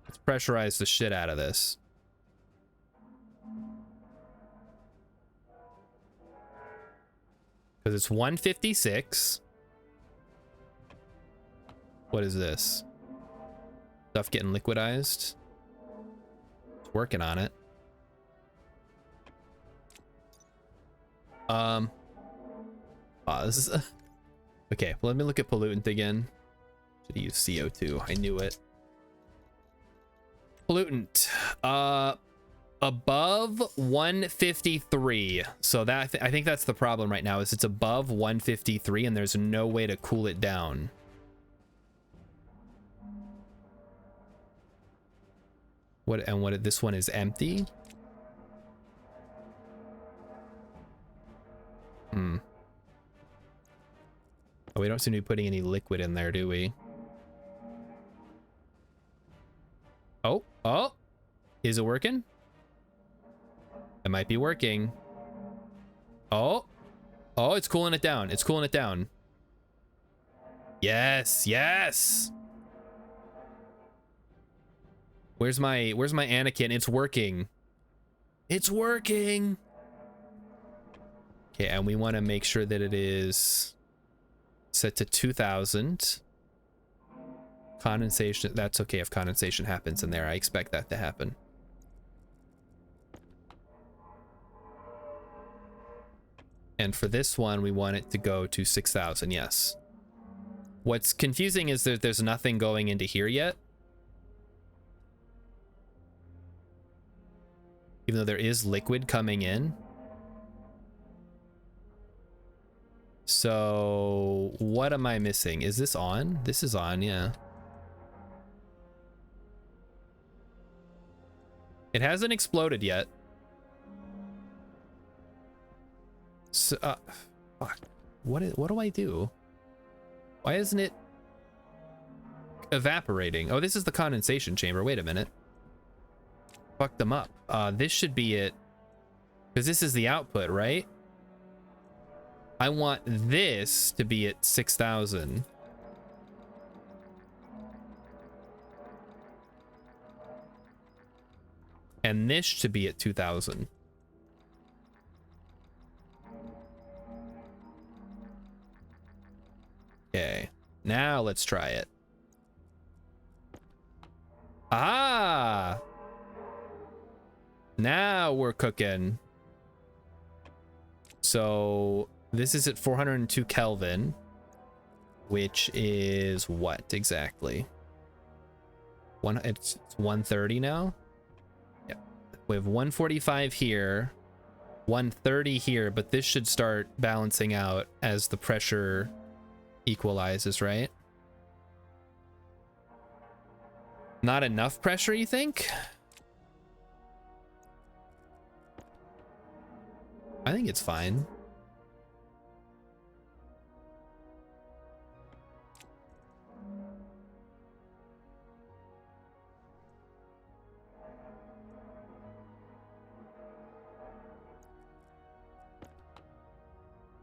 Let's pressurize the shit out of this. Because it's 156. What is this? Stuff getting liquidized. It's working on it. This is okay, well, let me look at pollutant again. Should use CO2. I knew it. Pollutant. Above 153. So that I think that's the problem right now, is it's above 153 and there's no way to cool it down. What this one is empty? Oh, we don't seem to be putting any liquid in there, do we? Oh, is it working? It might be working. Oh, it's cooling it down. It's cooling it down. Yes, yes. Where's my Anakin? It's working. It's working. Okay, and we want to make sure that it is set to 2000. Condensation, that's okay if condensation happens in there. I expect that to happen. And for this one, we want it to go to 6000, yes. What's confusing is that there's nothing going into here yet. Even though there is liquid coming in. So what am I missing? Is this on? This is on, yeah. It hasn't exploded yet. So, fuck. What do I do? Why isn't it evaporating? Oh, this is the condensation chamber. Wait a minute. Fucked them up. This should be it. Because this is the output, right? I want this to be at 6000. And this should be at 2000. Okay, now let's try it. Ah! Now we're cooking. So this is at 402 Kelvin, which is what exactly? It's 130 now? Yeah. We have 145 here, 130 here, but this should start balancing out as the pressure equalizes, right? Not enough pressure, you think? I think it's fine.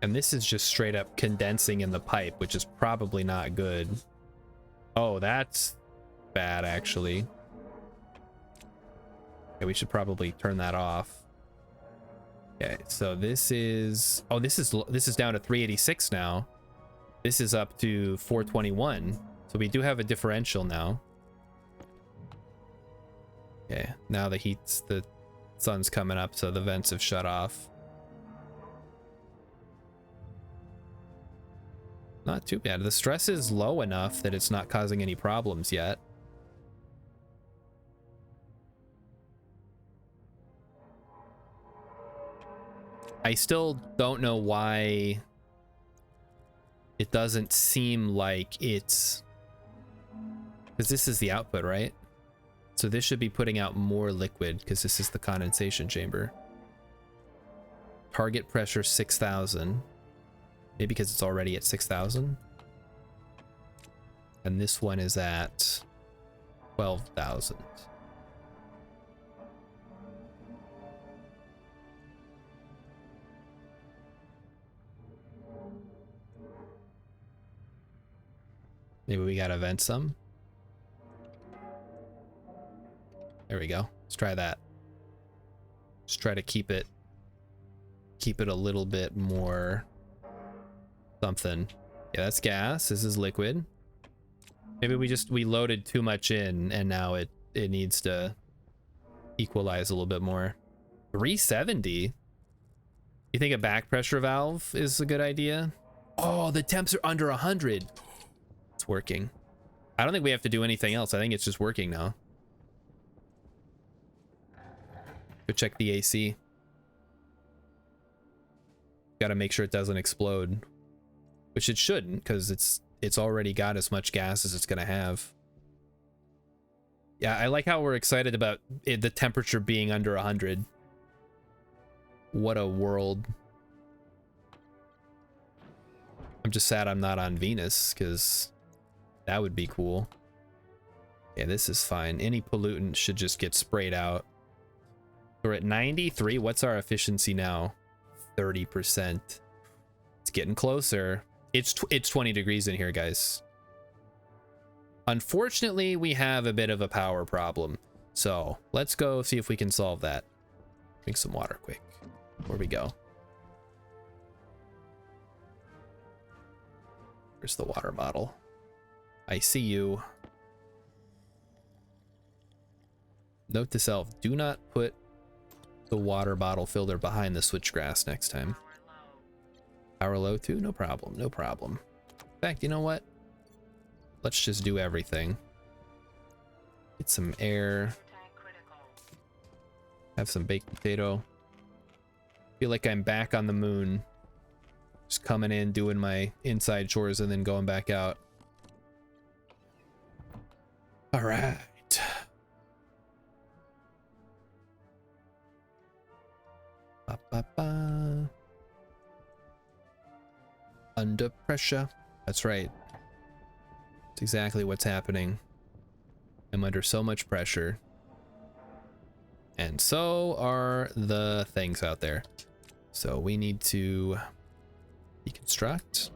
And this is just straight up condensing in the pipe, which is probably not good. Oh, that's bad, actually. Okay, we should probably turn that off. Okay, so this is, oh, this is down to 386 now. This is up to 421. So we do have a differential now. Okay, now the sun's coming up, so the vents have shut off. Not too bad. The stress is low enough that it's not causing any problems yet. I still don't know why it doesn't seem like it's, because this is the output, right? So this should be putting out more liquid because this is the condensation chamber. Target pressure 6,000. Maybe because it's already at 6,000. And this one is at 12,000. Maybe we gotta vent some. There we go. Let's try that. Just try to keep it a little bit more something. Yeah, that's gas. This is liquid. Maybe we loaded too much in and now it needs to equalize a little bit more. 370. You think a back pressure valve is a good idea? Oh, the temps are under 100. It's working. I don't think we have to do anything else. I think it's just working now. Go check the AC. Gotta make sure it doesn't explode, which it shouldn't, because it's already got as much gas as it's gonna have. Yeah, I like how we're excited about the temperature being under 100. What a world. I'm just sad I'm not on Venus, because that would be cool. Yeah, this is fine. Any pollutant should just get sprayed out. We're at 93. What's our efficiency now? 30%. It's getting closer. It's 20 degrees in here, guys. Unfortunately, we have a bit of a power problem. So let's go see if we can solve that. Drink some water quick before we go. Where's the water bottle? I see you. Note to self, do not put the water bottle filter behind the switchgrass next time. Power low too? No problem, no problem. In fact, you know what? Let's just do everything. Get some air. Have some baked potato. Feel like I'm back on the moon. Just coming in, doing my inside chores, and then going back out. All right. Ba, ba, ba. Under pressure. That's right. That's exactly what's happening. I'm under so much pressure. And so are the things out there. So we need to deconstruct.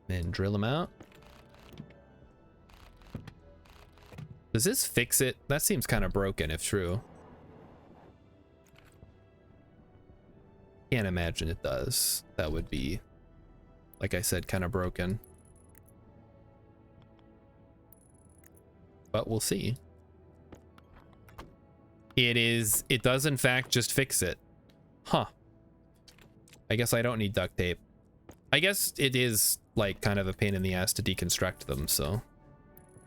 And drill them out. Does this fix it? That seems kind of broken if true. Can't imagine it does. That would be, like I said, kind of broken. But we'll see. It does in fact just fix it. Huh. I guess I don't need duct tape. I guess it is like kind of a pain in the ass to deconstruct them, so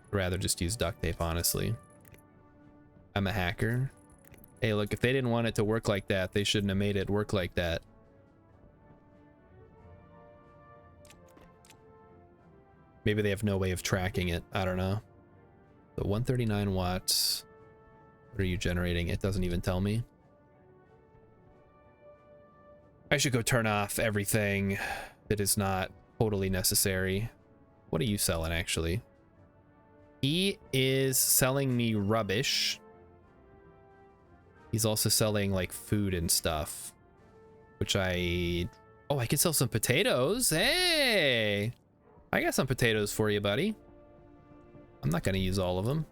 I'd rather just use duct tape, honestly. I'm a hacker. Hey, look, if they didn't want it to work like that, they shouldn't have made it work like that. Maybe they have no way of tracking it. I don't know. So 139 watts. What are you generating? It doesn't even tell me. I should go turn off everything that is not totally necessary. What are you selling, actually? He is selling me rubbish. He's also selling like food and stuff, which oh, I could sell some potatoes. Hey, I got some potatoes for you, buddy. I'm not gonna use all of them.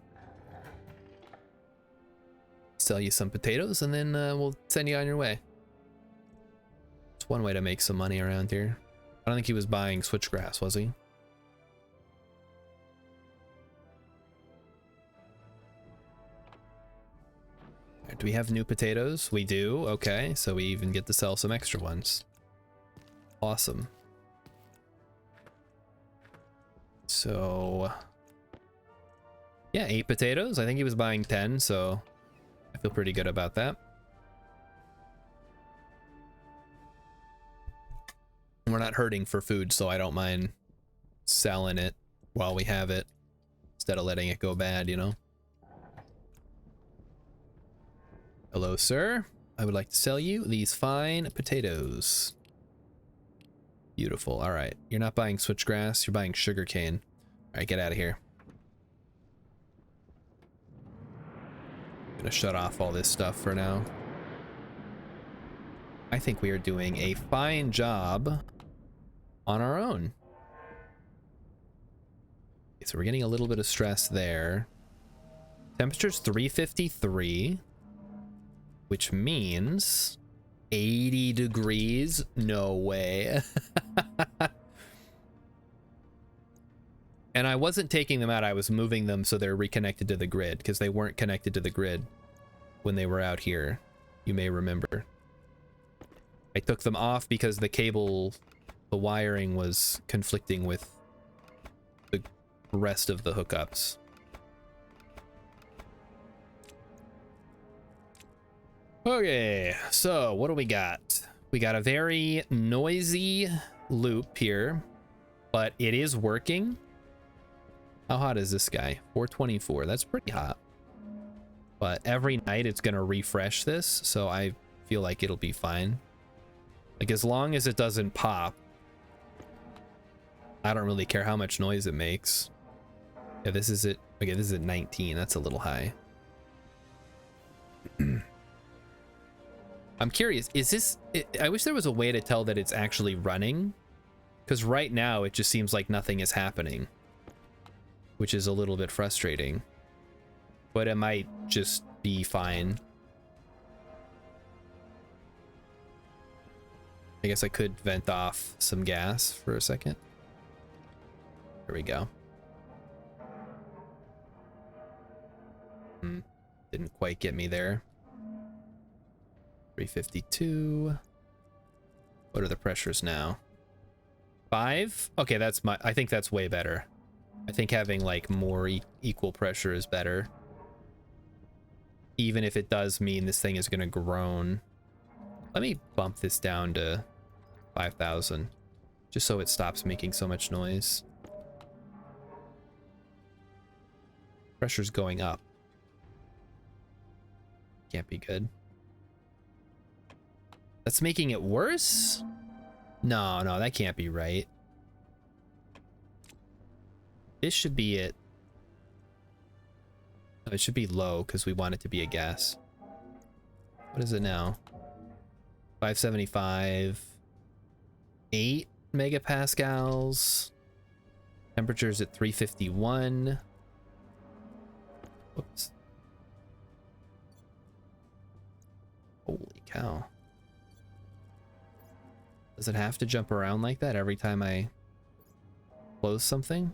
Sell you some potatoes and then we'll send you on your way. It's one way to make some money around here. I don't think he was buying switchgrass, was he? Do we have new potatoes? We do. Okay, so we even get to sell some extra ones. Awesome. So yeah, 8 potatoes. I think he was buying 10, so I feel pretty good about that. We're not hurting for food, so I don't mind selling it while we have it instead of letting it go bad, you know? Hello, sir. I would like to sell you these fine potatoes. Beautiful. All right. You're not buying switchgrass. You're buying sugarcane. All right, get out of here. Gonna shut off all this stuff for now. I think we are doing a fine job on our own. Okay, so we're getting a little bit of stress there. Temperature's 353, which means 80 degrees. No way. And I wasn't taking them out, I was moving them so they're reconnected to the grid, because they weren't connected to the grid when they were out here, you may remember. I took them off because the cable, the wiring was conflicting with the rest of the hookups. Okay, so what do we got? We got a very noisy loop here, but it is working. How hot is this guy? 424. That's pretty hot. But every night it's gonna refresh this, so I feel like it'll be fine. Like, as long as it doesn't pop, I don't really care how much noise it makes. Yeah, this is it. Okay, this is at 19. That's a little high. I'm curious, is this... I wish there was a way to tell that it's actually running, because right now it just seems like nothing is happening, which is a little bit frustrating. But it might just be fine. I guess I could vent off some gas for a second. There we go. Didn't quite get me there. 352. What are the pressures now? 5? Okay, that's my... I think that's way better. I think having like more equal pressure is better. Even if it does mean this thing is gonna groan. Let me bump this down to 5,000. Just so it stops making so much noise. Pressure's going up. Can't be good. That's making it worse? No, that can't be right. This should be it. No, it should be low because we want it to be a gas. What is it now? 575. 8 megapascals. Temperature's at 351. Whoops. Holy cow. Does it have to jump around like that every time I close something?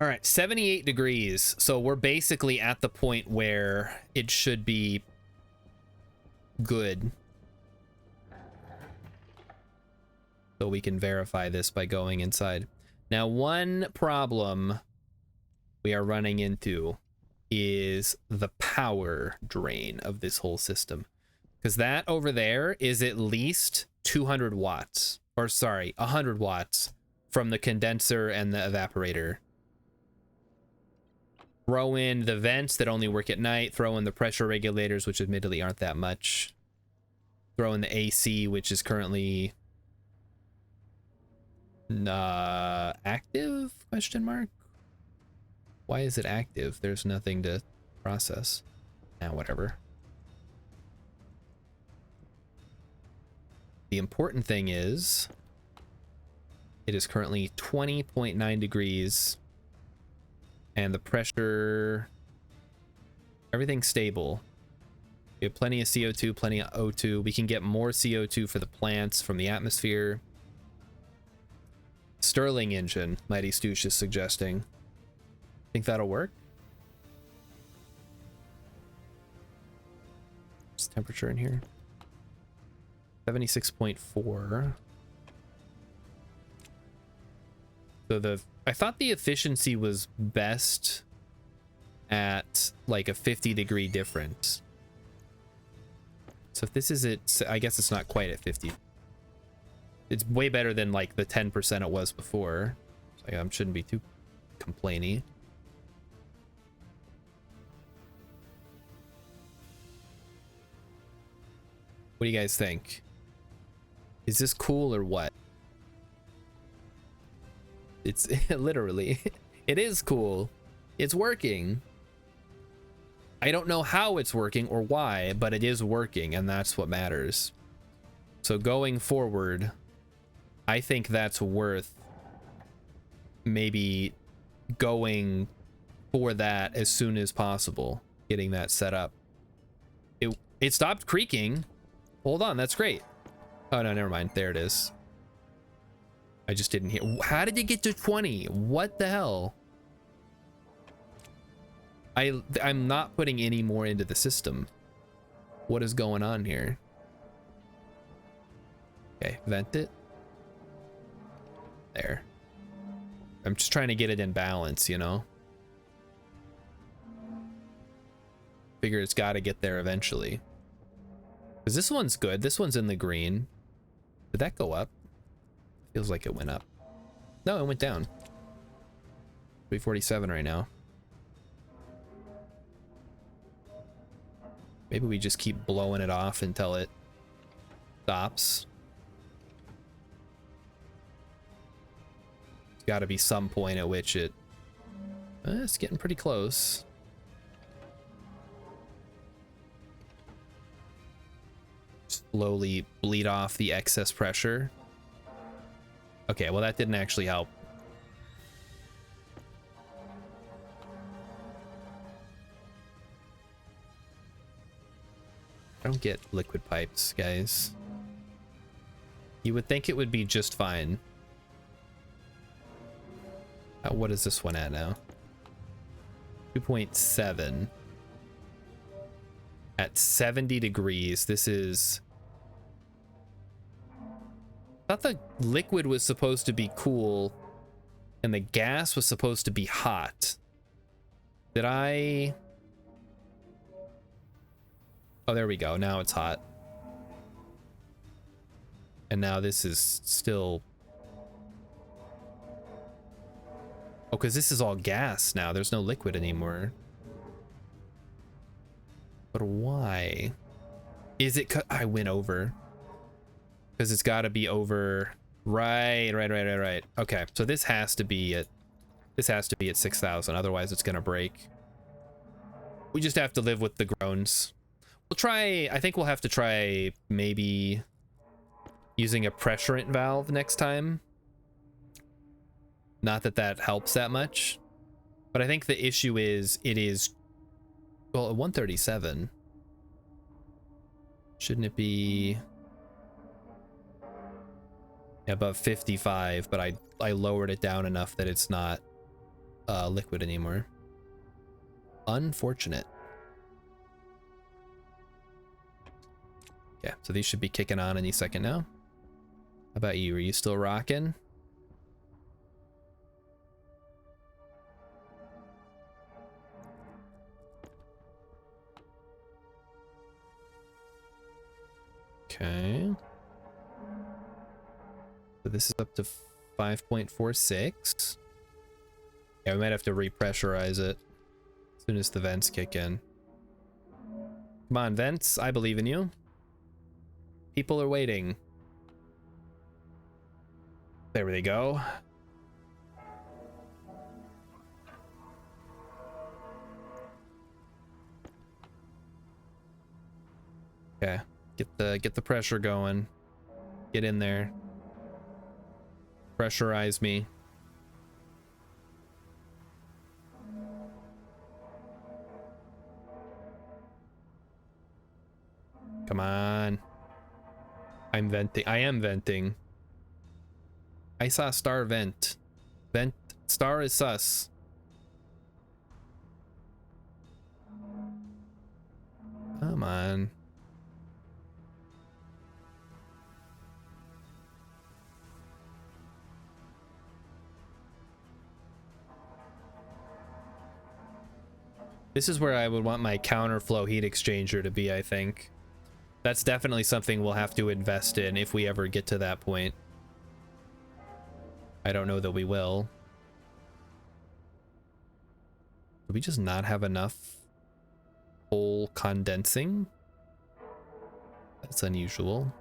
All right, 78 degrees. So we're basically at the point where it should be good. So we can verify this by going inside. Now, one problem we are running into is the power drain of this whole system. Because that over there is at least 200 watts. Or sorry, 100 watts from the condenser and the evaporator. Throw in the vents that only work at night. Throw in the pressure regulators, which admittedly aren't that much. Throw in the AC, which is currently... active? Question mark? Why is it active? There's nothing to process. Nah, whatever. The important thing is It is currently 20.9 degrees. And the pressure, everything's stable. We have plenty of CO2, plenty of O2. We can get more CO2 for the plants from the atmosphere. Stirling engine, Mighty Stoosh is suggesting. Think that'll work? What's the temperature in here? 76.4. So I thought the efficiency was best at like a 50-degree difference. So if this is it, I guess it's not quite at 50. It's way better than like the 10% it was before. So I shouldn't be too complainy. What do you guys think? Is this cool or what? It's literally, it is cool. It's working. I don't know how it's working or why, but it is working, and that's what matters. So going forward, I think that's worth maybe going for that as soon as possible, getting that set up. It stopped creaking. Hold on, that's great. Oh no, never mind. There it is. I just didn't hear. How did it get to 20? What the hell? I'm not putting any more into the system. What is going on here? Okay, vent it. There. I'm just trying to get it in balance, you know? Figure it's got to get there eventually. Because this one's good. This one's in the green. Did that go up? Feels like it went up. No, it went down. 347 right now. Maybe we just keep blowing it off until it stops. There's got to be some point at which it's getting pretty close. Slowly bleed off the excess pressure. Okay, well that didn't actually help. I don't get liquid pipes, guys. You would think it would be just fine. What is this one at now? 2.7. At 70 degrees, this is... I thought the liquid was supposed to be cool and the gas was supposed to be hot. Did I... Oh, there we go. Now it's hot. And now this is still... Oh, because this is all gas now. There's no liquid anymore. But why? Is it... I went over. Because it's got to be over... Right. Okay, so this has to be at... This has to be at 6,000. Otherwise, it's going to break. We just have to live with the groans. We'll try... I think we'll have to try maybe using a pressurant valve next time. Not that that helps that much. But I think the issue is it is... Well, at 137... Shouldn't it be... Above 55, but I lowered it down enough that it's not liquid anymore. Unfortunate. Yeah, so these should be kicking on any second now. How about you? Are you still rocking? Okay. So this is up to 5.46. Yeah, we might have to repressurize it as soon as the vents kick in. Come on, vents. I believe in you. People are waiting. There we go. Okay. Get the pressure going. Get in there. Pressurize me. Come on. I'm venting. I am venting. I saw star vent. Vent. Star is sus. Come on. This is where I would want my counterflow heat exchanger to be, I think. That's definitely something we'll have to invest in if we ever get to that point. I don't know that we will. Do we just not have enough whole condensing? That's unusual.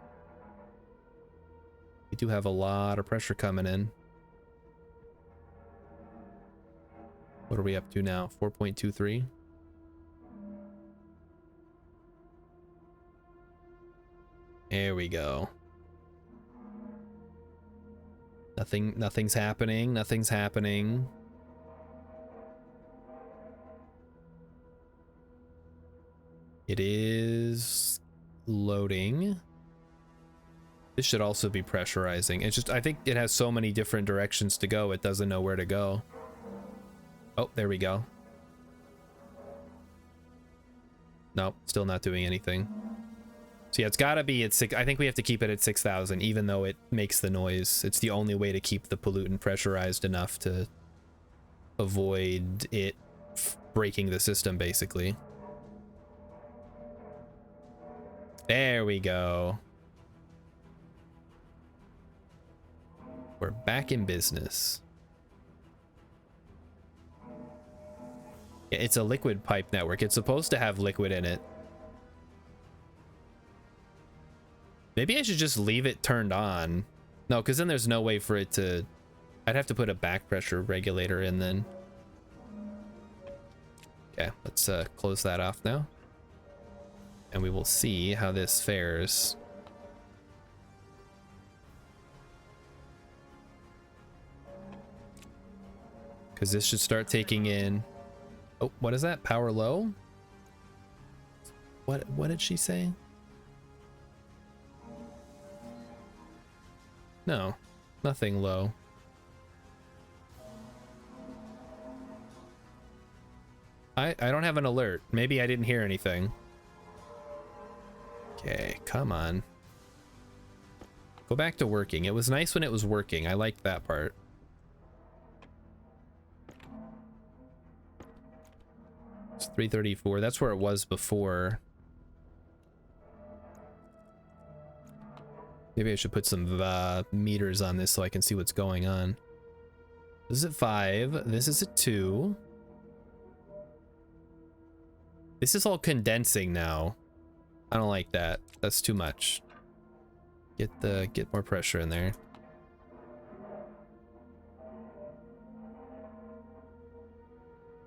We do have a lot of pressure coming in. What are we up to now? 4.23? There we go. Nothing's happening. Nothing's happening. It is loading. This should also be pressurizing. It's just, I think it has so many different directions to go, it doesn't know where to go. Oh, there we go. Nope, still not doing anything. So yeah, it's gotta be at 6. I think we have to keep it at 6,000, even though it makes the noise. It's the only way to keep the pollutant pressurized enough to avoid it breaking the system, basically. There we go. We're back in business. Yeah, it's a liquid pipe network. It's supposed to have liquid in it. Maybe I should just leave it turned on. No, because then there's no way for it to... I'd have to put a back pressure regulator in then. Okay, let's close that off now. And we will see how this fares. Because this should start taking in... Oh, what is that? Power low? What did she say? No, nothing low. I don't have an alert. Maybe I didn't hear anything. Okay, come on. Go back to working. It was nice when it was working. I liked that part. It's 334. That's where it was before. Maybe I should put some meters on this so I can see what's going on. This is at 5. This is at 2. This is all condensing now. I don't like that. That's too much. Get more pressure in there.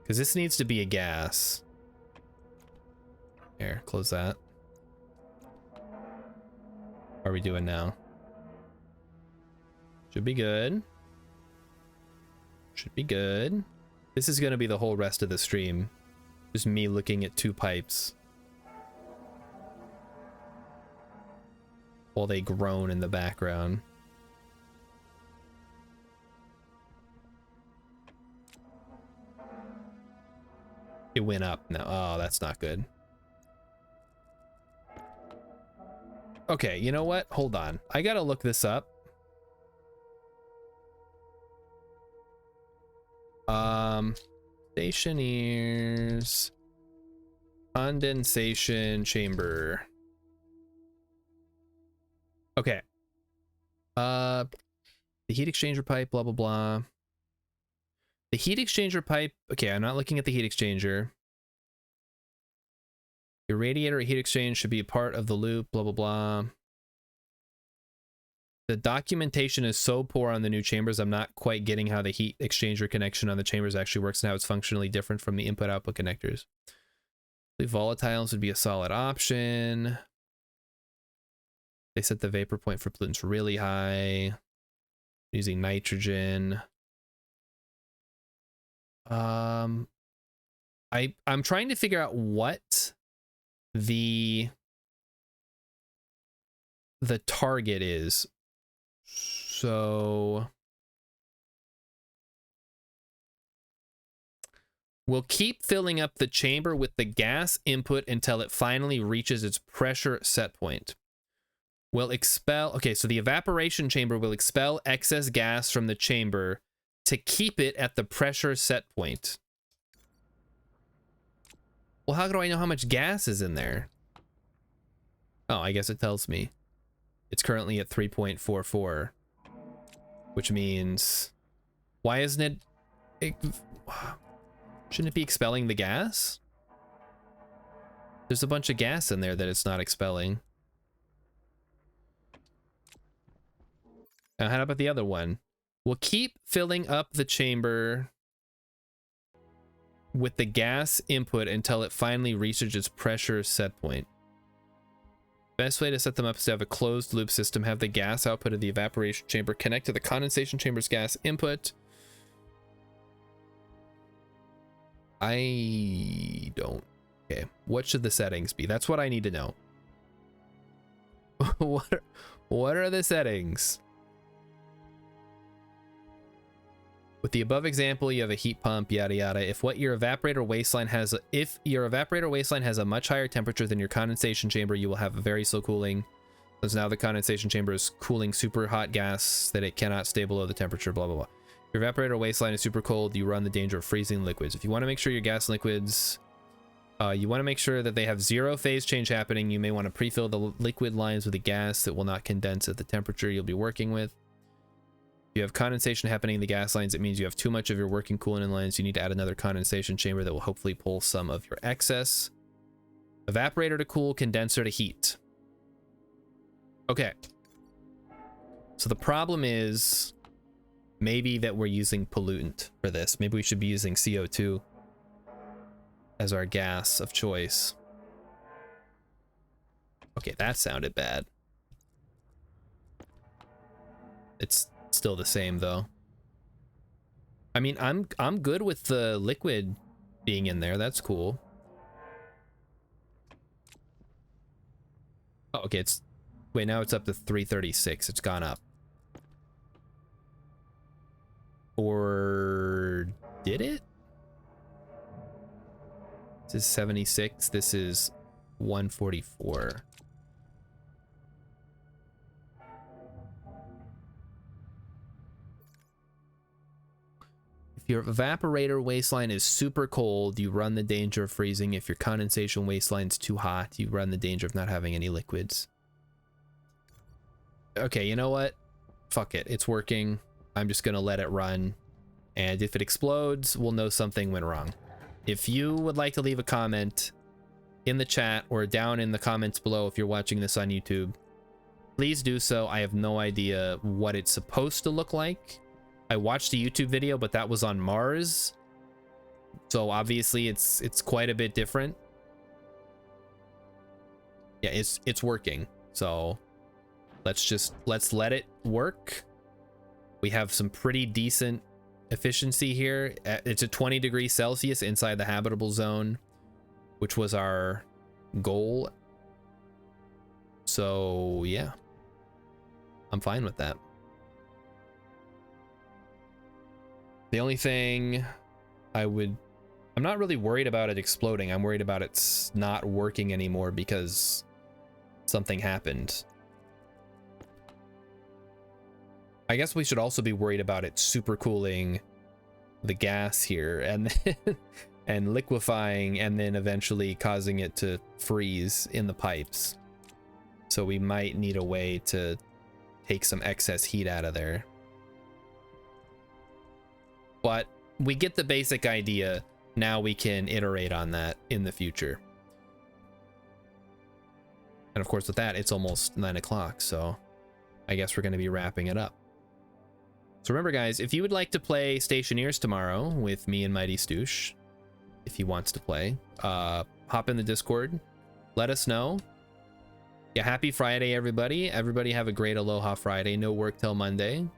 Because this needs to be a gas. Here, close that. How are we doing now? Should be good. Should be good. This is going to be the whole rest of the stream. Just me looking at 2 pipes. While they groan in the background. It went up now. Oh, that's not good. Okay, you know what? Hold on. I gotta look this up. Stationeers. Condensation chamber. Okay. The heat exchanger pipe, blah, blah, blah. The heat exchanger pipe. Okay, I'm not looking at the heat exchanger. Your radiator or heat exchange should be a part of the loop, blah, blah, blah. The documentation is so poor on the new chambers, I'm not quite getting how the heat exchanger connection on the chambers actually works and how it's functionally different from the input-output connectors. Volatiles would be a solid option. They set the vapor point for pollutants really high. using nitrogen. I'm trying to figure out what the target is. So we'll keep filling up the chamber with the gas input until it finally reaches its pressure set point. Will expel, okay, so the evaporation chamber will expel excess gas from the chamber to keep it at the pressure set point. Well, how do I know how much gas is in there? Oh, I guess it tells me. It's currently at 3.44, which means, why isn't it, shouldn't it be expelling the gas? There's a bunch of gas in there that it's not expelling. Now, how about the other one? We'll keep filling up the chamber with the gas input until it finally reaches its pressure set point. Best way to set them up is to have a closed loop system, have the gas output of the evaporation chamber connect to the condensation chamber's gas input. I don't. Okay, what should the settings be? That's what I need to know. What are the settings? With the above example, you have a heat pump, yada yada. If your evaporator waistline has a much higher temperature than your condensation chamber, you will have a very slow cooling. Because now the condensation chamber is cooling super hot gas that it cannot stay below the temperature, blah blah blah. Your evaporator waistline is super cold, you run the danger of freezing liquids. If you want to make sure your gas liquids, you want to make sure that they have zero phase change happening, you may want to pre-fill the liquid lines with a gas that will not condense at the temperature you'll be working with. If you have condensation happening in the gas lines, it means you have too much of your working coolant lines. You need to add another condensation chamber that will hopefully pull some of your excess. Evaporator to cool, condenser to heat. Okay. So the problem is maybe that we're using pollutant for this. Maybe we should be using CO2 as our gas of choice. Okay, that sounded bad. It's still the same though. I mean, I'm good with the liquid being in there. That's cool. Oh, okay, wait, now it's up to 336. It's gone up. Or did it? This is 76. This is 144. If your evaporator waistline is super cold, you run the danger of freezing. If your condensation waistline's too hot, you run the danger of not having any liquids. Okay, you know what? Fuck it. It's working. I'm just gonna let it run. And if it explodes, we'll know something went wrong. If you would like to leave a comment in the chat or down in the comments below if you're watching this on YouTube, please do so. I have no idea what it's supposed to look like. I watched a YouTube video, but that was on Mars. So obviously it's quite a bit different. Yeah, it's working. So let's let it work. We have some pretty decent efficiency here. It's a 20 degrees Celsius inside the habitable zone, which was our goal. So yeah, I'm fine with that. The only thing I'm not really worried about it exploding. I'm worried about it's not working anymore because something happened. I guess we should also be worried about it supercooling the gas here and and liquefying and then eventually causing it to freeze in the pipes. So we might need a way to take some excess heat out of there. But we get the basic idea. Now we can iterate on that in the future. And of course with that, it's almost 9 o'clock, so I guess we're going to be wrapping it up. So remember guys, if you would like to play Stationeers tomorrow with me and Mighty Stoosh, if he wants to play, hop in the Discord, let us know. Yeah, happy Friday everybody. Everybody have a great Aloha Friday. No work till Monday.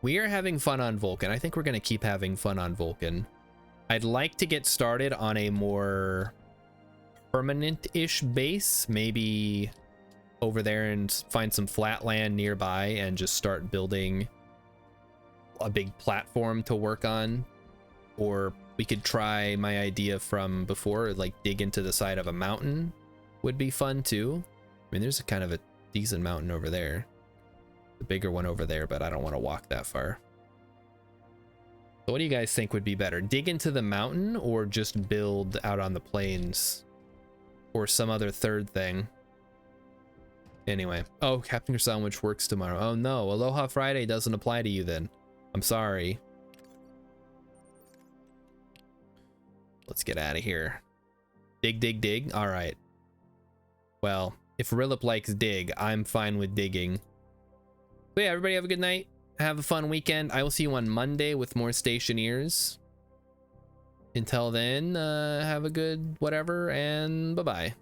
We are having fun on Vulcan. I think we're going to keep having fun on Vulcan. I'd like to get started on a more permanent-ish base, maybe over there and find some flat land nearby and just start building a big platform to work on. Or we could try my idea from before, like dig into the side of a mountain would be fun too. I mean, there's a kind of a decent mountain over there, the bigger one over there, but I don't want to walk that far. So what do you guys think would be better? Dig into the mountain or just build out on the plains or some other third thing? Anyway, oh, Captain Your Sandwich works tomorrow. Oh no, Aloha Friday doesn't apply to you then. I'm sorry. Let's get out of here. Dig, dig, dig. All right. Well, if Rilip likes dig, I'm fine with digging. But yeah, everybody have a good night. Have a fun weekend. I will see you on Monday with more Stationeers. Until then, have a good whatever, and bye-bye.